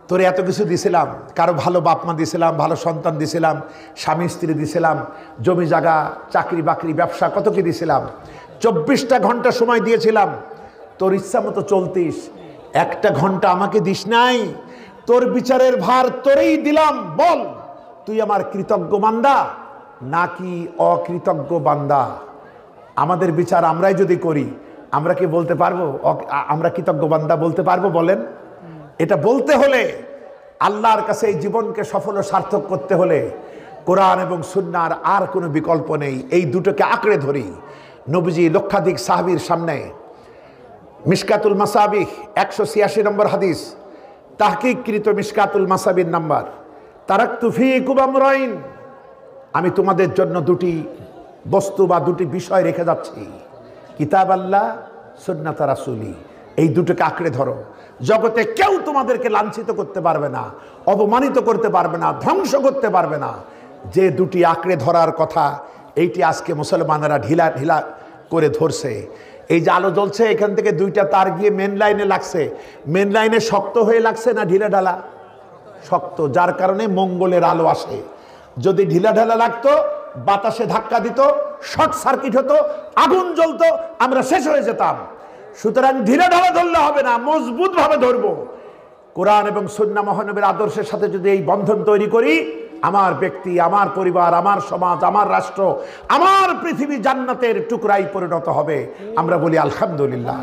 তোরে এত কিছু দিছিলাম, কারো ভালো বাপ মা দিছিলাম, ভালো সন্তান দিছিলাম, স্বামী স্ত্রী দিছিলাম, জমি জায়গা, চাকরি বাকরি, ব্যবসা, কত কি দিছিলাম, 24টা ঘন্টা সময় দিয়েছিলাম, তোর ইচ্ছা মতো চলতিস, 1টা ঘন্টা আমাকে দিস নাই, তোর বিচারের ভার তোরেই দিলাম, বল তুই আমার কৃতজ্ঞ বান্দা নাকি অকৃতজ্ঞ বান্দা? আমাদের বিচার আমরাই যদি করি, আমরা কি বলতে পারবো আমরা কৃতজ্ঞ বান্দা বলতে পারবো? বলেন। এটা বলতে হলে, আল্লাহর কাছে এই জীবনকে সফল ও সার্থক করতে হলে কোরআন এবং সুন্নাহর আর কোনো বিকল্প নেই। এই দুটোকে আঁকড়ে ধরি। নবীজি লক্ষাধিক সাহাবীর সামনে মিশকাতুল মাসাবিহ 186 নম্বর হাদিস, তাহকিককৃত মিশকাতুল মাসাবির নাম্বার, তারাকতু ফীকুম আমরাইন, আমি তোমাদের জন্য দুটি বস্তু বা দুটি বিষয় রেখে যাচ্ছি, কিতাব আল্লাহ, সুন্নাত রাসূলি। এই দুটোকে আঁকড়ে ধরো। জগতে কেউ তোমাদেরকে লাঞ্ছিত করতে পারবে না, অপমানিত করতে পারবে না, ধ্বংস করতে পারবে না। যে দুটি আঁকড়ে ধরার কথা, এইটি আজকে মুসলমানেরা ঢিলা ঢিলা করে ধরছে। এই যে আলো জ্বলছে, এখান থেকে 2টা তার গিয়ে মেন লাইনে লাগছে, মেন লাইনে শক্ত হয়ে লাগছে না ঢিলা ঢালা? শক্ত, যার কারণে মঙ্গলের আলো আসে। যদি ঢিলা ঢালা লাগতো, বাতাসে ধাক্কা দিত, শর্ট সার্কিট হতো, আগুন জ্বলতো, আমরা শেষ হয়ে যেতাম। সুতরাং ঢিলা ঢালা ধরলে হবে না, মজবুত ভাবে ধরবো। কোরআন এবং সুন্নাহ মহানবীর আদর্শের সাথে যদি এই বন্ধন তৈরি করি, আমার ব্যক্তি, আমার পরিবার, আমার সমাজ, আমার রাষ্ট্র, আমার পৃথিবী জান্নাতের টুকরাই পরিণত হবে। আমরা বলি আলহামদুলিল্লাহ।